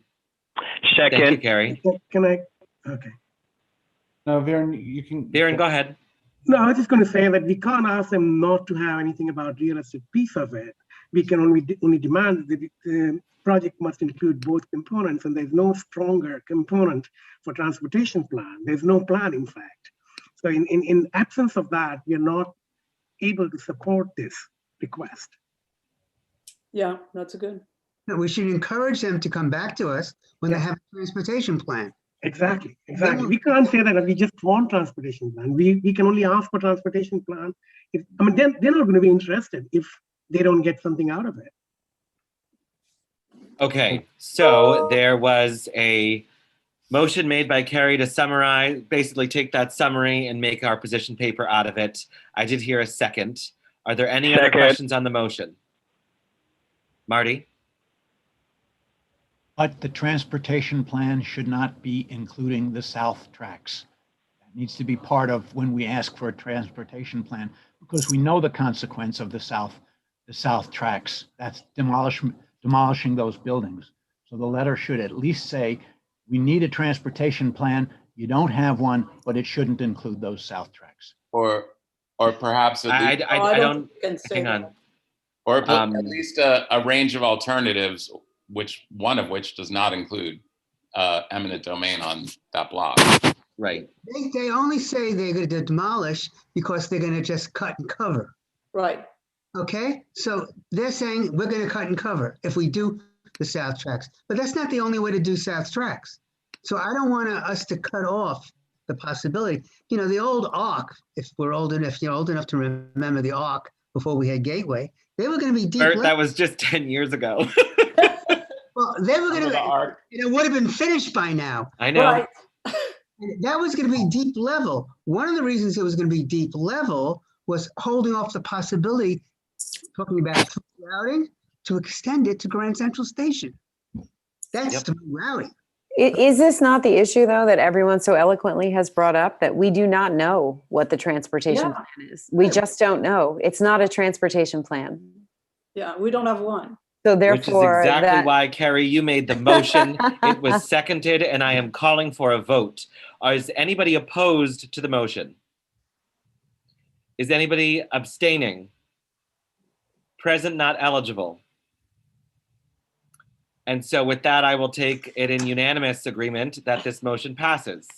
Second. Thank you, Carrie. Can I? Okay. No, Viren, you can. Viren, go ahead. No, I was just going to say that we can't ask them not to have anything about real estate piece of it. We can only demand that the project must include both components, and there's no stronger component for transportation plan. There's no plan, in fact. So in absence of that, we're not able to support this request. Yeah, that's a good. No, we should encourage them to come back to us when they have a transportation plan. Exactly. We can't say that we just want transportation plan. We can only ask for transportation plan. If, I mean, they're not going to be interested if they don't get something out of it. Okay, so there was a motion made by Carrie to summarize, basically take that summary and make our position paper out of it. I did hear a second. Are there any other questions on the motion? Marty? But the transportation plan should not be including the south tracks. That needs to be part of when we ask for a transportation plan, because we know the consequence of the south tracks. That's demolishing those buildings. So the letter should at least say, we need a transportation plan. You don't have one, but it shouldn't include those south tracks. Or perhaps at least, I don't hang on. Or at least a range of alternatives, one of which does not include eminent domain on that block. Right. They only say they're going to demolish because they're going to just cut and cover. Right. Okay, so they're saying we're going to cut and cover if we do the south tracks, but that's not the only way to do south tracks. So I don't want us to cut off the possibility. You know, the old Arc, if you're old enough to remember the Arc before we had Gateway, they were going to be deep. That was just 10 years ago. Well, they were going to, it would have been finished by now. I know. Right. That was going to be deep level. One of the reasons it was going to be deep level was holding off the possibility, talking about routing, to extend it to Grand Central Station. That's the routing. Is this not the issue, though, that everyone so eloquently has brought up, that we do not know what the transportation plan is? We just don't know. It's not a transportation plan. Yeah, we don't have one. So therefore, which is exactly why, Carrie, you made the motion. It was seconded, and I am calling for a vote. Is anybody opposed to the motion? Is anybody abstaining? Present, not eligible. And so with that, I will take it in unanimous agreement that this motion passes.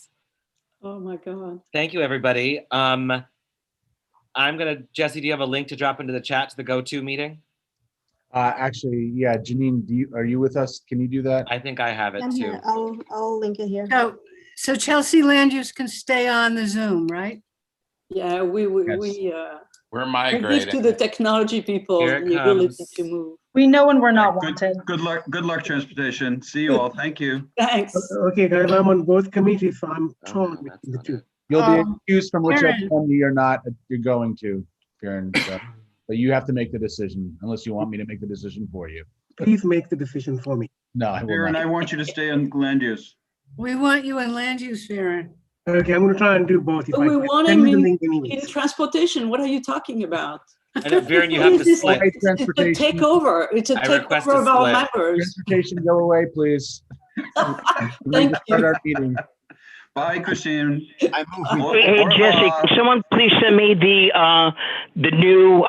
Oh my God. Thank you, everybody. Jesse, do you have a link to drop into the chat to the go-to meeting? Actually, yeah, Janine, are you with us? Can you do that? I think I have it I'm too. here. I'll link it here. So Chelsea Land Use can stay on the Zoom, right? Yeah, we're migrating. migrating. Give to the technology people the ability to move. We know when we're not wanted. Good luck, transportation. See you all. Thank you. Thanks. Okay, guys, I'm on both committees, so I'm torn between the two. You'll be excused from whichever Karen. one you're going to, Karen. So, but you have to make the decision, unless you want me to make the decision for you. Please make the decision for me. No, I will Aaron, not. I want you to stay on land use. We want you in land use, Farron. Okay, I'm going to try and do both. But we want send him me the in, link anyways. in transportation. What are you talking about? And Viren, you have to split. It's a takeover. It's a request takeover a of our split. members. Transportation, go away, please. Thank Start our meeting. Bye, Christine. Hey, Jesse, can someone please send me the new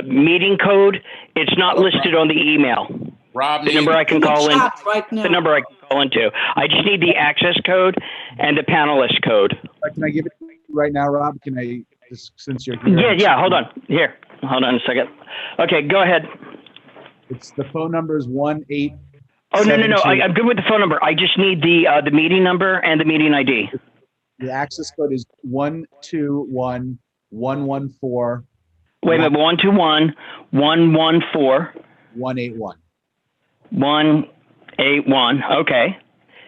meeting code? It's not listed on the email. Rob, the number I can call in. Right now. The number I can call into. I just need the access code and the panelist code. Can I give it to you right now, Rob? Can I, since you're here? Yeah. Hold on. Here. Hold on a second. Okay, go ahead. It's the phone number is 1-8. Oh, no. I'm good with the phone number. I just need the meeting number and the meeting ID. The access code is 121-114. Wait a minute, 121-114. 181. 181. Okay.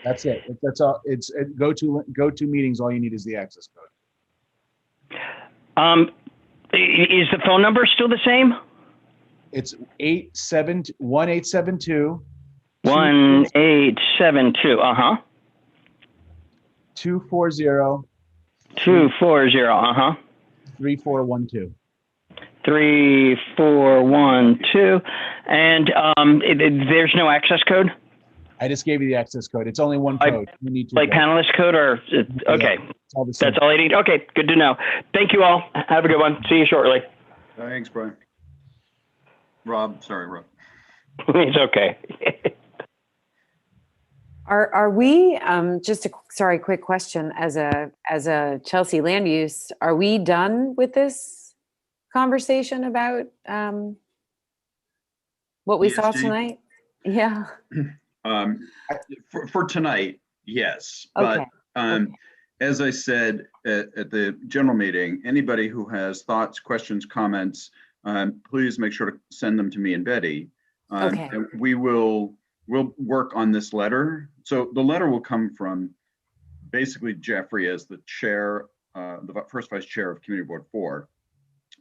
That's it. That's all. It's go to meetings. All you need is the access code. Is the phone number still the same? It's 1872. 1872. 240. 240. 3412. 3412. And there's no access code? I just gave you the access code. It's only one code. You need to like panelist code or okay. All the same. That's all I need. Okay, good to know. Thank you all. Have a good one. See you shortly. Thanks, Brian. Rob, sorry, Rob. It's okay. Are we just a quick question as a Chelsea Land Use, are we done with this conversation about what we saw ESG? tonight? Yeah. For tonight, yes, but Okay. as I said at the general meeting, anybody who has thoughts, questions, comments, please make sure to send them to me and Betty. Okay. And we'll work on this letter. So the letter will come from basically Jeffrey as the chair, the first vice chair of Community Board 4,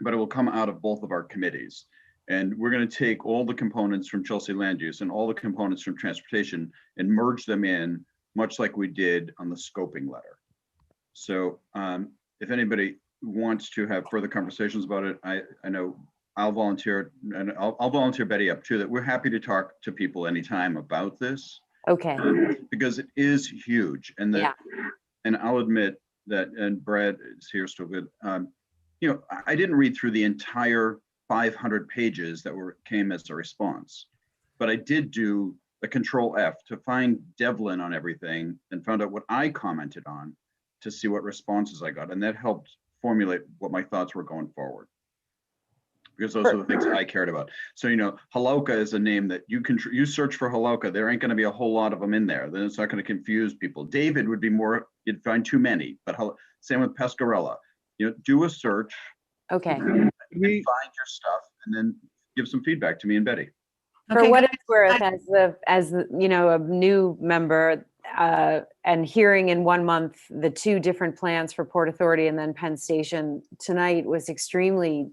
but it will come out of both of our committees. And we're going to take all the components from Chelsea Land Use and all the components from Transportation and merge them in, much like we did on the scoping letter. So if anybody wants to have further conversations about it, I know I'll volunteer, and I'll volunteer Betty up too, that we're happy to talk to people anytime about this. Okay. Because it is huge. And that, and I'll admit that, and Brad is here still good. You know, I didn't read through the entire 500 pages that came as a response, but I did do a Control F to find Devlin on everything and found out what I commented on to see what responses I got. And that helped formulate what my thoughts were going forward, because those are the things I cared about. So, you know, Haloka is a name that you search for Haloka, there ain't going to be a whole lot of them in there. Then it's not going to confuse people. David would be more, you'd find too many, but same with Pescarella. You know, do a search. Okay. And find your stuff and then give some feedback to me and Betty. For what it's worth, as you know, a new member, and hearing in 1 month the 2 different plans for Port Authority and then Penn Station tonight was extremely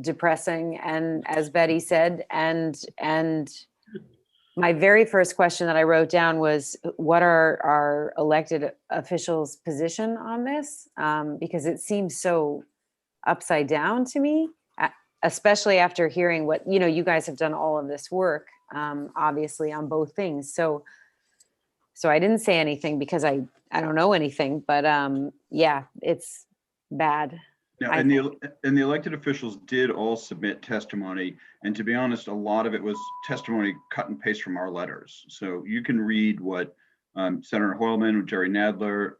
depressing. And as Betty said, and my very first question that I wrote down was, what are our elected officials' position on this? Because it seems so upside down to me, especially after hearing what, you know, you guys have done all of this work, obviously on both things. So I didn't say anything because I don't know anything, but yeah, it's bad. Yeah, and the elected officials did all submit testimony, and to be honest, a lot of it was testimony cut and paste from our letters. So you can read what Senator Hoylman, Jerry Nadler,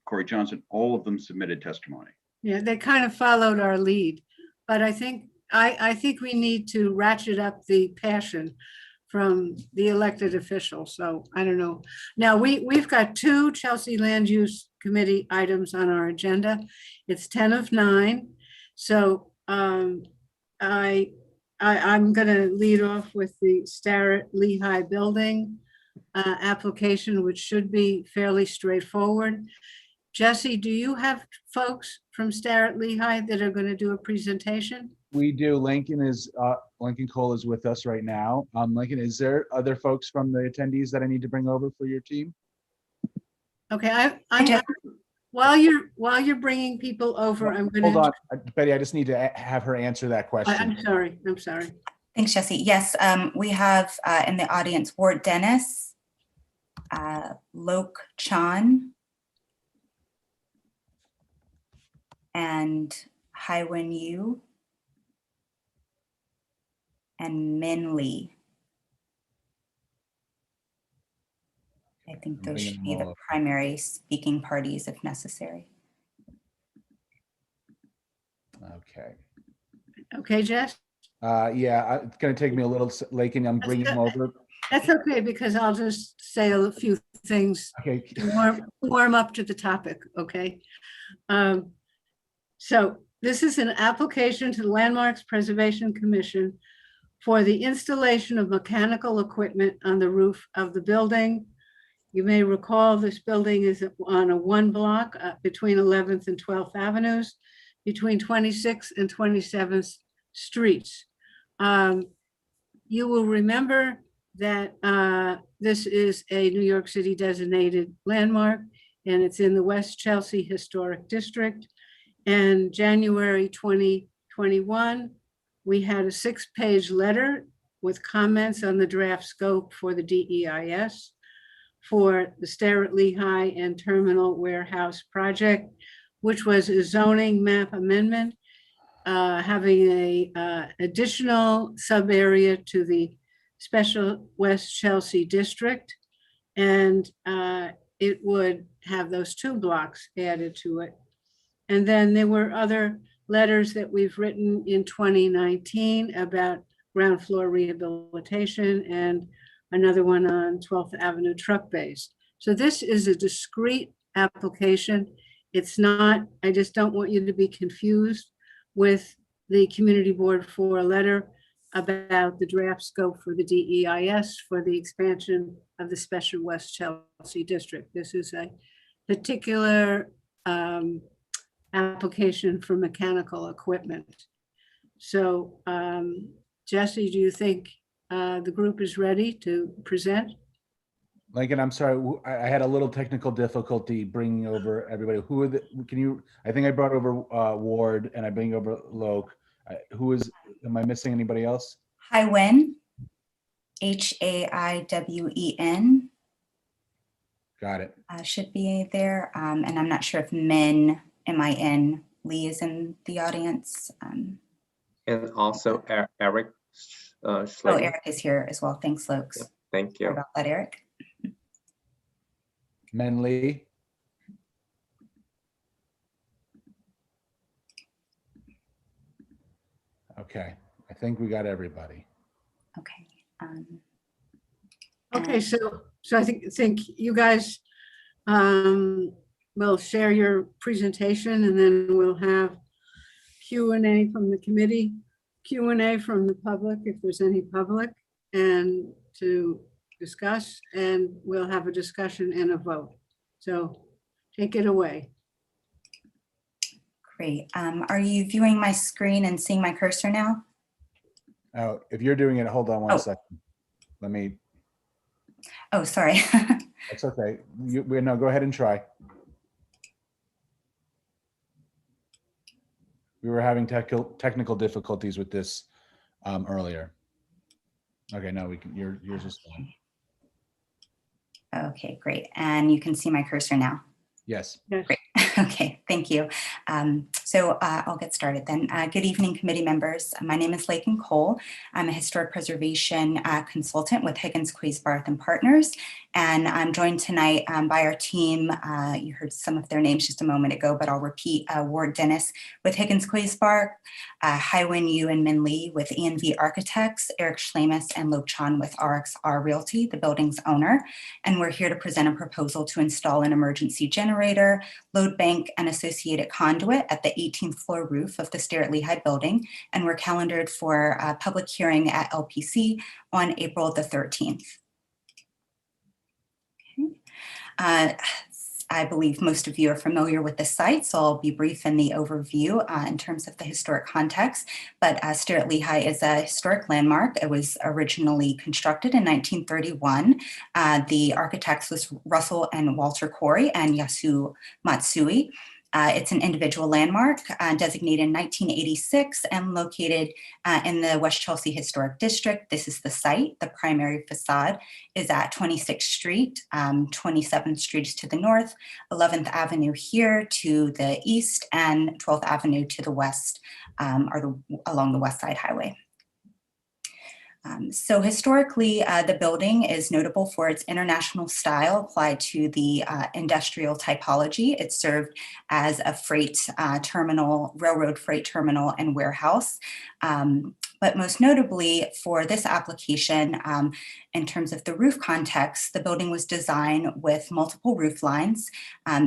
Corey Johnson, all of them submitted testimony. Yeah, they kind of followed our lead, but I think we need to ratchet up the passion from the elected officials. So I don't know. Now we've got 2 Chelsea Land Use Committee items on our agenda. It's 10 of 9. So I'm going to lead off with the Starrett-Lehigh Building application, which should be fairly straightforward. Jesse, do you have folks from Starrett-Lehigh that are going to do a presentation? We do. Lincoln Cole is with us right now. Lincoln, is there other folks from the attendees that I need to bring over for your team? Okay, while you're bringing people over, I'm going to hold on, Betty. I just need to have her answer that question. I'm sorry. Thanks, Jesse. Yes, we have in the audience Ward Dennis, Lok Chan, and Haiwen Yu, and Min Lee. I think those should be the primary speaking parties if necessary. Okay. Okay, Jess? Yeah, it's going to take me a little, Lakin, I'm bringing them over. That's okay, because I'll just say a few things to warm up to the topic, okay? So this is an application to the Landmarks Preservation Commission for the installation of mechanical equipment on the roof of the building. You may recall this building is on a 1 block between 11th and 12th Avenues, between 26th and 27th Streets. You will remember that this is a New York City designated landmark, and it's in the West Chelsea Historic District. And January 2021, we had a 6-page letter with comments on the draft scope for the DEIS for the Starrett-Lehigh and Terminal Warehouse project, which was a zoning map amendment, having a additional sub area to the special West Chelsea district. And it would have those 2 blocks added to it. And then there were other letters that we've written in 2019 about ground floor rehabilitation and another one on 12th Avenue truck base. So this is a discrete application. It's not, I just don't want you to be confused with the community board for a letter about the draft scope for the DEIS for the expansion of the Special West Chelsea District. This is a particular application for mechanical equipment. So Jesse, do you think the group is ready to present? Lincoln, I'm sorry, I had a little technical difficulty bringing over everybody. Who are the, can you, I think I brought over Ward and I bring over Loke. Who is, am I missing anybody else? Haiwen, Haiwen. Got it. Should be there. And I'm not sure if Min, M-I-N, Lee is in the audience. And also Eric. Oh, Eric is here as well. Thanks, Lokes. Yep, thank you. Sorry about that, Eric. Men Lee. Okay, I think we got everybody. Okay. Okay, so I think you guys will share your presentation, and then we'll have Q&A from the committee, Q&A from the public if there's any public, and to discuss, and we'll have a discussion and a vote. So take it away. Great. Are you viewing my screen and seeing my cursor now? Oh, if you're doing it, hold on one second. Let me. Oh, sorry. That's okay. No, go ahead and try. We were having technical difficulties with this earlier. Okay, no, we can. Yours is fine. Okay, great. And you can see my cursor now. Yes. Yes. Great. Okay, thank you. So I'll get started then. Good evening, committee members. My name is Lakin Cole. I'm a historic preservation consultant with Higgins Quays-Barth and Partners. And I'm joined tonight by our team. You heard some of their names just a moment ago, but I'll repeat. Ward Dennis with Higgins Quays-Barth, Haiwen Yu and Min Lee with ENV Architects, Eric Schlemus and Lo Chan with RXR Realty, the building's owner. And we're here to present a proposal to install an emergency generator, load bank, and associated conduit at the 18th floor roof of the Starrett-Lehigh Building. And we're calendared for a public hearing at LPC on April the 13th. I believe most of you are familiar with the site, so I'll be brief in the overview in terms of the historic context. But Starrett-Lehigh is a historic landmark. It was originally constructed in 1931. The architects was Russell and Walter Corey and Yasu Matsui. It's an individual landmark designated in 1986 and located in the West Chelsea Historic District. This is the site. The primary facade is at 26th Street, 27th Street to the north, 11th Avenue here to the east, and 12th Avenue to the west, along the West Side Highway. So historically, the building is notable for its international style applied to the industrial typology. It served as a freight terminal, railroad freight terminal and warehouse. But most notably for this application, in terms of the roof context, the building was designed with multiple roof lines.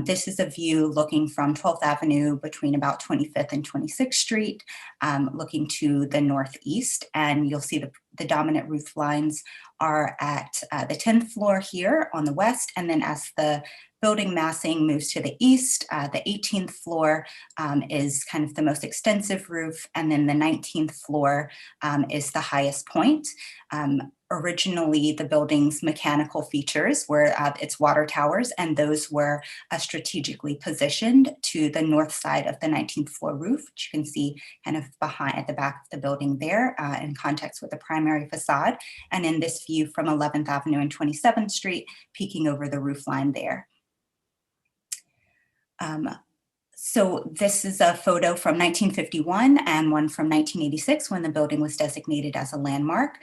This is a view looking from 12th Avenue between about 25th and 26th Street, looking to the northeast. And you'll see the dominant roof lines are at the 10th floor here on the west. And then as the building massing moves to the east, the 18th floor is kind of the most extensive roof. And then the 19th floor is the highest point. Originally, the building's mechanical features were its water towers, and those were strategically positioned to the north side of the 19th floor roof, which you can see kind of behind at the back of the building there in context with the primary facade. And in this view from 11th Avenue and 27th Street, peeking over the roof line there. So this is a photo from 1951 and one from 1986 when the building was designated as a landmark.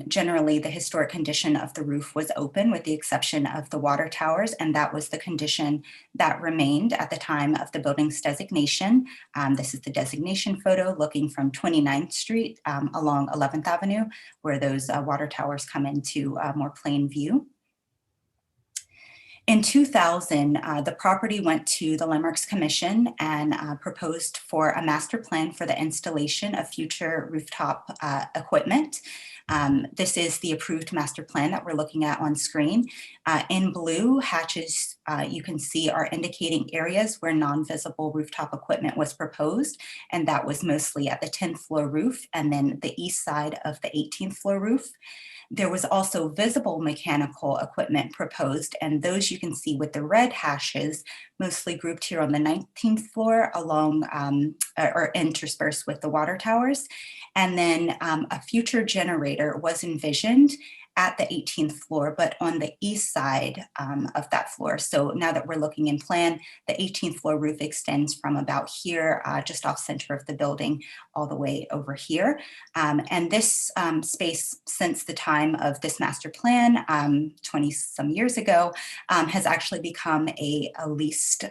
Generally, the historic condition of the roof was open with the exception of the water towers, and that was the condition that remained at the time of the building's designation. This is the designation photo looking from 29th Street along 11th Avenue, where those water towers come into more plain view. In 2000, the property went to the Landmarks Commission and proposed for a master plan for the installation of future rooftop equipment. This is the approved master plan that we're looking at on screen. In blue, hatches you can see are indicating areas where non-visible rooftop equipment was proposed, and that was mostly at the 10th floor roof and then the east side of the 18th floor roof. There was also visible mechanical equipment proposed, and those you can see with the red hashes, mostly grouped here on the 19th floor along or interspersed with the water towers. And then a future generator was envisioned at the 18th floor, but on the east side of that floor. So now that we're looking in plan, the 18th floor roof extends from about here, just off center of the building, all the way over here. And this space, since the time of this master plan, 20 some years ago, has actually become a leased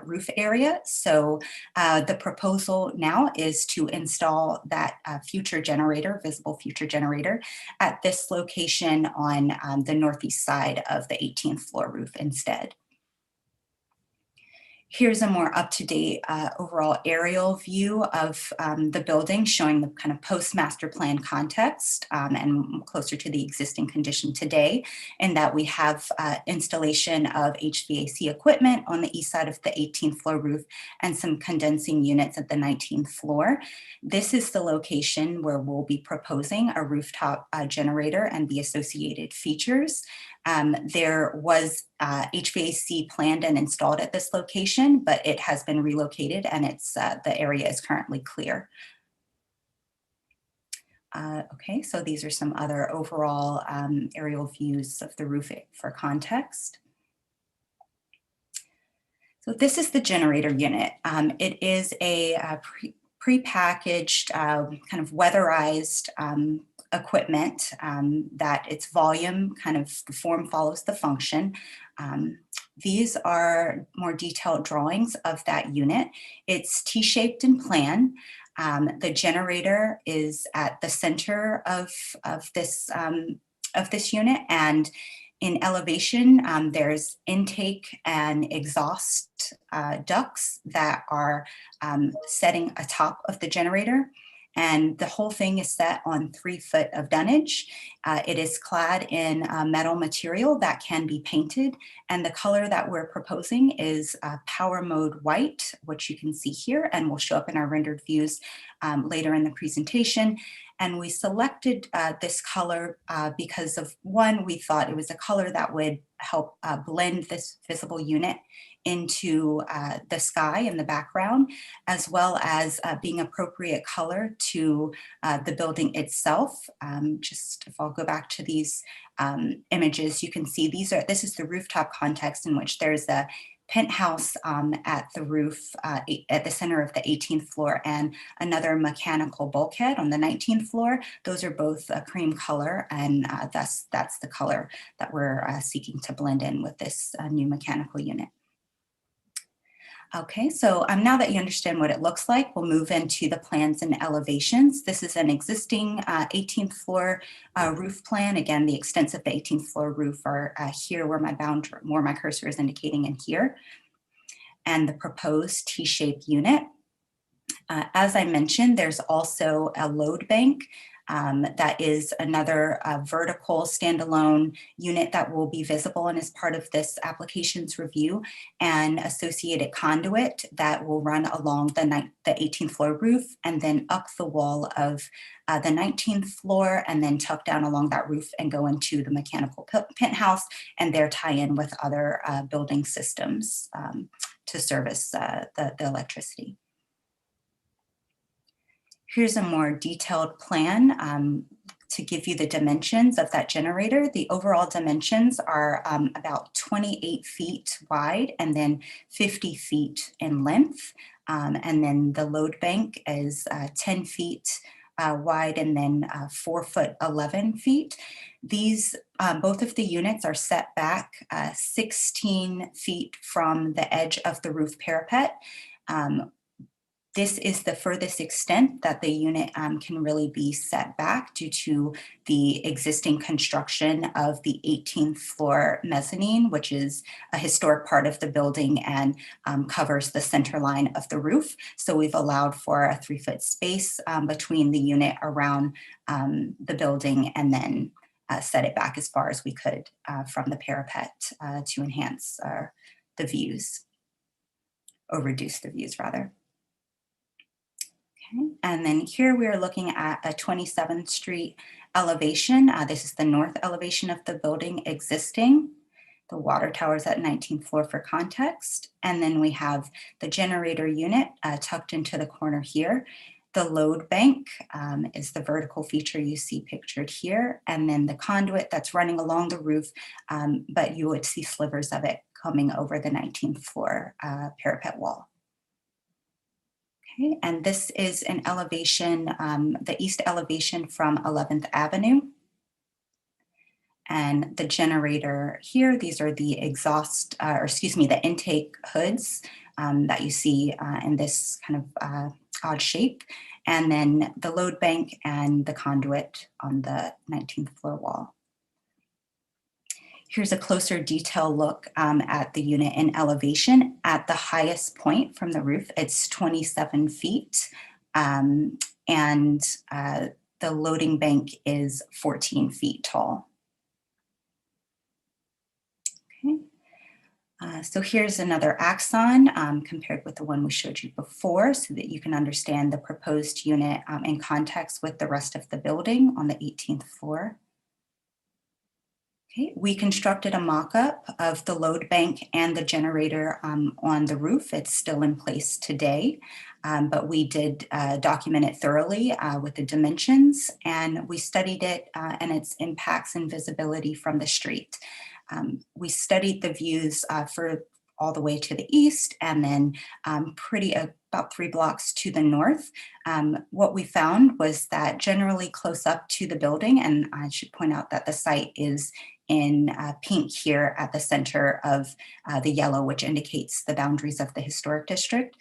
roof area. So the proposal now is to install that future generator, visible future generator, at this location on the northeast side of the 18th floor roof instead. Here's a more up-to-date overall aerial view of the building, showing the kind of post-master plan context and closer to the existing condition today, in that we have installation of HVAC equipment on the east side of the 18th floor roof and some condensing units at the 19th floor. This is the location where we'll be proposing a rooftop generator and the associated features. There was HVAC planned and installed at this location, but it has been relocated and it's the area is currently clear. Okay, so these are some other overall aerial views of the roof for context. So this is the generator unit. It is a pre-packaged, kind of weatherized equipment that its volume, kind of the form follows the function. These are more detailed drawings of that unit. It's T-shaped in plan. The generator is at the center of this unit, and in elevation, there's intake and exhaust ducts that are setting atop of the generator. And the whole thing is set on 3 foot of dunnage. It is clad in metal material that can be painted. And the color that we're proposing is power mode white, which you can see here and will show up in our rendered views later in the presentation. And we selected this color because of, one, we thought it was a color that would help blend this visible unit into the sky in the background, as well as being appropriate color to the building itself. Just if I'll go back to these images, you can see this is the rooftop context in which there's a penthouse at the roof at the center of the 18th floor and another mechanical bulkhead on the 19th floor. Those are both a cream color, and that's the color that we're seeking to blend in with this new mechanical unit. Okay, so now that you understand what it looks like, we'll move into the plans and elevations. This is an existing 18th floor roof plan. Again, the extents of the 18th floor roof are here where my cursor is indicating in here. And the proposed T-shaped unit. As I mentioned, there's also a load bank. That is another vertical standalone unit that will be visible and is part of this applications review, and associated conduit that will run along the 18th floor roof and then up the wall of the 19th floor and then tuck down along that roof and go into the mechanical penthouse and there tie in with other building systems to service the electricity. Here's a more detailed plan to give you the dimensions of that generator. The overall dimensions are about 28 feet wide and then 50 feet in length. And then the load bank is 10 feet wide and then 4 foot 11 feet. These, both of the units are set back 16 feet from the edge of the roof parapet. This is the furthest extent that the unit can really be set back due to the existing construction of the 18th floor mezzanine, which is a historic part of the building and covers the center line of the roof. So we've allowed for a 3-foot space between the unit around the building and then set it back as far as we could from the parapet to enhance the views, or reduce the views rather. Okay. And then here we are looking at a 27th Street elevation. This is the north elevation of the building existing. The water tower is at 19th floor for context. And then we have the generator unit tucked into the corner here. The load bank is the vertical feature you see pictured here. And then the conduit that's running along the roof, but you would see slivers of it coming over the 19th floor parapet wall. Okay, and this is an elevation, the east elevation from 11th Avenue. And the generator here, these are the exhaust, or excuse me, the intake hoods that you see in this kind of odd shape. And then the load bank and the conduit on the 19th floor wall. Here's a closer detail look at the unit in elevation. At the highest point from the roof, it's 27 feet. And the loading bank is 14 feet tall. Okay. So here's another axon compared with the one we showed you before so that you can understand the proposed unit in context with the rest of the building on the 18th floor. Okay, we constructed a mock-up of the load bank and the generator on the roof. It's still in place today, but we did document it thoroughly with the dimensions, and we studied it and its impacts and visibility from the street. We studied the views for all the way to the east and then about 3 blocks to the north. What we found was that generally close up to the building, and I should point out that the site is in pink here at the center of the yellow, which indicates the boundaries of the historic district.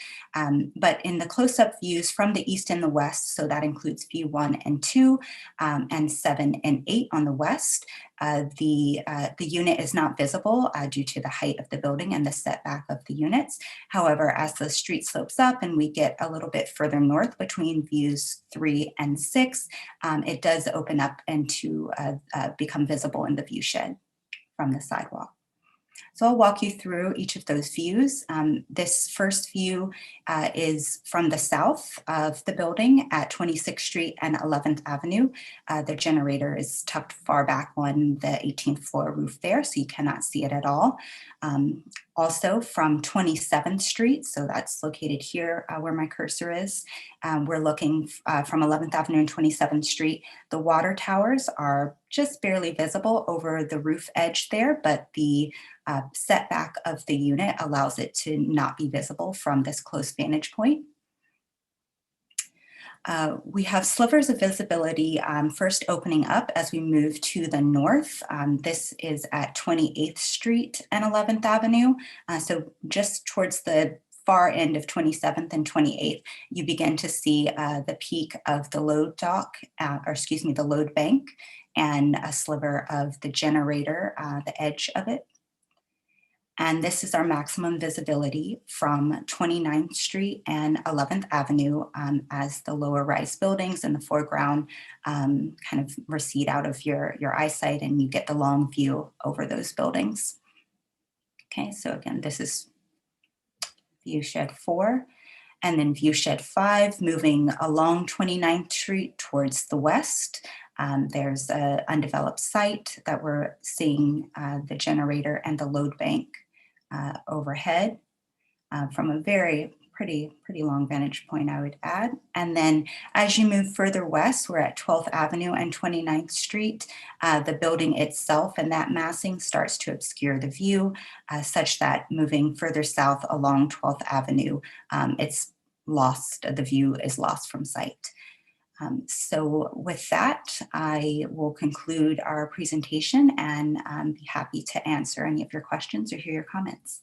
But in the close-up views from the east and the west, so that includes view 1 and 2, and 7 and 8 on the west, the unit is not visible due to the height of the building and the setback of the units. However, as the street slopes up and we get a little bit further north between views 3 and 6, it does open up and to become visible in the view shed from the sidewalk. So I'll walk you through each of those views. This first view is from the south of the building at 26th Street and 11th Avenue. The generator is tucked far back on the 18th floor roof there, so you cannot see it at all. Also from 27th Street, so that's located here where my cursor is. We're looking from 11th Avenue and 27th Street. The water towers are just barely visible over the roof edge there, but the setback of the unit allows it to not be visible from this close vantage point. We have slivers of visibility first opening up as we move to the north. This is at 28th Street and 11th Avenue. So just towards the far end of 27th and 28th, you begin to see the peak of the load dock, the load bank, and a sliver of the generator, the edge of it. And this is our maximum visibility from 29th Street and 11th Avenue as the lower rise buildings in the foreground kind of recede out of your eyesight and you get the long view over those buildings. Okay, so again, this is view shed 4 and then view shed 5 moving along 29th Street towards the west. There's an undeveloped site that we're seeing the generator and the load bank overhead from a very pretty long vantage point, I would add. And then as you move further west, we're at 12th Avenue and 29th Street. The building itself and that massing starts to obscure the view, such that moving further south along 12th Avenue, it's lost, the view is lost from sight. So with that, I will conclude our presentation and be happy to answer any of your questions or hear your comments.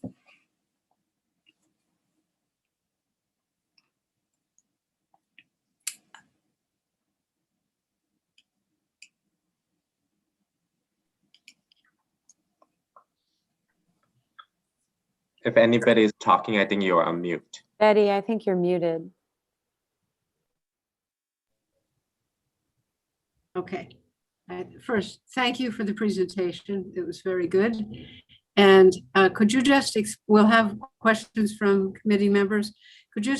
If anybody is talking, I think you are on mute. Betty, I think you're muted. Okay. First, thank you for the presentation. It was very good. And could you just, we'll have questions from committee members. Could you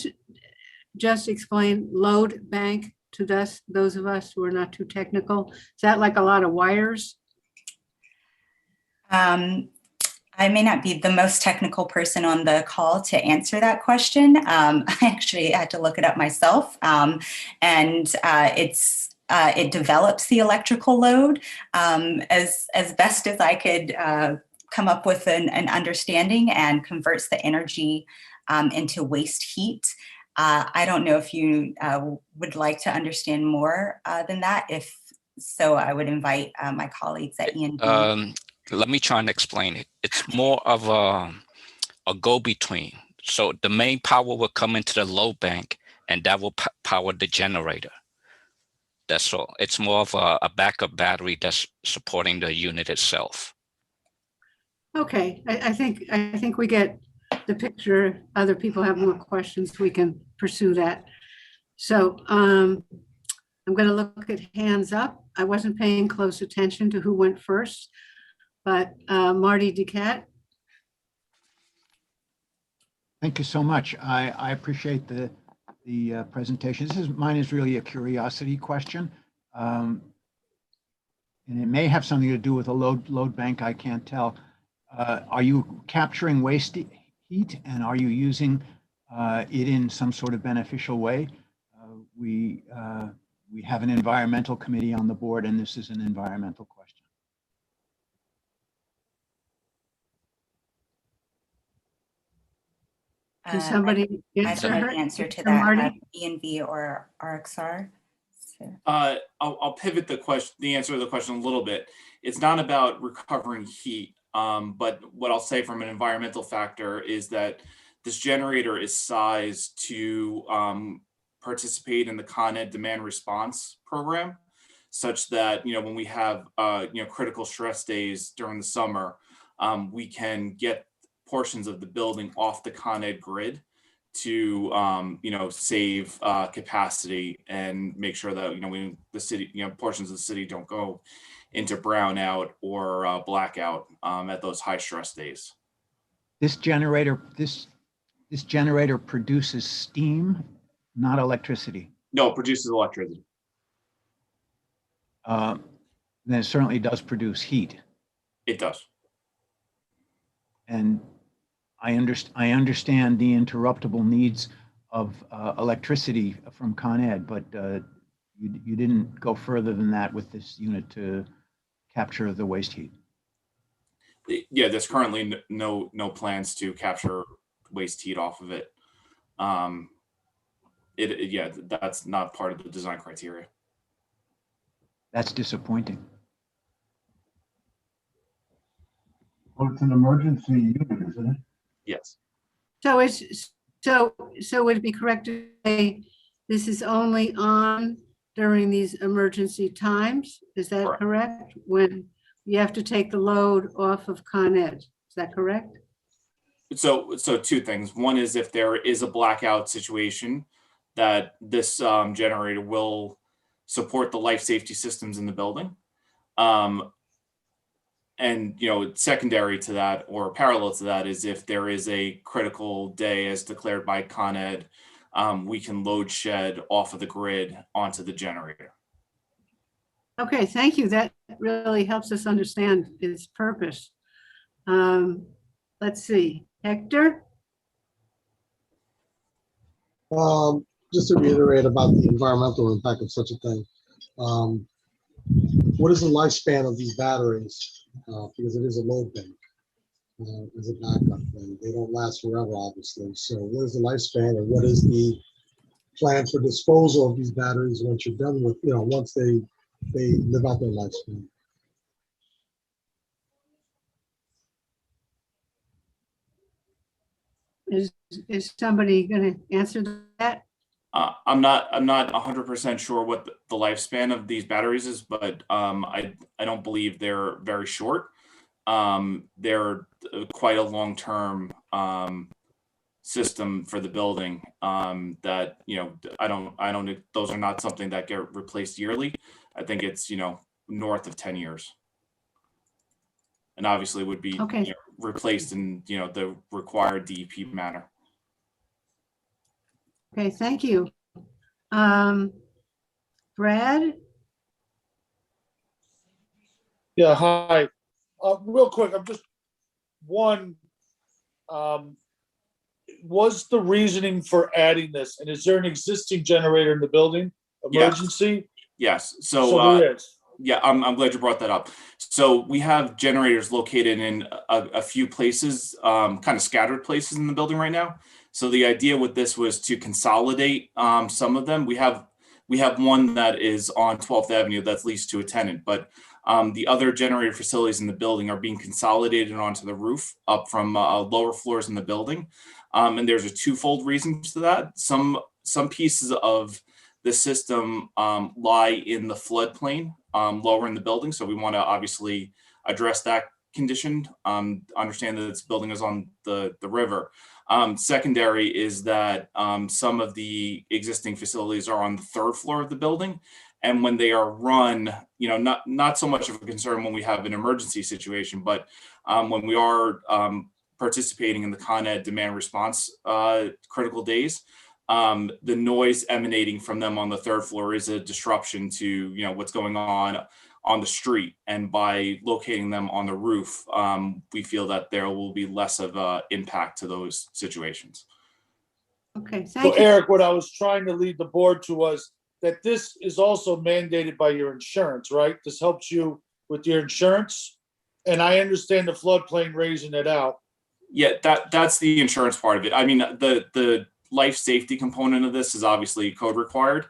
just explain load bank to those of us who are not too technical? Is that like a lot of wires? I may not be the most technical person on the call to answer that question. I actually had to look it up myself. It develops the electrical load as best as I could come up with an understanding, and converts the energy into waste heat. I don't know if you would like to understand more than that. If so, I would invite my colleagues at E&D. Let me try and explain it. It's more of a go-between. So the main power will come into the load bank, and that will power the generator. That's all. It's more of a backup battery that's supporting the unit itself. Okay, I think we get the picture. Other people have more questions, we can pursue that. So I'm going to look at hands up. I wasn't paying close attention to who went first, but Marty DeCat. Thank you so much. I appreciate the presentation. Mine is really a curiosity question. And it may have something to do with a load bank, I can't tell. Are you capturing waste heat, and are you using it in some sort of beneficial way? We have an environmental committee on the board, and this is an environmental question. Can somebody I don't answer know her? the answer to Marty? that, E&V or RXR. So. I'll pivot the answer to the question a little bit. It's not about recovering heat, but what I'll say from an environmental factor is that this generator is sized to participate in the Con Ed demand response program, such that when we have critical stress days during the summer, we can get portions of the building off the Con Ed grid to save capacity and make sure that the city portions of the city don't go into brownout or blackout at those high stress days. This generator produces steam, not electricity. No, it produces electricity. Then it certainly does produce heat. It does. And I understand the interruptible needs of electricity from Con Ed, but you didn't go further than that with this unit to capture the waste heat. Yeah, there's currently no plans to capture waste heat off of it. Yeah, that's not part of the design criteria. That's disappointing. Well, it's an emergency unit, isn't it? Yes. So would it be correct to say this is only on during these emergency times? Is that correct? When you have to take the load off of Con Ed, is that correct? So two things. One is if there is a blackout situation, that this generator will support the life safety systems in the building. And secondary to that or parallel to that is if there is a critical day as declared by Con Ed, we can load shed off of the grid onto the generator. Okay, thank you. That really helps us understand its purpose. Let's see, Hector? Just to reiterate about the environmental impact of such a thing. What is the lifespan of these batteries? Because it is a load bank as a backup, and they don't last forever, obviously. So what is the lifespan, and what is the plan for disposal of these batteries once you're done with, once they live out their lifespan? Is somebody going to answer that? I'm not 100% sure what the lifespan of these batteries is, but I don't believe they're very short. They're quite a long-term system for the building that, I don't, those are not something that get replaced yearly. I think it's, north of 10 years. And obviously would be replaced in, the required DEP manner. Okay, thank you. Brad? Yeah, hi. Real quick, I'm just what's the reasoning for adding this? And is there an existing generator in the building? Emergency? Yes. So there is. Yeah, I'm glad you brought that up. So we have generators located in a few places, kind of scattered places in the building right now. So the idea with this was to consolidate some of them. We have one that is on 12th Avenue that's leased to a tenant, but the other generator facilities in the building are being consolidated onto the roof up from lower floors in the building. And there's a twofold reason to that. Some pieces of the system lie in the floodplain lower in the building. So we want to obviously address that condition, understand that this building is on the river. Secondary is that some of the existing facilities are on the third floor of the building. And when they are run, not so much of a concern when we have an emergency situation, but when we are participating in the Con Ed demand response critical days, the noise emanating from them on the third floor is a disruption to what's going on the street. And by locating them on the roof, we feel that there will be less of an impact to those situations. Okay, So thank you. Eric, what I was trying to lead the board to was that this is also mandated by your insurance, right? This helps you with your insurance. And I understand the floodplain raising it out. Yeah, that's the insurance part of it. I mean, the life safety component of this is obviously code required.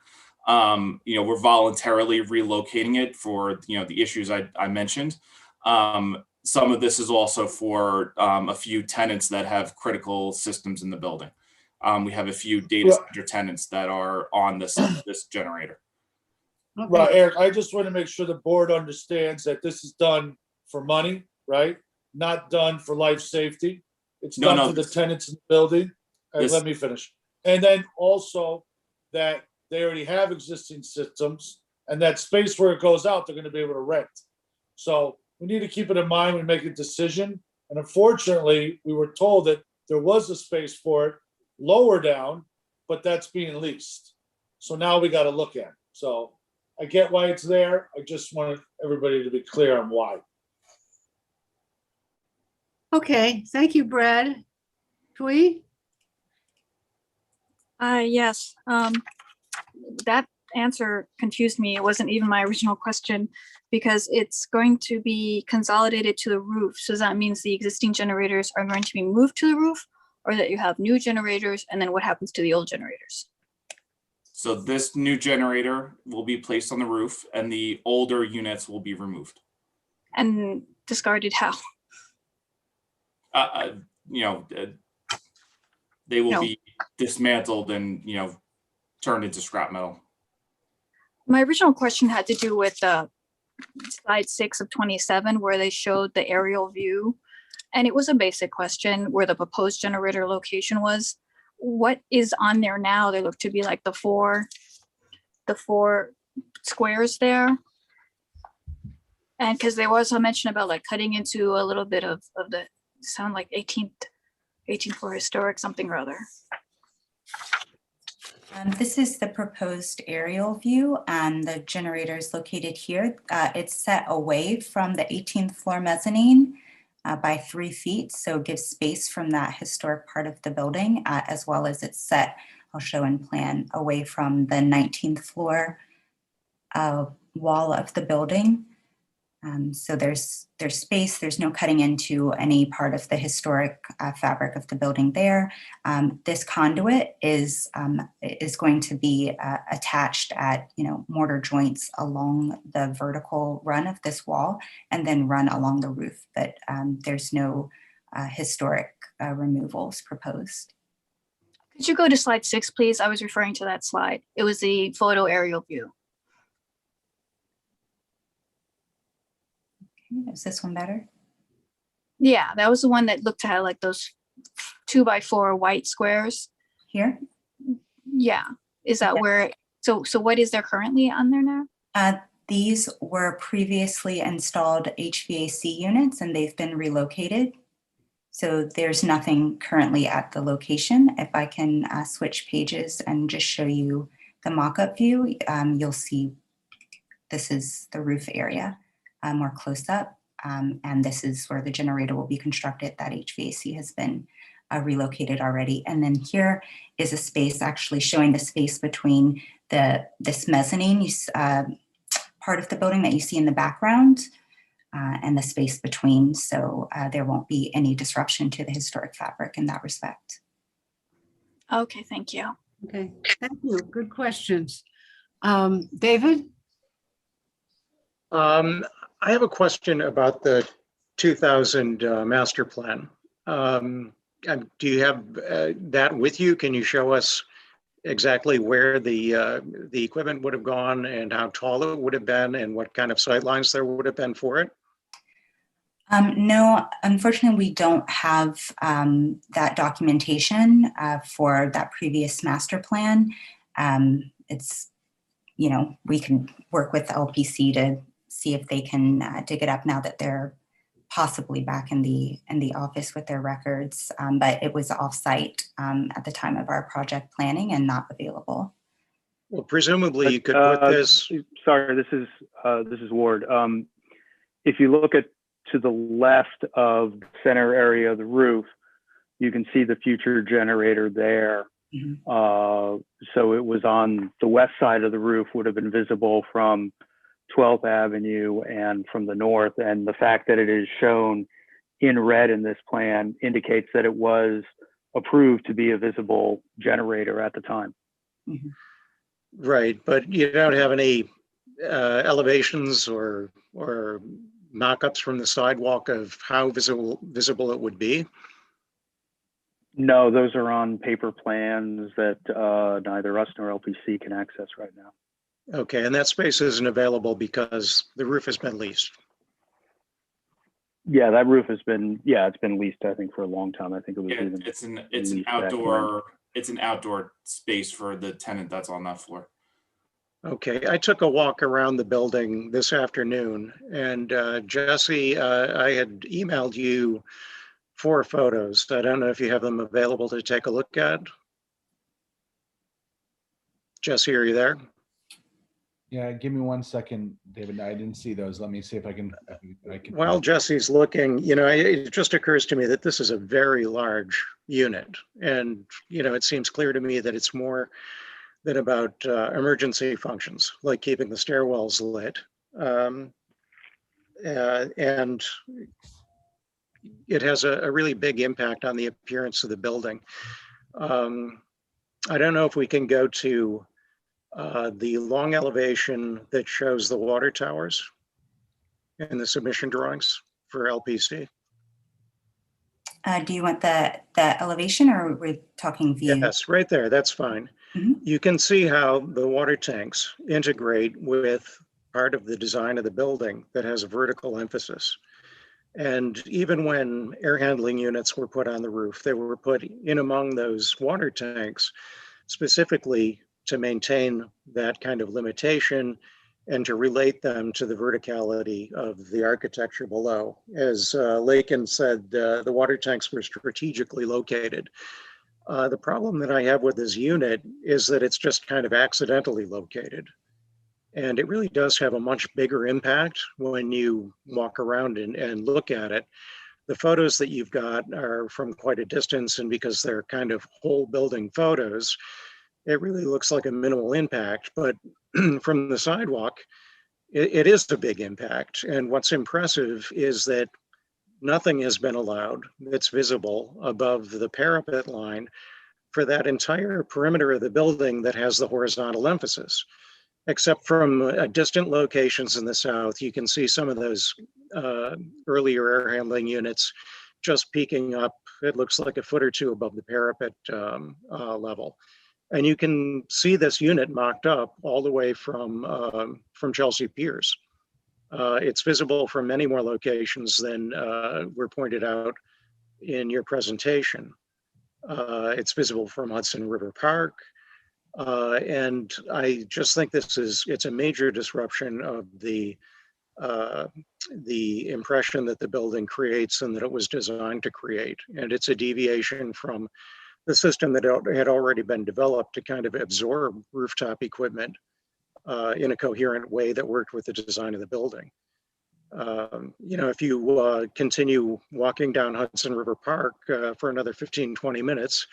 We're voluntarily relocating it for the issues I mentioned. Some of this is also for a few tenants that have critical systems in the building. We have a few data center tenants that are on this generator. Okay. Right, Eric, I just want to make sure the board understands that this is done for money, right? Not done for life safety. It's done for the tenants in the building. Let me finish. And then also that they already have existing systems, and that space where it goes out, they're going to be able to rent. So we need to keep it in mind when we make a decision. And unfortunately, we were told that there was a space for it lower down, but that's being leased. So now we got to look at it. So I get why it's there. I just wanted everybody to be clear on why. Okay, thank you, Brad. Thuy? Yes, that answer confused me. It wasn't even my original question because it's going to be consolidated to the roof. So that means the existing generators are going to be moved to the roof, or that you have new generators, and then what happens to the old generators? So this new generator will be placed on the roof and the older units will be removed. And discarded how? They will be dismantled and, turned into scrap metal. My original question had to do with slide 6 of 27, where they showed the aerial view. And it was a basic question where the proposed generator location was. What is on there now? There look to be like the four squares there. And because there was a mention about like cutting into a little bit of the sound like 18th floor historic something or other. This is the proposed aerial view, and the generator is located here. It's set away from the 18th floor mezzanine. by 3 feet. So it gives space from that historic part of the building, as well as it's set, I'll show in plan, away from the 19th floor wall of the building. So there's space, there's no cutting into any part of the historic fabric of the building there. This conduit is going to be attached at, mortar joints along the vertical run of this wall and then run along the roof, but there's no historic removals proposed. Could you go to slide 6, please? I was referring to that slide. It was the photo aerial view. Is this one better? Yeah, that was the one that looked to have like those 2x4 white squares. Here? Yeah. Is that where, so what is there currently on there now? These were previously installed HVAC units and they've been relocated. So there's nothing currently at the location. If I can switch pages and just show you the mock-up view, you'll see this is the roof area. More close up, and this is where the generator will be constructed. That HVAC has been relocated already. And then here is a space actually showing the space between this mezzanine part of the building that you see in the background and the space between. So there won't be any disruption to the historic fabric in that respect. Okay, thank you. Okay, thank you. Good questions. David? I have a question about the 2000 master plan. Do you have that with you? Can you show us exactly where the equipment would have gone and how tall it would have been and what kind of sight lines there would have been for it? No, unfortunately, we don't have that documentation for that previous master plan. It's, we can work with LPC to see if they can dig it up now that they're possibly back in the office with their records, but it was off-site at the time of our project planning and not available. Well, presumably you could put this. Sorry, this is Ward. If you look to the left of the center area of the roof, you can see the future generator there. Mm-hmm. So it was on the west side of the roof, would have been visible from 12th Avenue and from the north. And the fact that it is shown in red in this plan indicates that it was approved to be a visible generator at the time. Mm-hmm. Right, but you don't have any elevations or mock-ups from the sidewalk of how visible it would be? No, those are on paper plans that neither us nor LPC can access right now. Okay, and that space isn't available because the roof has been leased. Yeah, that roof has been, it's been leased, I think, for a long time. I think it was even. It's an outdoor space for the tenant that's on that floor. Okay, I took a walk around the building this afternoon, and Jesse, I had emailed you 4 photos. I don't know if you have them available to take a look at. Jesse, are you there? Yeah, give me 1 second, David. I didn't see those. Let me see if I can. While Jesse's looking, it just occurs to me that this is a very large unit. And, it seems clear to me that it's more than about emergency functions, like keeping the stairwells lit. And it has a really big impact on the appearance of the building. I don't know if we can go to the long elevation that shows the water towers in the submission drawings for LPC. Do you want the elevation, or we're talking view? Yes, right there, that's fine. Mm-hmm. You can see how the water tanks integrate with part of the design of the building that has a vertical emphasis. And even when air handling units were put on the roof, they were put in among those water tanks specifically to maintain that kind of limitation and to relate them to the verticality of the architecture below. As Lakin said, the water tanks were strategically located. The problem that I have with this unit is that it's just kind of accidentally located. And it really does have a much bigger impact when you walk around and look at it. The photos that you've got are from quite a distance, and because they're kind of whole building photos, it really looks like a minimal impact. But from the sidewalk, it is a big impact. And what's impressive is that nothing has been allowed that's visible above the parapet line for that entire perimeter of the building that has the horizontal emphasis. Except from distant locations in the south, you can see some of those earlier air handling units just peeking up. It looks like a foot or two above the parapet level. And you can see this unit mocked up all the way from Chelsea Piers. It's visible from many more locations than were pointed out in your presentation. It's visible from Hudson River Park. And I just think it's a major disruption of the impression that the building creates and that it was designed to create. And it's a deviation from the system that had already been developed to kind of absorb rooftop equipment in a coherent way that worked with the design of the building. You know, if you continue walking down Hudson River Park for another 15, 20 minutes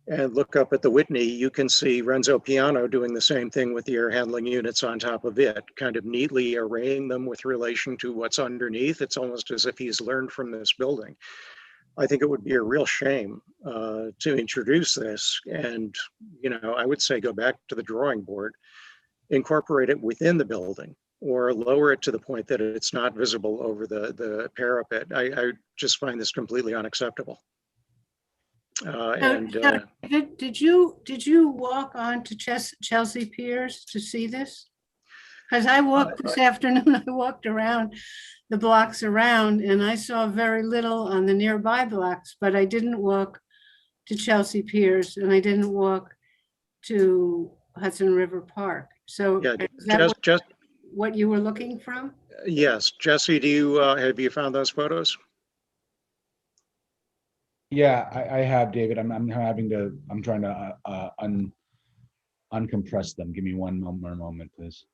and look up at the Whitney, you can see Renzo Piano doing the same thing with the air handling units on top of it, kind of neatly arraying them with relation to what's underneath. It's almost as if he's learned from this building. I think it would be a real shame to introduce this and, you know, I would say go back to the drawing board, incorporate it within the building, or lower it to the point that it's not visible over the parapet. I just find this completely unacceptable. Did you walk on to Chelsea Piers to see this? Because I walked this afternoon, I walked around the blocks around and I saw very little on the nearby blocks, but I didn't walk to Chelsea Piers and I didn't walk to Hudson River Park. So yeah, is that what you were looking from? Yes, Jesse, have you found those photos? Yeah, I have, David. I'm trying to uncompress them. Give me one more moment, please.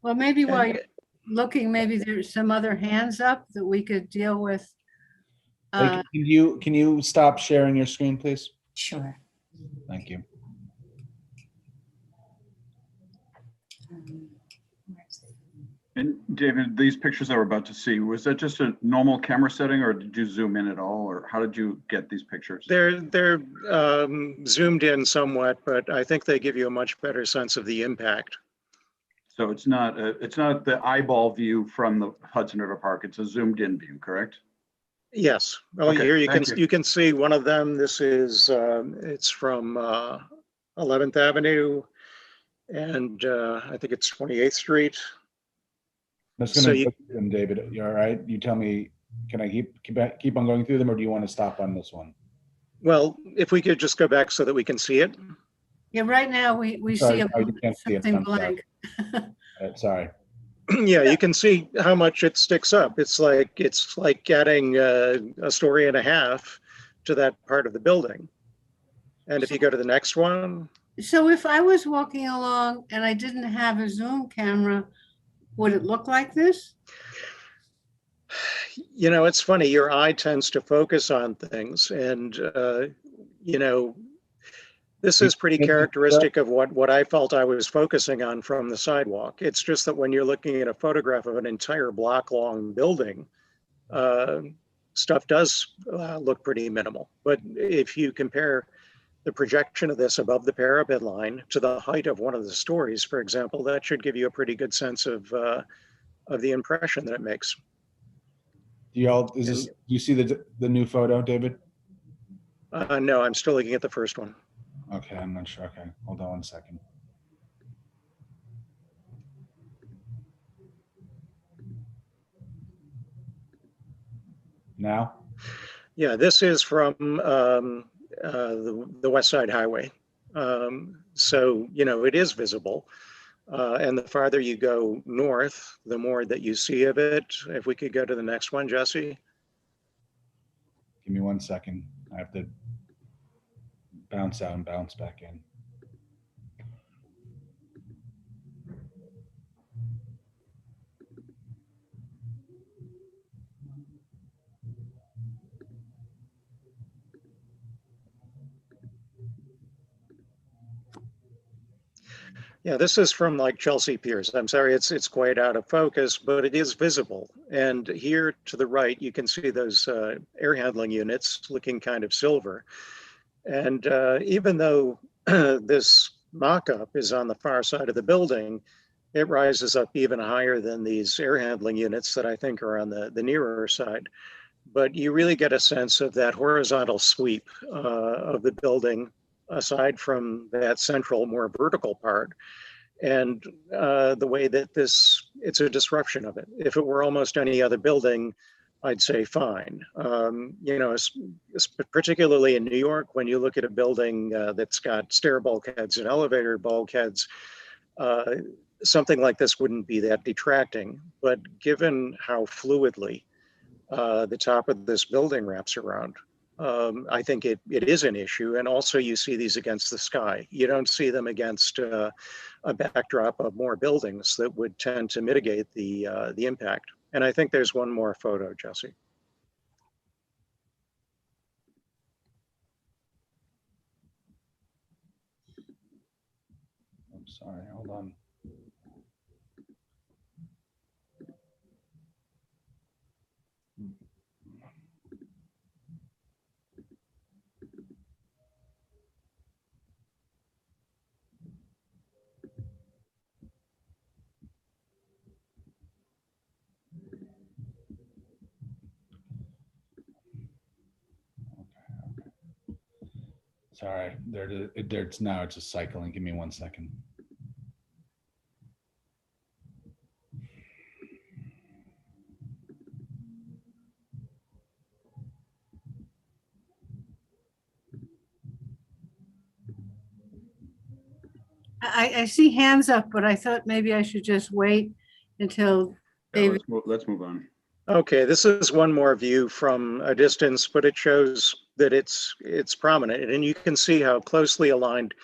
Well, maybe while you're looking, maybe there's some other hands up that we could deal with. Can you stop sharing your screen, please? Sure. Thank you. And David, these pictures that we're about to see, was that just a normal camera setting or did you zoom in at all, or how did you get these pictures? They're zoomed in somewhat, but I think they give you a much better sense of the impact. So it's not the eyeball view from the Hudson River Park, it's a zoomed in view, correct? Yes. Oh, Okay, here you can see one of them. This is it's from 11th Avenue, and I think it's 28th Street. That's going to go through them, David. You all right? You tell me. Can I keep on going through them, or do you want to stop on this one? Well, if we could just go back so that we can see it. Yeah, right now we see something blank. Sorry. Yeah, you can see how much it sticks up. It's like adding a story and a half to that part of the building. And if you go to the next one. So if I was walking along and I didn't have a zoom camera, would it look like this? You know, it's funny, your eye tends to focus on things, and you know, this is pretty characteristic of what I felt I was focusing on from the sidewalk. It's just that when you're looking at a photograph of an entire block long building, stuff does look pretty minimal. But if you compare the projection of this above the parapet line to the height of one of the stories, for example, that should give you a pretty good sense of the impression that it makes. Do you see the new photo, David? No, I'm still looking at the first one. Okay, I'm not sure. Okay, hold on one second. Now? Yeah, this is from the West Side Highway. So, you know, it is visible. And the farther you go north, the more that you see of it. If we could go to the next one, Jesse. Give me 1 second. I have to bounce out and bounce back in. Yeah, this is from like Chelsea Piers. I'm sorry, it's quite out of focus, but it is visible. And here to the right, you can see those air handling units looking kind of silver. And even though this mock-up is on the far side of the building, it rises up even higher than these air handling units that I think are on the nearer side. But you really get a sense of that horizontal sweep of the building, aside from that central, more vertical part, and the way that it's a disruption of it. If it were almost any other building, I'd say fine. You know, particularly in New York, when you look at a building that's got stair bulkheads and elevator bulkheads, something like this wouldn't be that detracting. But given how fluidly the top of this building wraps around, I think it is an issue. And also you see these against the sky. You don't see them against a backdrop of more buildings that would tend to mitigate the impact. And I think there's one more photo, Jesse. I'm sorry, hold on. Sorry, it's now it's just cycling. Give me 1 second. I see hands up, but I thought maybe I should just wait until Yeah, David. let's move on. Okay, this is one more view from a distance, but it shows that it's prominent, and you can see how closely aligned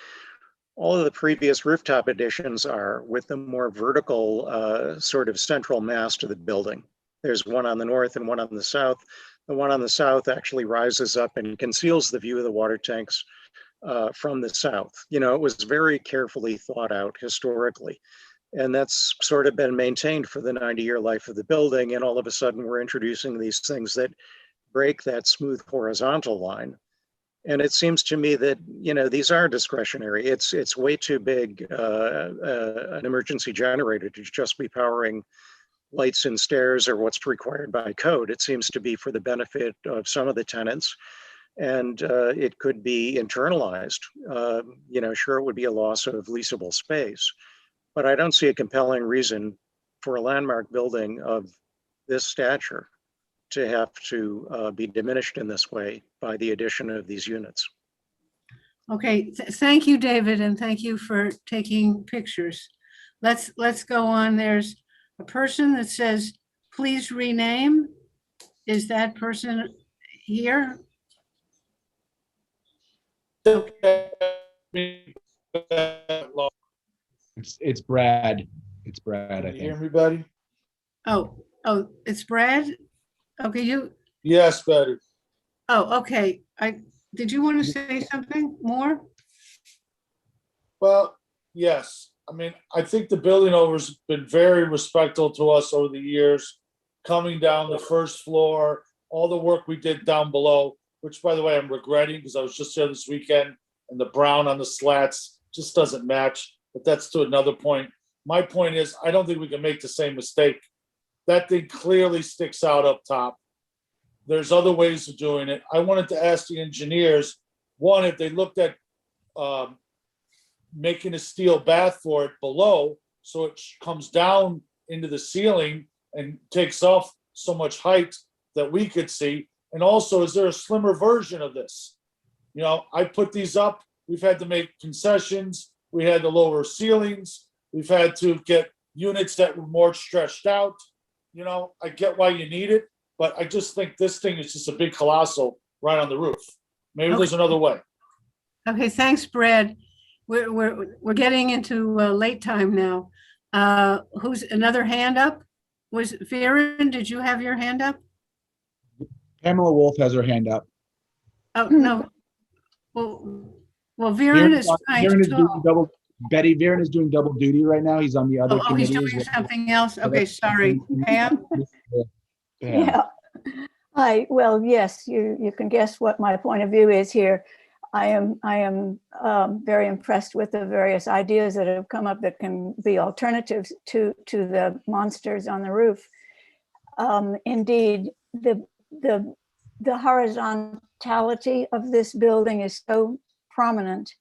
all of the previous rooftop additions are with the more vertical sort of central mass to the building. There's one on the north and one on the south. The one on the south actually rises up and conceals the view of the water tanks from the south. You know, it was very carefully thought out historically. And that's sort of been maintained for the 90-year life of the building. And all of a sudden we're introducing these things that break that smooth horizontal line. And it seems to me that, you know, these are discretionary. It's way too big an emergency generator to just be powering lights and stairs or what's required by code. It seems to be for the benefit of some of the tenants. And it could be internalized. You know, sure, it would be a loss of leasable space, but I don't see a compelling reason for a landmark building of this stature to have to be diminished in this way by the addition of these units. Okay, thank you, David, and thank you for taking pictures. Let's go on. There's a person that says, please rename. Is that person here? It's Brad. It's Brad, I Can you think. hear me, Betty? Oh, it's Brad? Okay, you, Yes, Betty. oh, okay. Did you want to say something more? Well, yes. I mean, I think the building owner's been very respectful to us over the years, coming down the first floor, all the work we did down below, which by the way, I'm regretting because I was just there this weekend and the brown on the slats just doesn't match, but that's to another point. My point is, I don't think we can make the same mistake. That thing clearly sticks out up top. There's other ways of doing it. I wanted to ask the engineers, one, if they looked at making a steel bath for it below, so it comes down into the ceiling and takes off so much height that we could see. And also, is there a slimmer version of this? You know, I put these up. We've had to make concessions. We had to lower ceilings. We've had to get units that were more stretched out. You know, I get why you need it, but I just think this thing is just a big colossal right on the roof. Maybe there's another way. Okay, thanks, Brad. We're getting into late time now. Who's another hand up? Was Viren, did you have your hand up? Pamela Wolf has her hand up. Oh, no. Well, Viren is trying Viren to is doing talk. double. Betty, Viren is doing double duty right now. He's on the other Oh, he's committee. doing as well. something else? Okay, sorry. Pam? Yeah. Hi. Well, yes, you can guess what my point of view is here. I am very impressed with the various ideas that have come up that can be alternatives to the monsters on the roof. Indeed, the horizontality of this building is so prominent,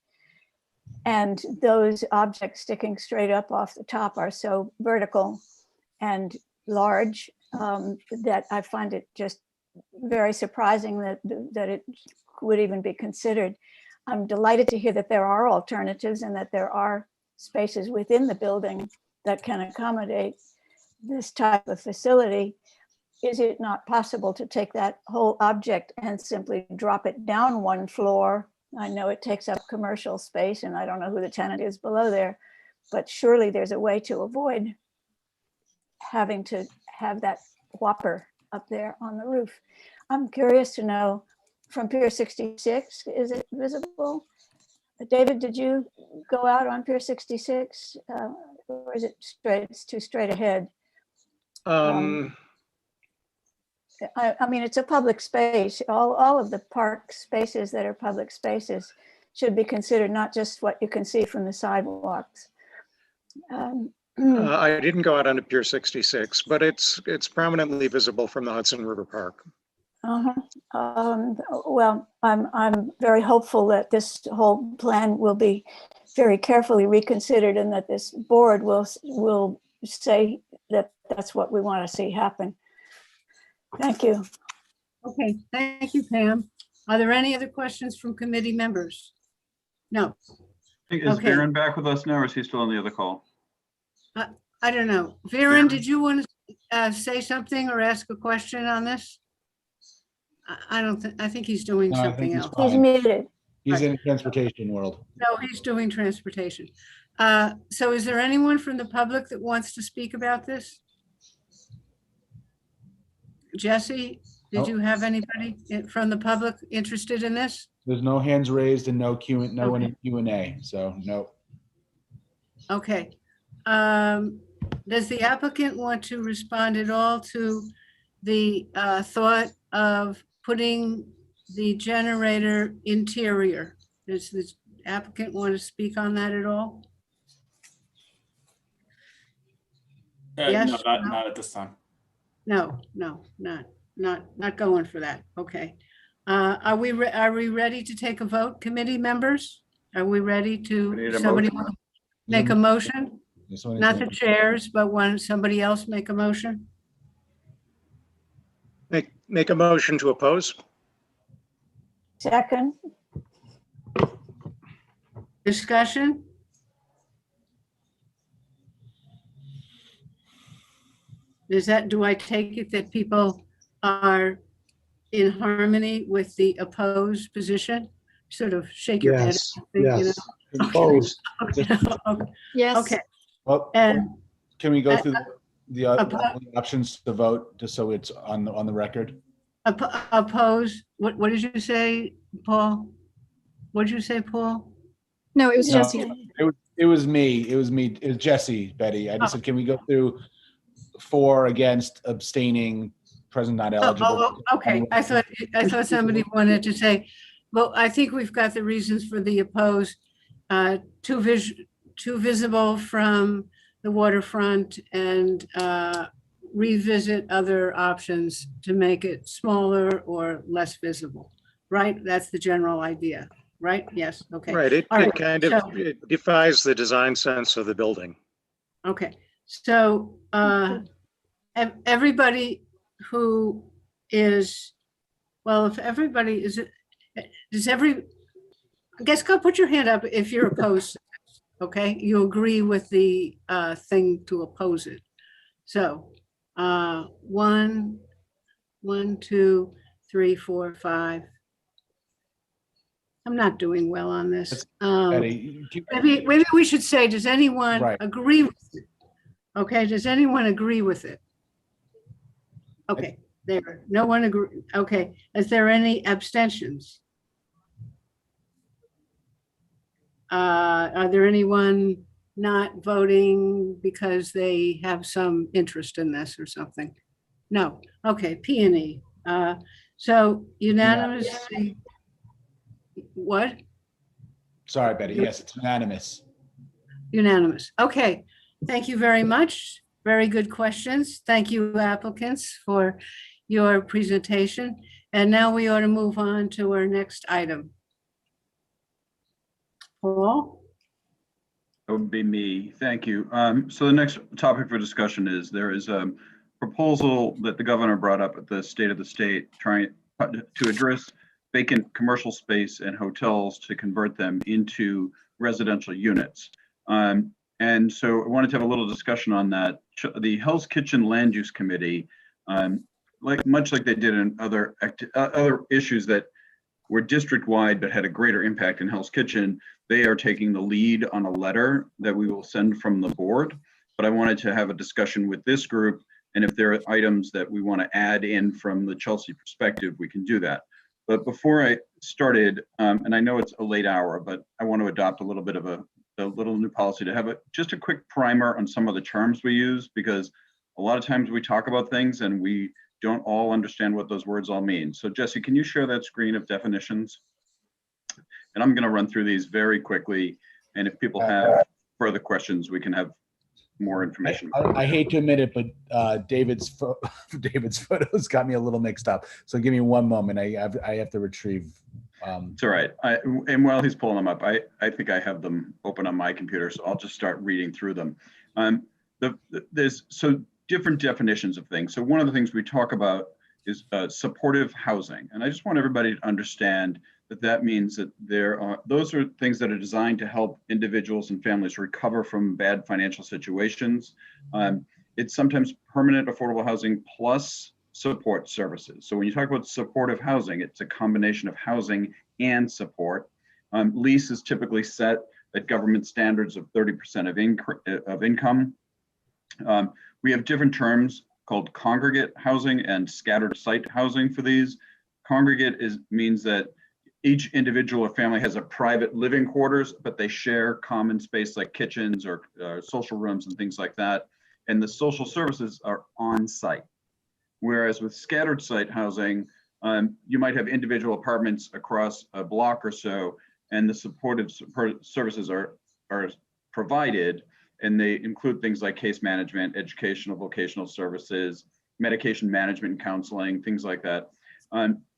and those objects sticking straight up off the top are so vertical and large that I find it just very surprising that it would even be considered. I'm delighted to hear that there are alternatives and that there are spaces within the building that can accommodate this type of facility. Is it not possible to take that whole object and simply drop it down one floor? I know it takes up commercial space and I don't know who the tenant is below there, but surely there's a way to avoid having to have that whopper up there on the roof. I'm curious to know, from Pier 66, is it visible? David, did you go out on Pier 66? Or is it straight? It's too straight ahead. I mean, it's a public space. All of the park spaces that are public spaces should be considered, not just what you can see from the sidewalks. I didn't go out onto Pier 66, but it's prominently visible from the Hudson River Park. Well, I'm very hopeful that this whole plan will be very carefully reconsidered and that this board will say that that's what we want to see happen. Thank you. Okay, thank you, Pam. Are there any other questions from committee members? No. Is Viren back with us now, or is he still on the other call? I don't know. Viren, did you want to say something or ask a question on this? I think he's doing something else. He's muted. He's in transportation world. No, he's doing transportation. So is there anyone from the public that wants to speak about this? Jesse, did you have anybody from the public interested in this? There's no hands raised and no one in Q&A, so no. Okay. Does the applicant want to respond at all to the thought of putting the generator interior? Does the applicant want to speak on that at all? Yes? No, not at this time. No, not going for that. Okay. Are we ready to take a vote, committee members? Are we ready to, somebody want to make a motion? Not the chairs, but when somebody else make a motion? Make a motion to oppose. Second. Discussion? Do I take it that people are in harmony with the opposed position? Sort of shake your head. Yes. Opposed. Yes. Okay. Well, And can we go through the options to vote, just so it's on the record? Oppose, what did you say, Paul? What did you say, Paul? No, it was Jesse. It was me. It was Jesse, Betty. I just said, can we go through for, against, abstaining, present, not eligible? Okay. I thought somebody wanted to say, well, I think we've got the reasons for the opposed. Too visible from the waterfront, and revisit other options to make it smaller or less visible, right? That's the general idea, right? Yes, okay. Right, it kind of it defies the design sense of the building. Okay, so everybody who is, well, if everybody is, I guess go put your hand up if you're opposed. Okay, you agree with the thing to oppose it. So 1, 2, 3, 4, 5, I'm not doing well on this. Betty, Maybe we should say, does anyone Right. agree with it? Okay, does anyone agree with it? Okay, there, no one agree. Okay, is there any abstentions? Are there anyone not voting because they have some interest in this or something? No, okay, P&E. So unanimously, what? Sorry, Betty. Yes, it's unanimous. Unanimous. Okay, thank you very much. Very good questions. Thank you, applicants, for your presentation. And now we ought to move on to our next item. Paul? That would be me. Thank you. So the next topic for discussion is there is a proposal that the governor brought up at the State of the State trying to address vacant commercial space and hotels to convert them into residential units. And so I wanted to have a little discussion on that. The Hell's Kitchen Land Use Committee, much like they did in other issues that were district-wide but had a greater impact in Hell's Kitchen, they are taking the lead on a letter that we will send from the board. But I wanted to have a discussion with this group, and if there are items that we want to add in from the Chelsea perspective, we can do that. But before I started, and I know it's a late hour, but I want to adopt a little bit of a little new policy to have just a quick primer on some of the terms we use, because a lot of times we talk about things and we don't all understand what those words all mean. So Jesse, can you share that screen of definitions? And I'm going to run through these very quickly. And if people have further questions, we can have more information. I hate to admit it, but David's photos got me a little mixed up. So give me one moment. I have to retrieve. It's all right. And while he's pulling them up, I think I have them open on my computer, so I'll just start reading through them. There's so different definitions of things. So one of the things we talk about is supportive housing, and I just want everybody to understand that that means that those are things that are designed to help individuals and families recover from bad financial situations. It's sometimes permanent affordable housing plus support services. So when you talk about supportive housing, it's a combination of housing and support. Lease is typically set at government standards of 30% of income. We have different terms called congregate housing and scattered site housing for these. Congregate means that each individual or family has a private living quarters, but they share common space like kitchens or social rooms and things like that. And the social services are on site. Whereas with scattered site housing, you might have individual apartments across a block or so, and the supportive services are provided, and they include things like case management, educational, vocational services, medication management and counseling, things like that.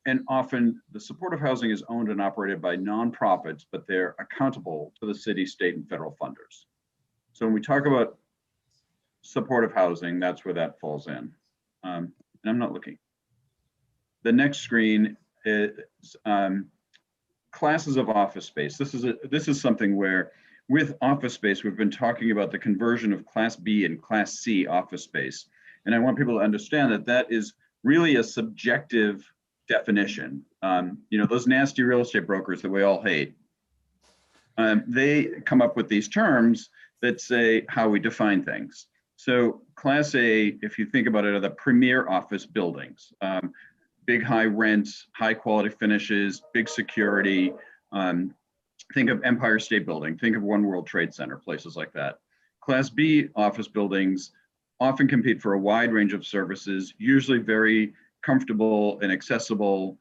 And often the supportive housing is owned and operated by nonprofits, but they're accountable to the city, state, and federal funders. So when we talk about supportive housing, that's where that falls in. And I'm not looking. The next screen is classes of office space. This is something where with office space, we've been talking about the conversion of Class B and Class C office space. And I want people to understand that that is really a subjective definition. Those nasty real estate brokers that we all hate, they come up with these terms that say how we define things. So Class A, if you think about it, are the premier office buildings. Big high rents, high quality finishes, big security. Think of Empire State Building, think of One World Trade Center, places like that. Class B office buildings often compete for a wide range of services, usually very comfortable and accessible,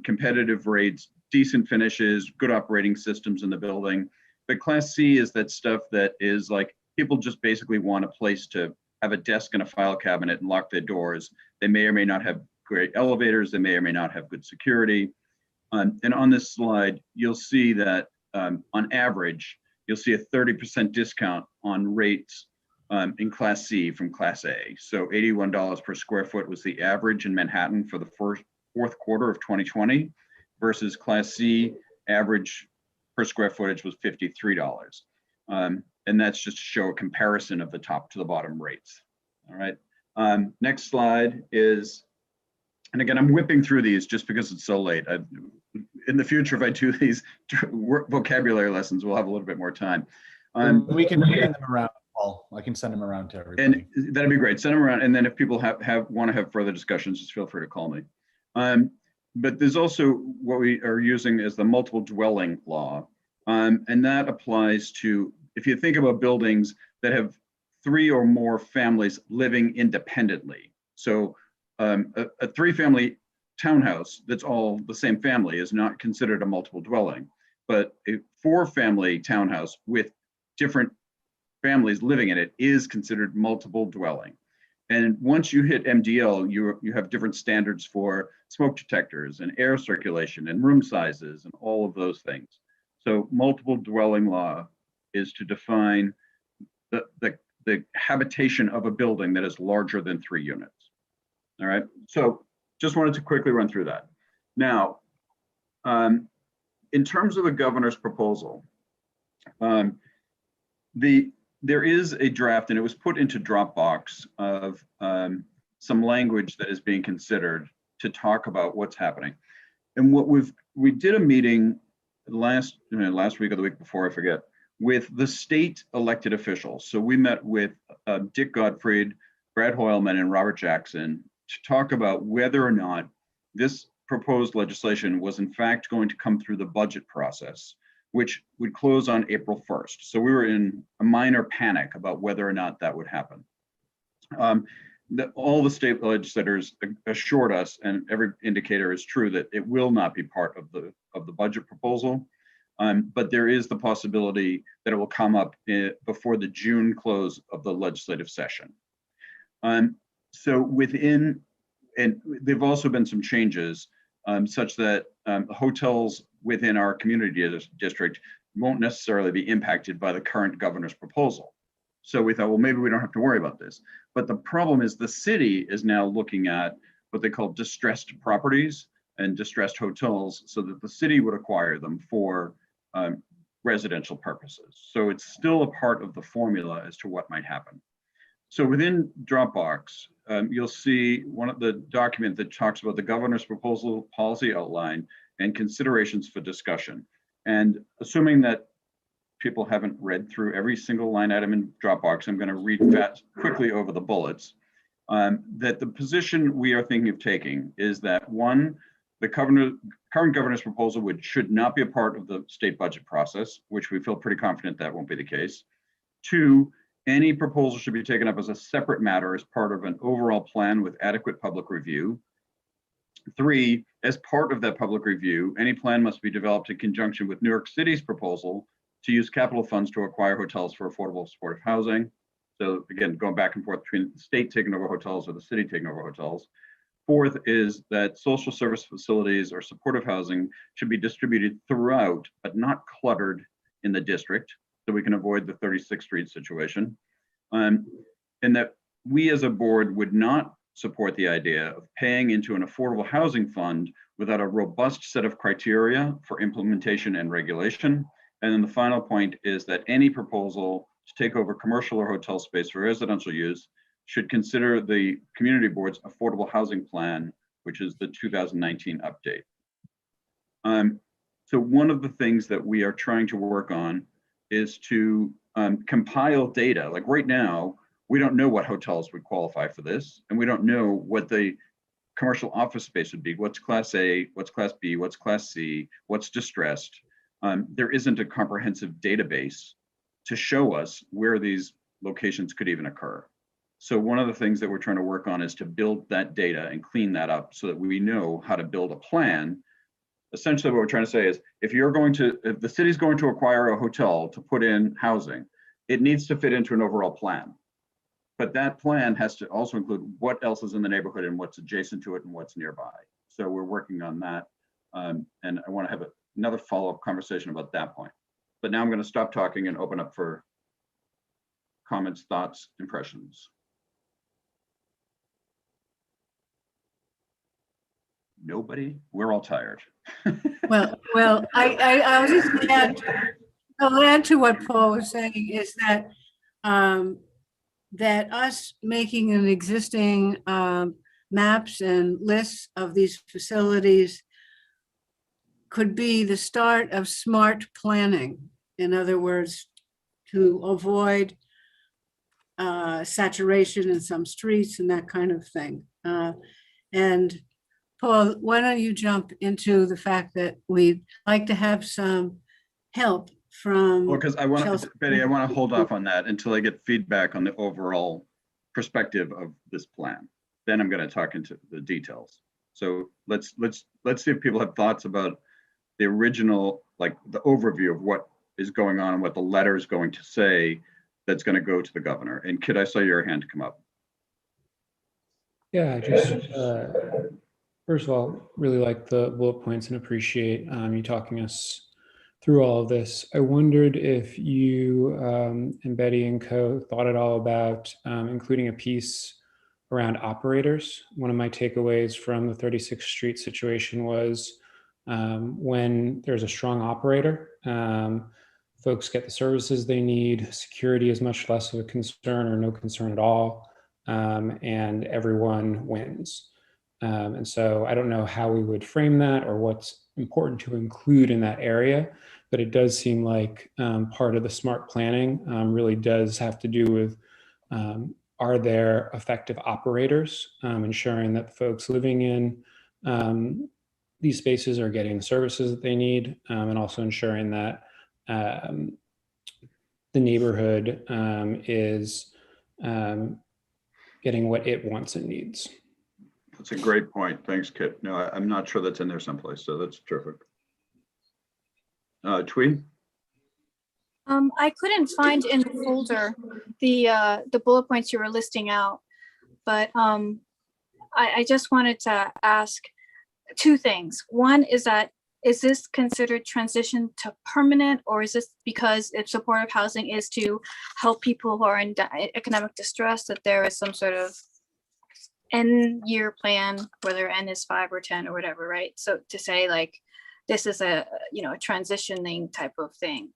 competitive rates, decent finishes, good operating systems in the building. But Class C is that stuff that is like, people just basically want a place to have a desk and a file cabinet and lock their doors. They may or may not have great elevators. They may or may not have good security. And on this slide, you'll see that on average, you'll see a 30% discount on rates in Class C from Class A. So $81 per square foot was the average in Manhattan for the fourth quarter of 2020 versus Class C average per square footage was $53. And that's just to show a comparison of the top to the bottom rates. All right. Next slide is, and again, I'm whipping through these just because it's so late. in the future, if I do these vocabulary lessons, we'll have a little bit more time. We can send them around, Paul. I can send them around to everybody. And that'd be great. Send them around. And then if people want to have further discussions, just feel free to call me. But there's also what we are using as the multiple dwelling law. And that applies to, if you think about buildings that have 3 or more families living independently. So a 3-family townhouse that's all the same family is not considered a multiple dwelling, but a 4-family townhouse with different families living in it is considered multiple dwelling. And once you hit MDL, you have different standards for smoke detectors and air circulation and room sizes and all of those things. So multiple dwelling law is to define the habitation of a building that is larger than 3 units. All right, so just wanted to quickly run through that. Now, in terms of the governor's proposal, there is a draft, and it was put into Dropbox, of some language that is being considered to talk about what's happening. And what we did a meeting last week or the week before, I forget, with the state elected officials. So we met with Dick Gottfried, Brad Hoylman, and Robert Jackson to talk about whether or not this proposed legislation was in fact going to come through the budget process, which would close on April 1st. So we were in a minor panic about whether or not that would happen. All the state legislators assured us, and every indicator is true, that it will not be part of the budget proposal. But there is the possibility that it will come up before the June close of the legislative session. So and there've also been some changes such that hotels within our community district won't necessarily be impacted by the current governor's proposal. So we thought, well, maybe we don't have to worry about this. But the problem is the city is now looking at what they call distressed properties and distressed hotels, so that the city would acquire them for residential purposes. So it's still a part of the formula as to what might happen. So within Dropbox, you'll see one of the document that talks about the governor's proposal policy outline and considerations for discussion. And assuming that people haven't read through every single line item in Dropbox, I'm going to read quickly over the bullets. That the position we are thinking of taking is that 1, the current governor's proposal should not be a part of the state budget process, which we feel pretty confident that won't be the case. 2, any proposal should be taken up as a separate matter as part of an overall plan with adequate public review. 3, as part of that public review, any plan must be developed in conjunction with New York City's proposal to use capital funds to acquire hotels for affordable supportive housing. So again, going back and forth between the state taking over hotels or the city taking over hotels. 4th is that social service facilities or supportive housing should be distributed throughout, but not cluttered in the district, so we can avoid the 36th Street situation. And that we as a board would not support the idea of paying into an affordable housing fund without a robust set of criteria for implementation and regulation. And then the final point is that any proposal to take over commercial or hotel space for residential use should consider the community board's affordable housing plan, which is the 2019 update. So one of the things that we are trying to work on is to compile data. Like right now, we don't know what hotels would qualify for this, and we don't know what the commercial office space would be. What's Class A, what's Class B, what's Class C, what's distressed. There isn't a comprehensive database to show us where these locations could even occur. So one of the things that we're trying to work on is to build that data and clean that up so that we know how to build a plan. Essentially what we're trying to say is, if the city's going to acquire a hotel to put in housing, it needs to fit into an overall plan. But that plan has to also include what else is in the neighborhood and what's adjacent to it and what's nearby. So we're working on that. And I want to have another follow-up conversation about that point. But now I'm going to stop talking and open up for comments, thoughts, impressions. Nobody? We're all tired. Well, I was just going to add to what Paul was saying is that that us making an existing maps and lists of these facilities could be the start of smart planning. In other words, to avoid saturation in some streets and that kind of thing. And Paul, why don't you jump into the fact that we'd like to have some help from Well, because I want Chelsea. to, Betty, I want to hold off on that until I get feedback on the overall perspective of this plan. Then I'm going to talk into the details. So let's see if people have thoughts about the original, like the overview of what is going on and what the letter is going to say that's going to go to the governor. And Kid, I saw your hand come up. Yeah, just first of all, really like the bullet points and appreciate you talking us through all of this. I wondered if you and Betty and co thought at all about including a piece around operators. One of my takeaways from the 36th Street situation was when there's a strong operator, folks get the services they need, security is much less of a concern or no concern at all, and everyone wins. And so I don't know how we would frame that or what's important to include in that area, but it does seem like part of the smart planning really does have to do with are there effective operators, ensuring that folks living in these spaces are getting the services that they need, and also ensuring that the neighborhood is getting what it wants and needs. That's a great point. Thanks, Kit. No, I'm not sure that's in there someplace, so that's terrific. Tweed? I couldn't find in the folder the bullet points you were listing out, but I just wanted to ask two things. One is that, is this considered transition to permanent, or is this because if supportive housing is to help people who are in economic distress, that there is some sort of N-year plan, whether N is 5 or 10 or whatever, right? So to say like, this is a transitioning type of thing,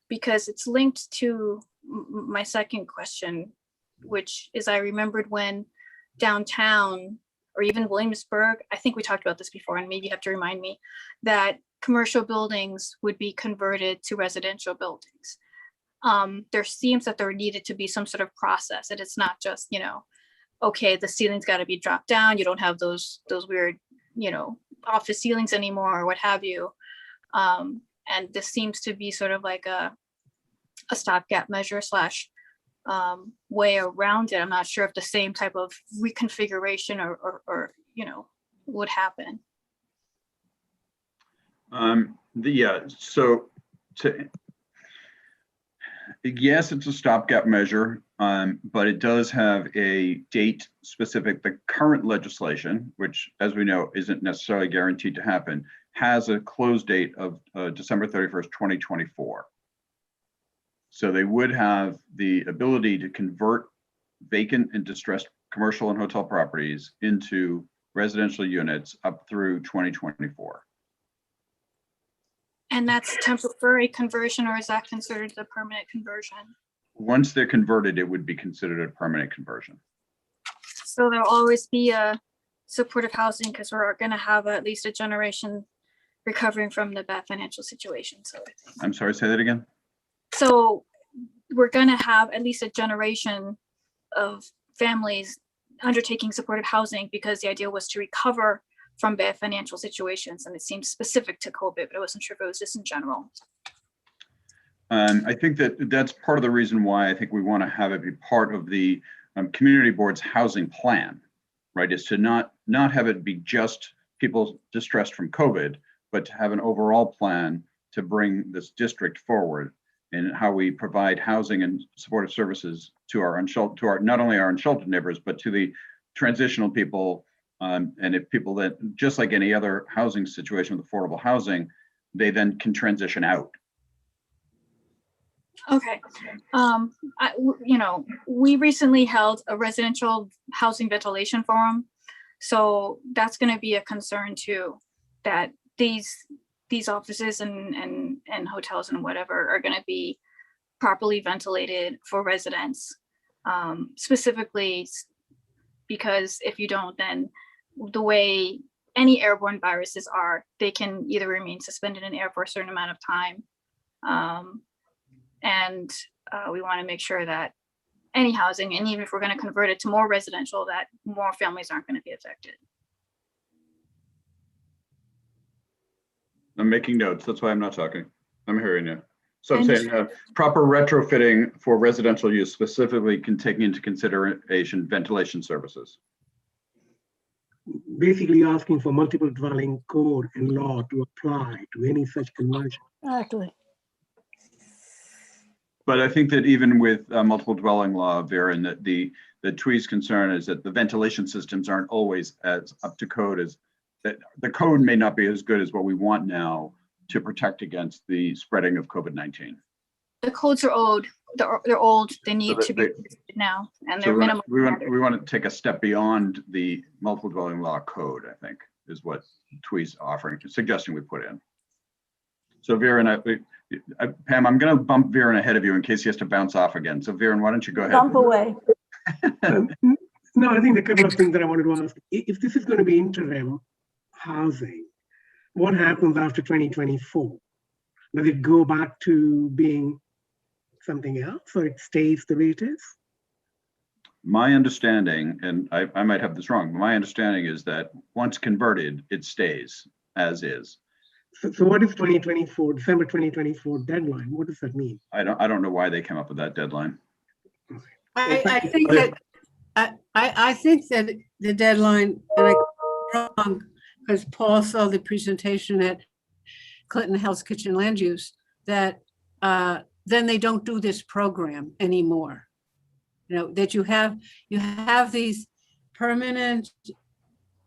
because it's linked to my second question, which is I remembered when downtown or even Williamsburg, I think we talked about this before and maybe you have to remind me, that commercial buildings would be converted to residential buildings. There seems that there needed to be some sort of process, and it's not just, okay, the ceiling's got to be dropped down. You don't have those weird, office ceilings anymore or what have you. And this seems to be sort of like a stopgap measure slash way around it. I'm not sure if the same type of reconfiguration or would happen. Yes, it's a stopgap measure, but it does have a date specific. The current legislation, which as we know isn't necessarily guaranteed to happen, has a close date of December 31st, 2024. So they would have the ability to convert vacant and distressed commercial and hotel properties into residential units up through 2024. And that's temporary conversion, or is that considered a permanent conversion? Once they're converted, it would be considered a permanent conversion. So there'll always be a supportive housing because we're going to have at least a generation recovering from the bad financial situation. So I'm sorry, say that again. So we're going to have at least a generation of families undertaking supportive housing because the idea was to recover from bad financial situations. And it seems specific to COVID, but I wasn't sure if it was just in general. I think that's part of the reason why I think we want to have it be part of the community board's housing plan, right? Is to not have it be just people distressed from COVID, but to have an overall plan to bring this district forward and how we provide housing and supportive services to our unsheltered, not only our unsheltered neighbors, but to the transitional people. And if people that, just like any other housing situation with affordable housing, they then can transition out. Okay. We recently held a residential housing ventilation forum. So that's going to be a concern too, that these offices and hotels and whatever are going to be properly ventilated for residents, specifically because if you don't, then the way any airborne viruses are, they can either remain suspended in air for a certain amount of time. And we want to make sure that any housing, and even if we're going to convert it to more residential, that more families aren't going to be affected. I'm making notes. That's why I'm not talking. I'm hearing you. So I'm And- saying proper retrofitting for residential use specifically can take into consideration ventilation services. Basically asking for multiple dwelling code and law to apply to any such conversion. Exactly. But I think that even with multiple dwelling law, Viren, that the TWE's concern is that the ventilation systems aren't always as up to code as that. The code may not be as good as what we want now to protect against the spreading of COVID-19. The codes are old. They're old. They need to be updated now, and they're minimum. We want to take a step beyond the multiple dwelling law code, I think, is what TWE's offering, suggesting we put in. So Viren, Pam, I'm going to bump Viren ahead of you in case he has to bounce off again. So Viren, why don't you go ahead? Bump away. No, I think a couple of things that I wanted to ask. If this is going to be interim housing, what happens after 2024? Does it go back to being something else, or it stays the way it is? My understanding, and I might have this wrong, but my understanding is that once converted, it stays as is. So what is 2024, December 2024 deadline? What does that mean? I don't know why they came up with that deadline. I think that I think that the deadline, and I wrong because Paul saw the presentation at Clinton Hell's Kitchen Land Use, that then they don't do this program anymore. You know, that you have these permanent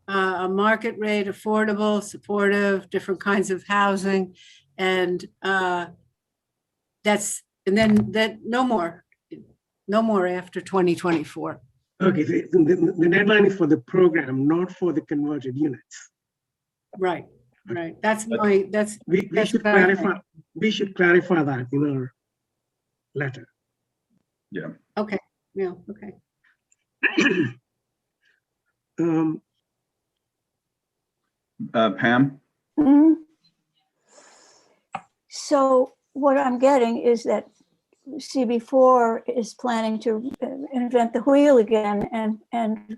market rate, affordable, supportive, different kinds of housing, and then no more after 2024. Okay, so the deadline is for the program, not for the converted units. Right. That's my, we should clarify. We should clarify that in our letter. Yeah. Okay. Yeah. Okay. Pam? Mhm. So what I'm getting is that CB4 is planning to invent the wheel again and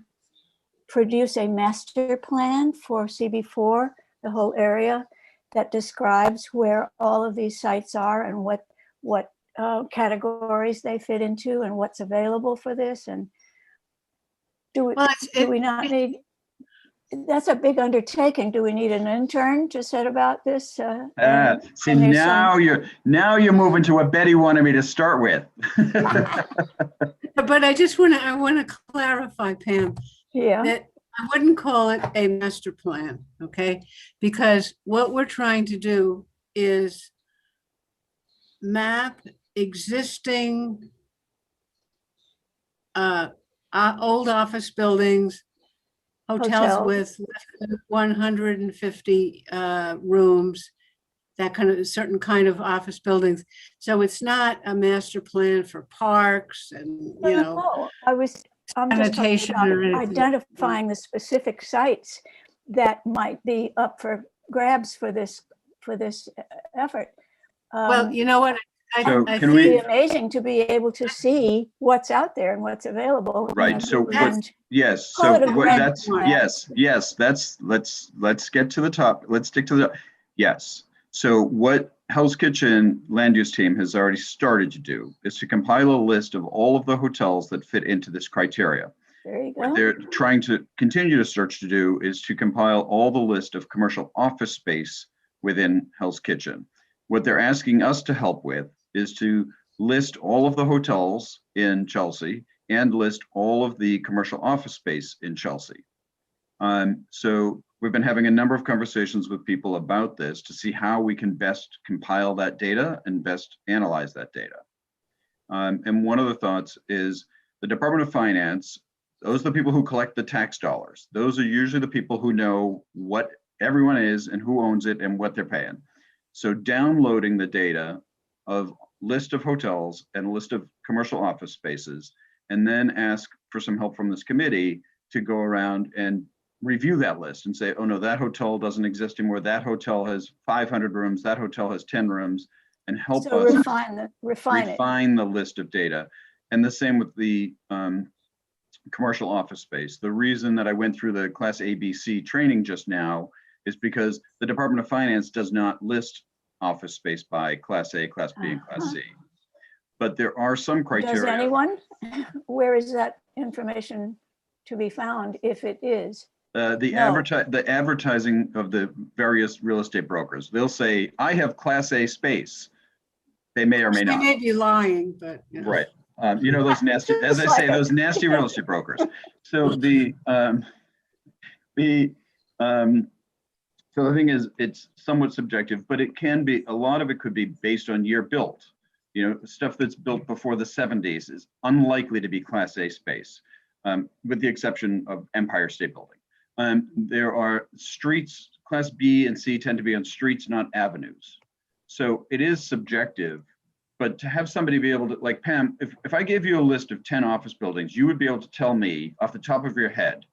produce a master plan for CB4, the whole area, that describes where all of these sites are and what categories they fit into and what's available for this. And do we not need? That's a big undertaking. Do we need an intern to set about this? See, now you're moving to what Betty wanted me to start with. But I want to clarify, Pam. Yeah. That I wouldn't call it a master plan, okay? Because what we're trying to do is map existing old office buildings, hotels with 150 rooms, that kind of certain kind of office buildings. So it's not a master plan for parks and, you know. No, I'm just talking sanitation about or anything. identifying the specific sites that might be up for grabs for this effort. Well, you know what? I think it'd be amazing to be able to see what's out there and what's available. Right. So yes. call it a So grant plan. yes. Let's get to the top. Let's stick to the yes. So what Hell's Kitchen land use team has already started to do is to compile a list of all of the hotels that fit into this criteria. There you go. What they're trying to continue to search to do is to compile all the list of commercial office space within Hell's Kitchen. What they're asking us to help with is to list all of the hotels in Chelsea and list all of the commercial office space in Chelsea. So we've been having a number of conversations with people about this to see how we can best compile that data and best analyze that data. And one of the thoughts is the Department of Finance, those are the people who collect the tax dollars. Those are usually the people who know what everyone is and who owns it and what they're paying. So downloading the data of list of hotels and a list of commercial office spaces, and then ask for some help from this committee to go around and review that list and say, oh no, that hotel doesn't exist anymore. That hotel has 500 rooms. That hotel has 10 rooms, and help So us refine the list of data. And the same with the commercial office space. The reason that I went through the Class ABC training just now is because the Department of Finance does not list office space by Class A, Class B, and Class C. But there are some criteria. Does anyone? Where is that information to be found if it is? The advertising of the various real estate brokers. They'll say, I have Class A space. They may or may not. They may be lying, but. You know. Right. You know, those nasty, as I say, those nasty real estate brokers. So so the thing is, it's somewhat subjective, but it can be, a lot of it could be based on year built. You know, stuff that's built before the 70s is unlikely to be Class A space, with the exception of Empire State Building. There are streets, Class B and C tend to be on streets, not avenues. So it is subjective, but to have somebody be able to, like Pam, if I gave you a list of 10 office buildings, you would be able to tell me off the top of your head,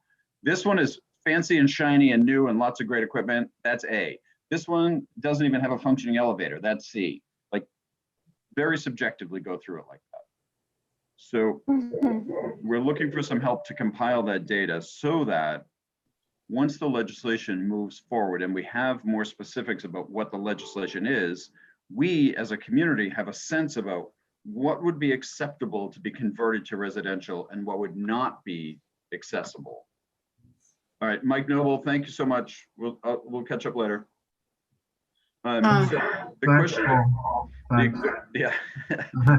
this one is fancy and shiny and new and lots of great equipment, that's A. This one doesn't even have a functioning elevator, that's C. Like, very subjectively go through it like that. So we're looking for some help to compile that data so that once the legislation moves forward and we have more specifics about what the legislation is, we as a community have a sense about what would be acceptable to be converted to residential and what would not be accessible. All right, Mike Noble, thank you so much. We'll catch up later. So the question, yeah.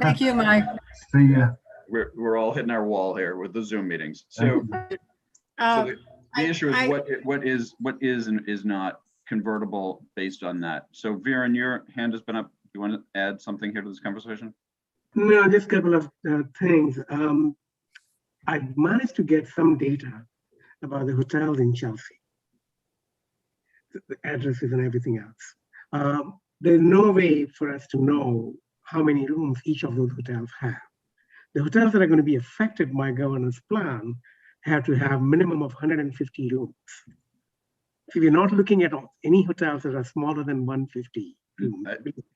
Thank you, Mike. See ya. We're all hitting our wall here with the Zoom meetings. So, the issue is what is and is not convertible based on that. So Viren, your hand has been up. Do you want to add something here to this conversation? No, just a couple of things. I managed to get some data about the hotels in Chelsea, the addresses and everything else. There's no way for us to know how many rooms each of those hotels have. The hotels that are going to be affected by governor's plan have to have minimum of 150 rooms. So we're not looking at any hotels that are smaller than 150 rooms.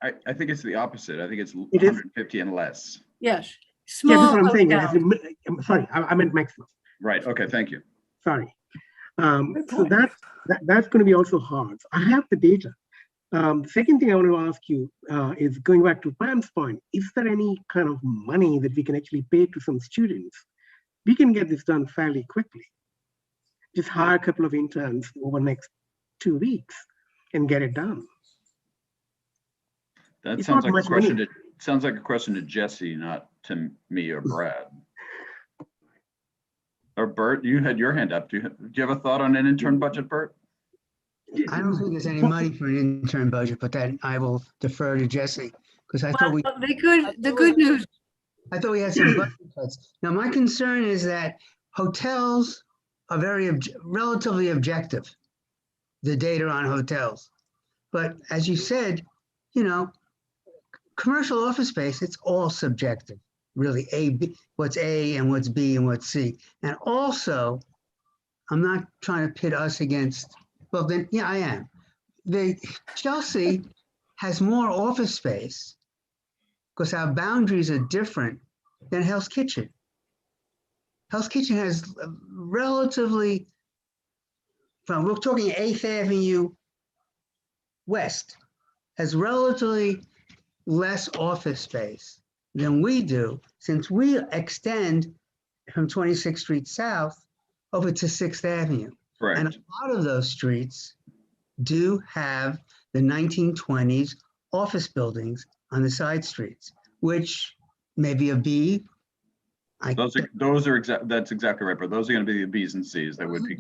I think it's the opposite. I think it's 150 and less. Yes. Small. Yeah, that's what I'm saying. I'm sorry, I meant maximum. Right. Okay. Thank you. Sorry. So that's going to be also hard. So I have the data. The second thing I want to ask you is going back to Pam's point, is there any kind of money that we can actually pay to some students? We can get this done fairly quickly. Just hire a couple of interns over the next 2 weeks and get it done. That sounds like a question sounds like a question to Jesse, not to me or Brad. Or Bert, you had your hand up. Do you have a thought on an intern budget, Bert? I don't think there's any money for an intern budget, but that I will defer to Jesse because I thought the good news. I thought we had some budget cuts. Now my concern is that hotels are relatively objective, the data on hotels. But as you said, you know, commercial office space, it's all subjective, really. What's A and what's B and what's C. And also, I'm not trying to pit us against, well then, yeah, I am. Chelsea has more office space because our boundaries are different than Hell's Kitchen. Hell's Kitchen has relatively, we're talking 8th Avenue West, has relatively less office space than we do, since we extend from 26th Street South over to 6th Avenue. Correct. And a lot of those streets do have the 1920s office buildings on the side streets, which may be a B. That's exactly right, but those are going to be the B's and C's that would be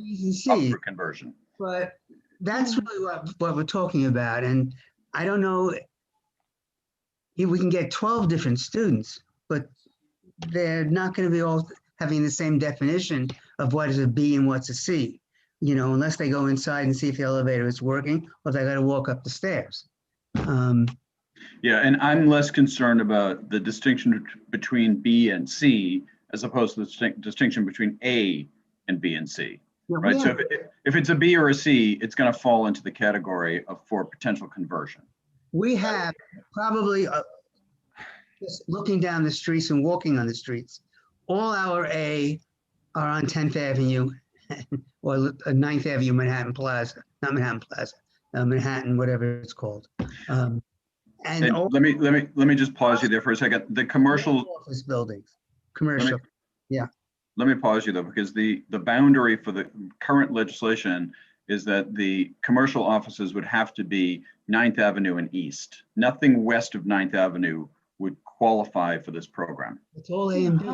up for conversion. But that's really what we're talking about. And I don't know, we can get 12 different students, but they're not going to be all having the same definition of what is a B and what's a C, you know, unless they go inside and see if the elevator is working or they got to walk up the stairs. Yeah, and I'm less concerned about the distinction between B and C as opposed to the distinction between A and B and C. right? So if it's a B or a C, it's going to fall into the category of for potential conversion. We have probably, just looking down the streets and walking on the streets, all our A are on 10th Avenue or 9th Avenue, Manhattan Plaza, not Manhattan Plaza, Manhattan, whatever it's called. And let me just pause you there for a second. The commercial office buildings, commercial, yeah. Let me pause you though, because the boundary for the current legislation is that the commercial offices would have to be 9th Avenue and East. Nothing west of 9th Avenue would qualify for this program. It's all A and B.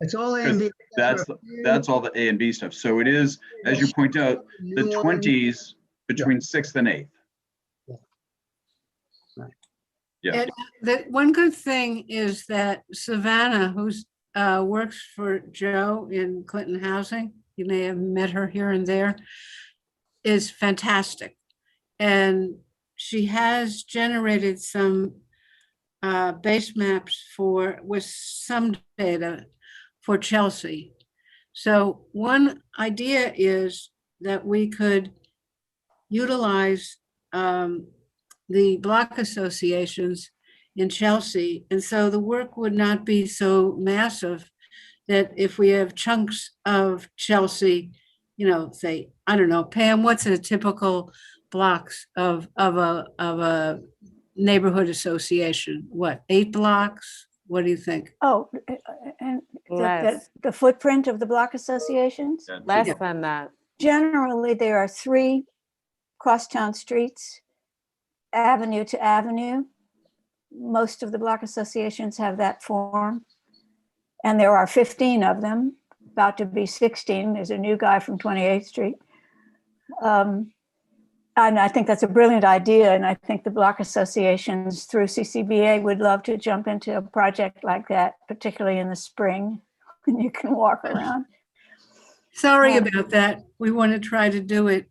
It's all A and B. That's all the A and B stuff. So it is, as you point out, the 20s between 6th and 8th. Yeah. And that one good thing is that Savannah, who's works for Joe in Clinton Housing, you may have met her here and there, is fantastic. And she has generated some base maps with some data for Chelsea. So one idea is that we could utilize the block associations in Chelsea. And so the work would not be so massive that if we have chunks of Chelsea, you know, say, I don't know, Pam, what's a typical blocks of a neighborhood association? What, 8 blocks? What do you think? Oh, and the footprint of the block associations? Less than that. Generally, there are 3 crosstown streets, avenue to avenue. Most of the block associations have that form. And there are 15 of them, about to be 16. There's a new guy from 28th Street. And I think that's a brilliant idea. And I think the block associations through CCBA would love to jump into a project like that, particularly in the spring when you can walk around. Sorry about that. We want to try to do it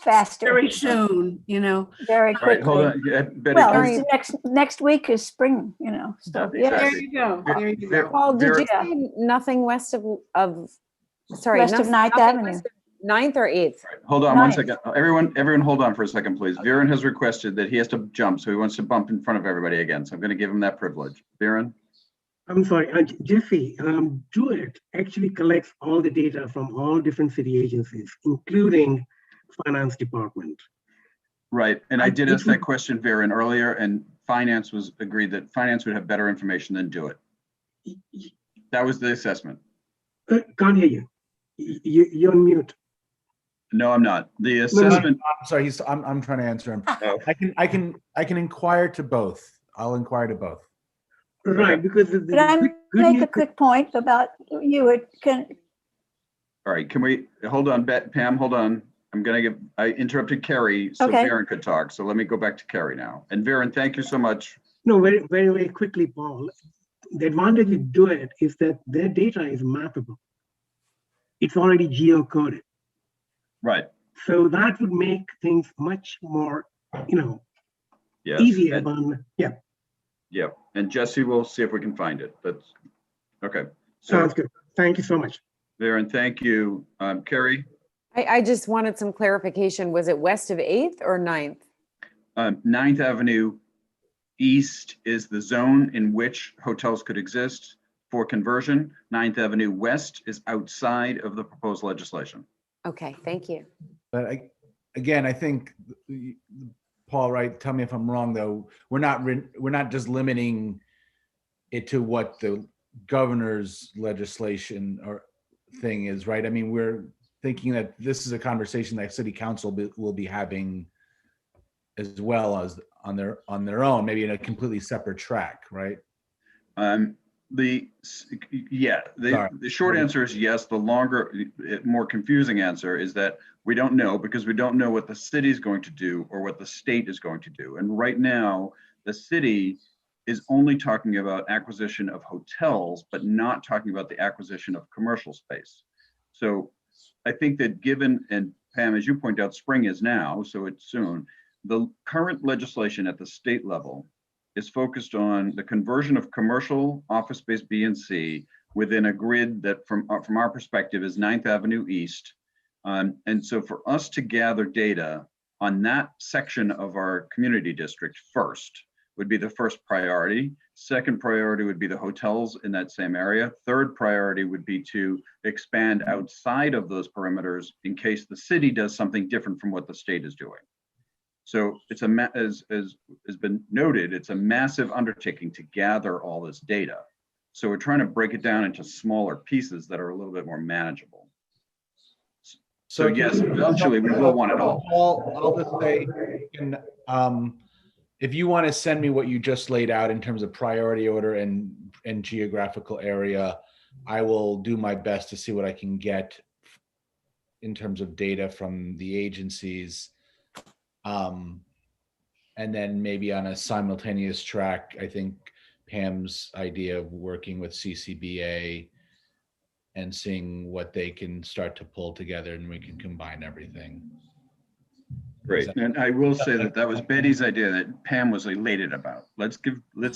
faster, very soon, you know. Very quickly. All right, hold on. Yeah, Betty, well, next week is spring, you know. So yeah, there you go. There you go. Paul, did you say nothing west of sorry, west of 9th Avenue? 9th or 8th? Hold on 1 second. Everyone hold on for a second, please. Viren has requested that he has to jump, so he wants to bump in front of everybody again. So I'm going to give him that privilege. Viren? I'm sorry, Jeffy, DoIT actually collects all the data from all different city agencies, including finance department. Right, and I did ask that question, Viren, earlier, and finance was agreed that finance would have better information than DoIT. That was the assessment. Can't hear you. You're on mute. No, I'm not. The assessment. I'm sorry. I'm trying to answer him. Oh. I can inquire to both. I'll inquire to both. Right, because Could I make a quick point about you? All right, can we hold on, Pam? Hold on. I interrupted Carrie so okay. Viren could talk. So let me go back to Carrie now. And Viren, thank you so much. No, very, very, very quickly, Paul. The advantage with DoIT is that their data is mappable. It's already geocoded. Right. So that would make things much more, Yes. easier. Yeah. And Jesse, we'll see if we can find it. That's okay. Sounds good. Thank you so much. Viren, thank you. Carrie? I just wanted some clarification. Was it west of 8th or 9th? 9th Avenue East is the zone in which hotels could exist for conversion. 9th Avenue West is outside of the proposed legislation. Okay, thank you. But I think Paul, right? Tell me if I'm wrong, though. We're not just limiting it to what the governor's legislation or thing is, right? I mean, we're thinking that this is a conversation that City Council will be having as well as on their own, maybe in a completely separate track, right? The short answer is yes. The longer, more confusing answer is that we don't know, because we don't know what the city is going to do or what the state is going to do. And right now, the city is only talking about acquisition of hotels, but not talking about the acquisition of commercial space. So I think that given, and Pam, as you point out, spring is now, so it's soon. The current legislation at the state level is focused on the conversion of commercial office space B and C within a grid that from our perspective is 9th Avenue East. And so for us to gather data on that section of our community district first would be the first priority. Second priority would be the hotels in that same area. Third priority would be to expand outside of those perimeters in case the city does something different from what the state is doing. So it's as has been noted, it's a massive undertaking to gather all this data. So we're trying to break it down into smaller pieces that are a little bit more manageable. So yes, eventually we will want it all. I'll just say, if you want to send me what you just laid out in terms of priority order and geographical area, I will do my best to see what I can get in terms of data from the agencies. And then maybe on a simultaneous track, I think Pam's idea of working with CCBA and seeing what they can start to pull together, and we can combine everything. Great, and I will say that was Betty's idea that Pam was elated about. Let's give. All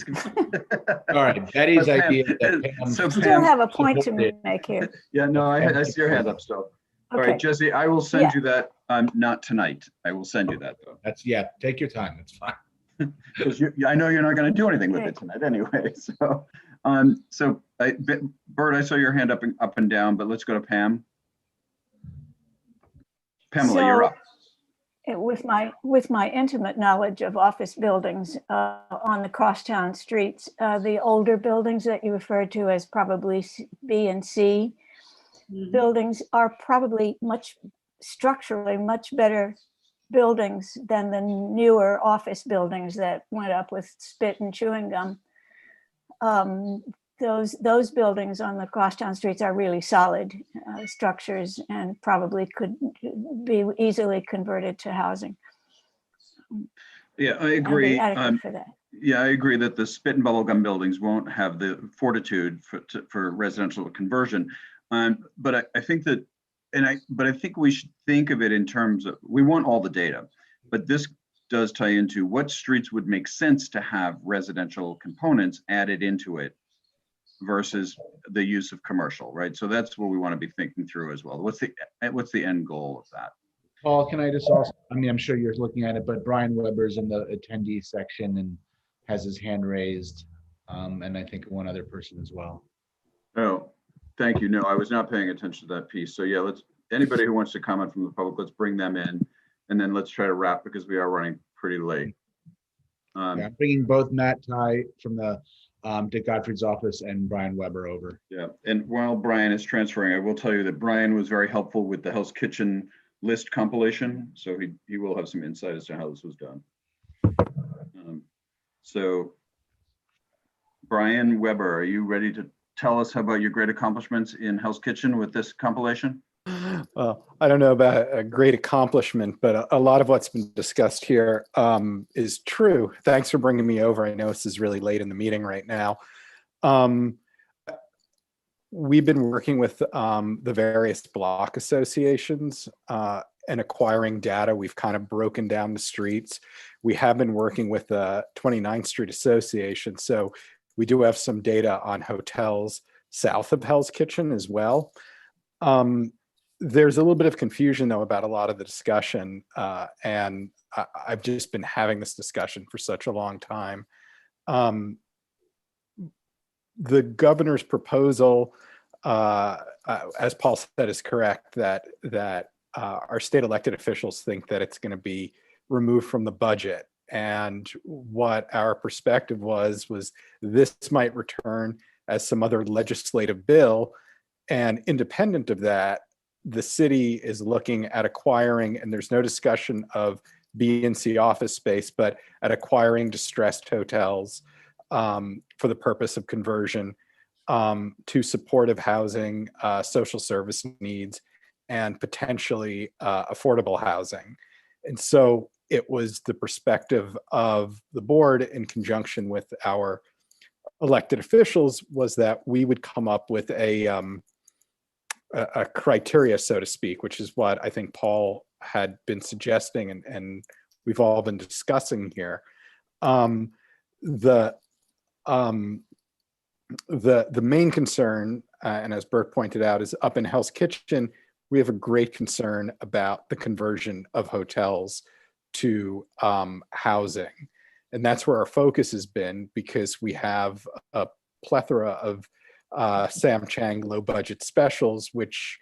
right, Betty's Pam, idea. That Pam Still have a point to make here. Yeah, no, I see your hand up still. All Okay. right, Jesse, I will send you that. Not tonight. I will send you that though. That's take your time. It's fine. Because I know you're not going to do anything with it tonight anyway. So, Bert, I saw your hand up and down, but let's go to Pam. Pamela, you're up. With my intimate knowledge of office buildings on the crosstown streets, the older buildings that you referred to as probably B and C buildings are probably structurally much better buildings than the newer office buildings that went up with spit and chewing gum. Those buildings on the crosstown streets are really solid structures and probably could be easily converted to housing. Yeah, I agree. For that. Yeah, I agree that the spit and bubblegum buildings won't have the fortitude for residential conversion. But I think that, but I think we should think of it in terms of, we want all the data, but this does tie into what streets would make sense to have residential components added into it versus the use of commercial, right? So that's what we want to be thinking through as well. What's the end goal of that? Paul, can I just also, I'm sure you're looking at it, but Brian Weber's in the attendee section and has his hand raised. And I think one other person as well. Oh, thank you. No, I was not paying attention to that piece. So yeah, anybody who wants to comment from the public, let's bring them in and then let's try to wrap because we are running pretty late. I'm bringing both Matt Ty from the Dick Godfrey's office and Brian Weber over. Yeah, and while Brian is transferring, I will tell you that Brian was very helpful with the Hell's Kitchen list compilation. So he will have some insight as to how this was done. So Brian Weber, are you ready to tell us about your great accomplishments in Hell's Kitchen with this compilation? Well, I don't know about a great accomplishment, but a lot of what's been discussed here is true. Thanks for bringing me over. I know this is really late in the meeting right now. We've been working with the various block associations and acquiring data. We've kind of broken down the streets. We have been working with the 29th Street Association. So we do have some data on hotels south of Hell's Kitchen as well. There's a little bit of confusion though about a lot of the discussion, and I've just been having this discussion for such a long time. The governor's proposal, as Paul said, is correct that our state elected officials think that it's going to be removed from the budget. And what our perspective was this might return as some other legislative bill, and independent of that, the city is looking at acquiring, and there's no discussion of B and C office space, but at acquiring distressed hotels for the purpose of conversion to supportive housing, social service needs, and potentially affordable housing. And so it was the perspective of the board in conjunction with our elected officials was that we would come up with a criteria, so to speak, which is what I think Paul had been suggesting and we've all been discussing here. The main concern and as Burke pointed out, is up in Hell's Kitchen. We have a great concern about the conversion of hotels to housing. And that's where our focus has been, because we have a plethora of Sam Chang low budget specials, which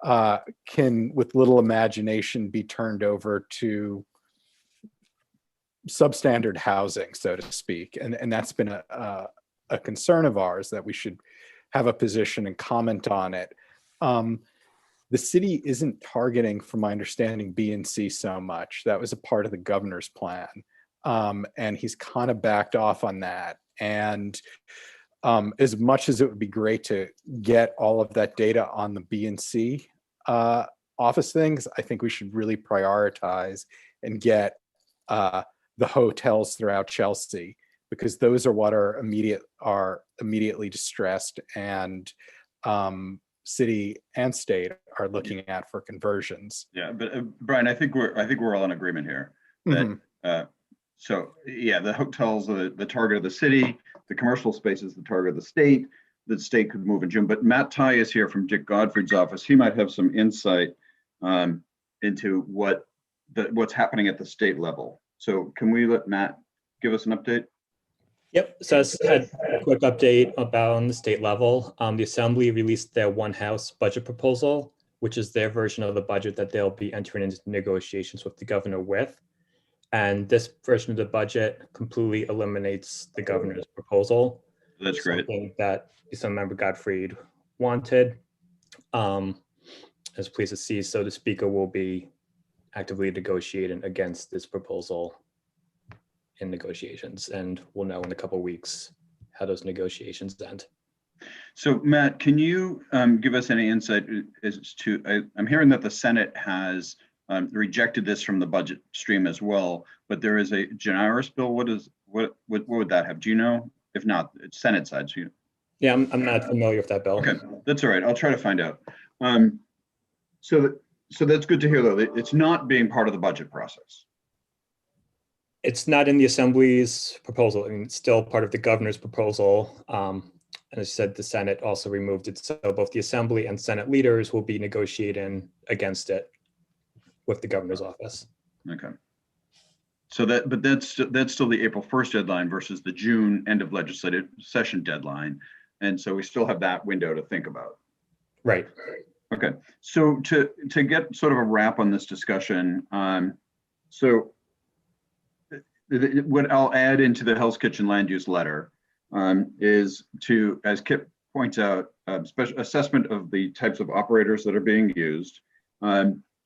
can, with little imagination, be turned over to substandard housing, so to speak. And that's been a concern of ours, that we should have a position and comment on it. The city isn't targeting, from my understanding, B and C so much. That was a part of the governor's plan. And he's kind of backed off on that. And as much as it would be great to get all of that data on the B and C office things, I think we should really prioritize and get the hotels throughout Chelsea, because those are what are immediately distressed, and city and state are looking at for conversions. Yeah, but Brian, I think we're all in agreement here that so yeah, the hotels are the target of the city, the commercial space is the target of the state. The state could move in June, but Matt Ty is here from Dick Godfrey's office. He might have some insight into what's happening at the state level. So can we let Matt give us an update? Yep, so I just had a quick update about on the state level. The Assembly released their One House budget proposal, which is their version of the budget that they'll be entering into negotiations with the governor with. And this version of the budget completely eliminates the governor's proposal. That's great. Something that Assembly Godfrey wanted. As pleased to see, so the speaker will be actively negotiating against this proposal in negotiations, and we'll know in a couple of weeks how those negotiations end. So Matt, can you give us any insight as to, I'm hearing that the Senate has rejected this from the budget stream as well, but there is a generous bill. What would that have? Do you know? If not, it's Senate side. So yeah, I'm not familiar with that bill. Okay, that's all right. I'll try to find out. So that's good to hear, though. It's not being part of the budget process. It's not in the Assembly's proposal. I mean, it's still part of the governor's proposal. And as I said, the Senate also removed it. So both the Assembly and Senate leaders will be negotiating against it with the governor's office. Okay. So that's still the April 1st deadline versus the June end of legislative session deadline. And so we still have that window to think about. Right. Okay. So to get sort of a wrap on this discussion, so what I'll add into the Hell's Kitchen land use letter is to, as Kip points out, special assessment of the types of operators that are being used.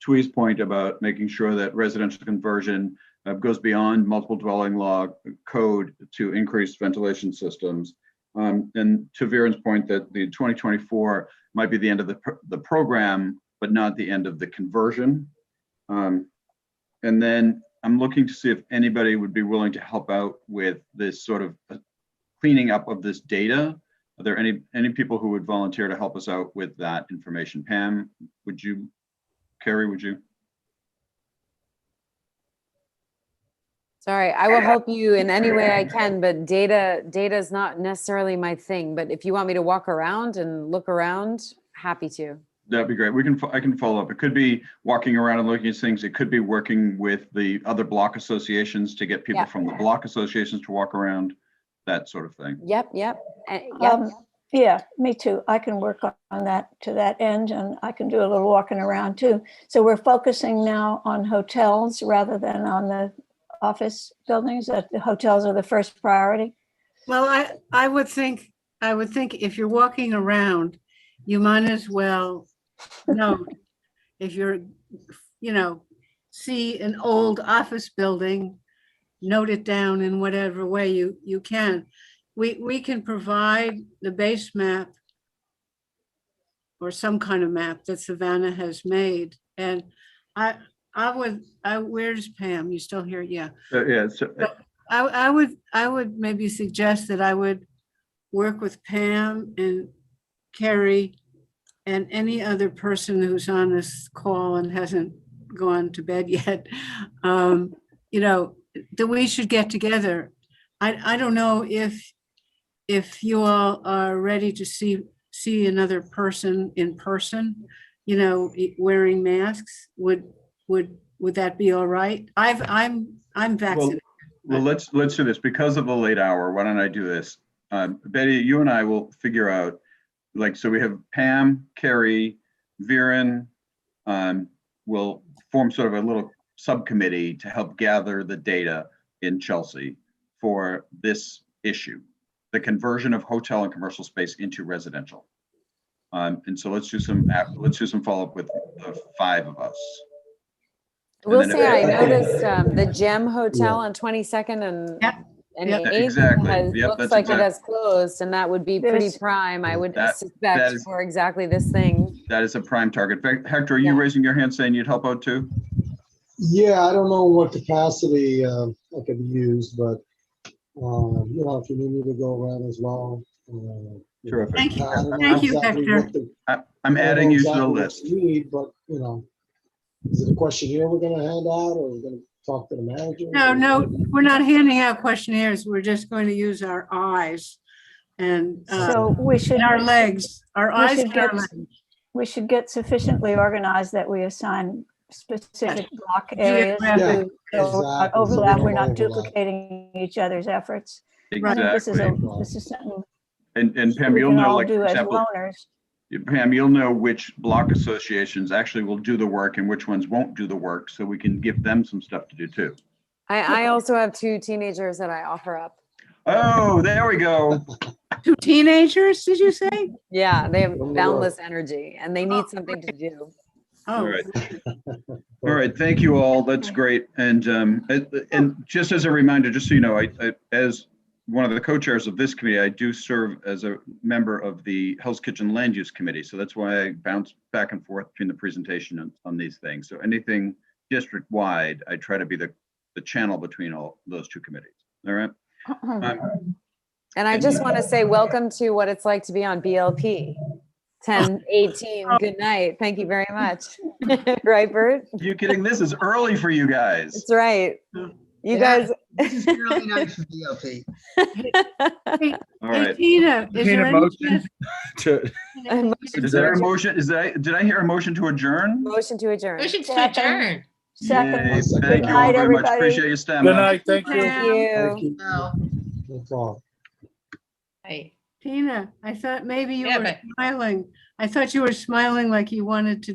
Twee's point about making sure that residential conversion goes beyond multiple dwelling law code to increase ventilation systems. And to Viren's point that the 2024 might be the end of the program, but not the end of the conversion. And then I'm looking to see if anybody would be willing to help out with this sort of cleaning up of this data. Are there any people who would volunteer to help us out with that information? Pam, would you? Carrie, would you? Sorry, I will help you in any way I can, but data is not necessarily my thing. But if you want me to walk around and look around, happy to. That'd be great. I can follow up. It could be walking around and looking at things. It could be working with the other block associations to get people from the block associations to walk around, that sort of thing. Yep. Yeah, me too. I can work on that to that end, and I can do a little walking around too. So we're focusing now on hotels rather than on the office buildings. That the hotels are the first priority. Well, I would think if you're walking around, you might as well note if you're, see an old office building, note it down in whatever way you can. We can provide the base map or some kind of map that Savannah has made. And where's Pam? You still here? Yeah. Yeah. I would maybe suggest that I would work with Pam and Carrie and any other person who's on this call and hasn't gone to bed yet, that we should get together. I don't know if you all are ready to see see another person in person, you know, wearing masks, would that be all right? I'm vaccinated. Well, let's do this because of the late hour. Why don't I do this? Betty, you and I will figure out, like, so we have Pam, Carrie, Viren, will form sort of a little subcommittee to help gather the data in Chelsea for this issue, the conversion of hotel and commercial space into residential. And so let's do some follow-up with the 5 of us. I will say I noticed the Gem Hotel on 22nd and 8th Exactly. looks like it has closed, and that would be pretty prime, I would suspect, for exactly this thing. That is a prime target. Hector, are you raising your hand saying you'd help out too? Yeah, I don't know what capacity I could use, but you know, if you need me to go around as well. Terrific. Thank you. I don't know Thank you, exactly Hector. what the- I'm I don't adding know you to the exactly what list. you need, but you know, is it a questionnaire we're gonna hand out, or we're gonna talk to the manager? No, we're not handing out questionnaires. We're just going to use our eyes and So we should, and our legs, our we eyes should and our get, legs. we should get sufficiently organized that we assign specific block areas Geographic. Yeah, so not exactly. So we overlap, don't we're not overlap. duplicating each other's efforts. I think Exactly. this is something And Pam, we you'll can know, all like, do for as example, loners. Pam, you'll know which block associations actually will do the work and which ones won't do the work, so we can give them some stuff to do too. I also have 2 teenagers that I offer up. Oh, there we go. 2 teenagers, did you say? Yeah, they have boundless energy and they need something to do. All right. All right. Thank you all. That's great. And just as a reminder, just so you know, I as one of the co-chairs of this committee, I do serve as a member of the Hell's Kitchen Land Use Committee. So that's why I bounce back and forth between the presentation on these things. So anything district-wide, I try to be the channel between all those 2 committees. All right. And I just want to say welcome to what it's like to be on BLP. 10:18. Good night. Thank you very much. Right, Bert? You kidding? This is early for you guys. That's right. You Yeah, guys. This is really nice for DLP. All right. Tina, is there motion any- Is there a motion? Did I hear a motion to adjourn? Motion to adjourn. Motion to adjourn. Second. Yay, Good thank you all night, very much. everybody. Appreciate your stamina. Good night, thank you. Thank you. No problem. Hey. Tina, I thought maybe you Yeah, were but- smiling. I thought you were smiling like you wanted to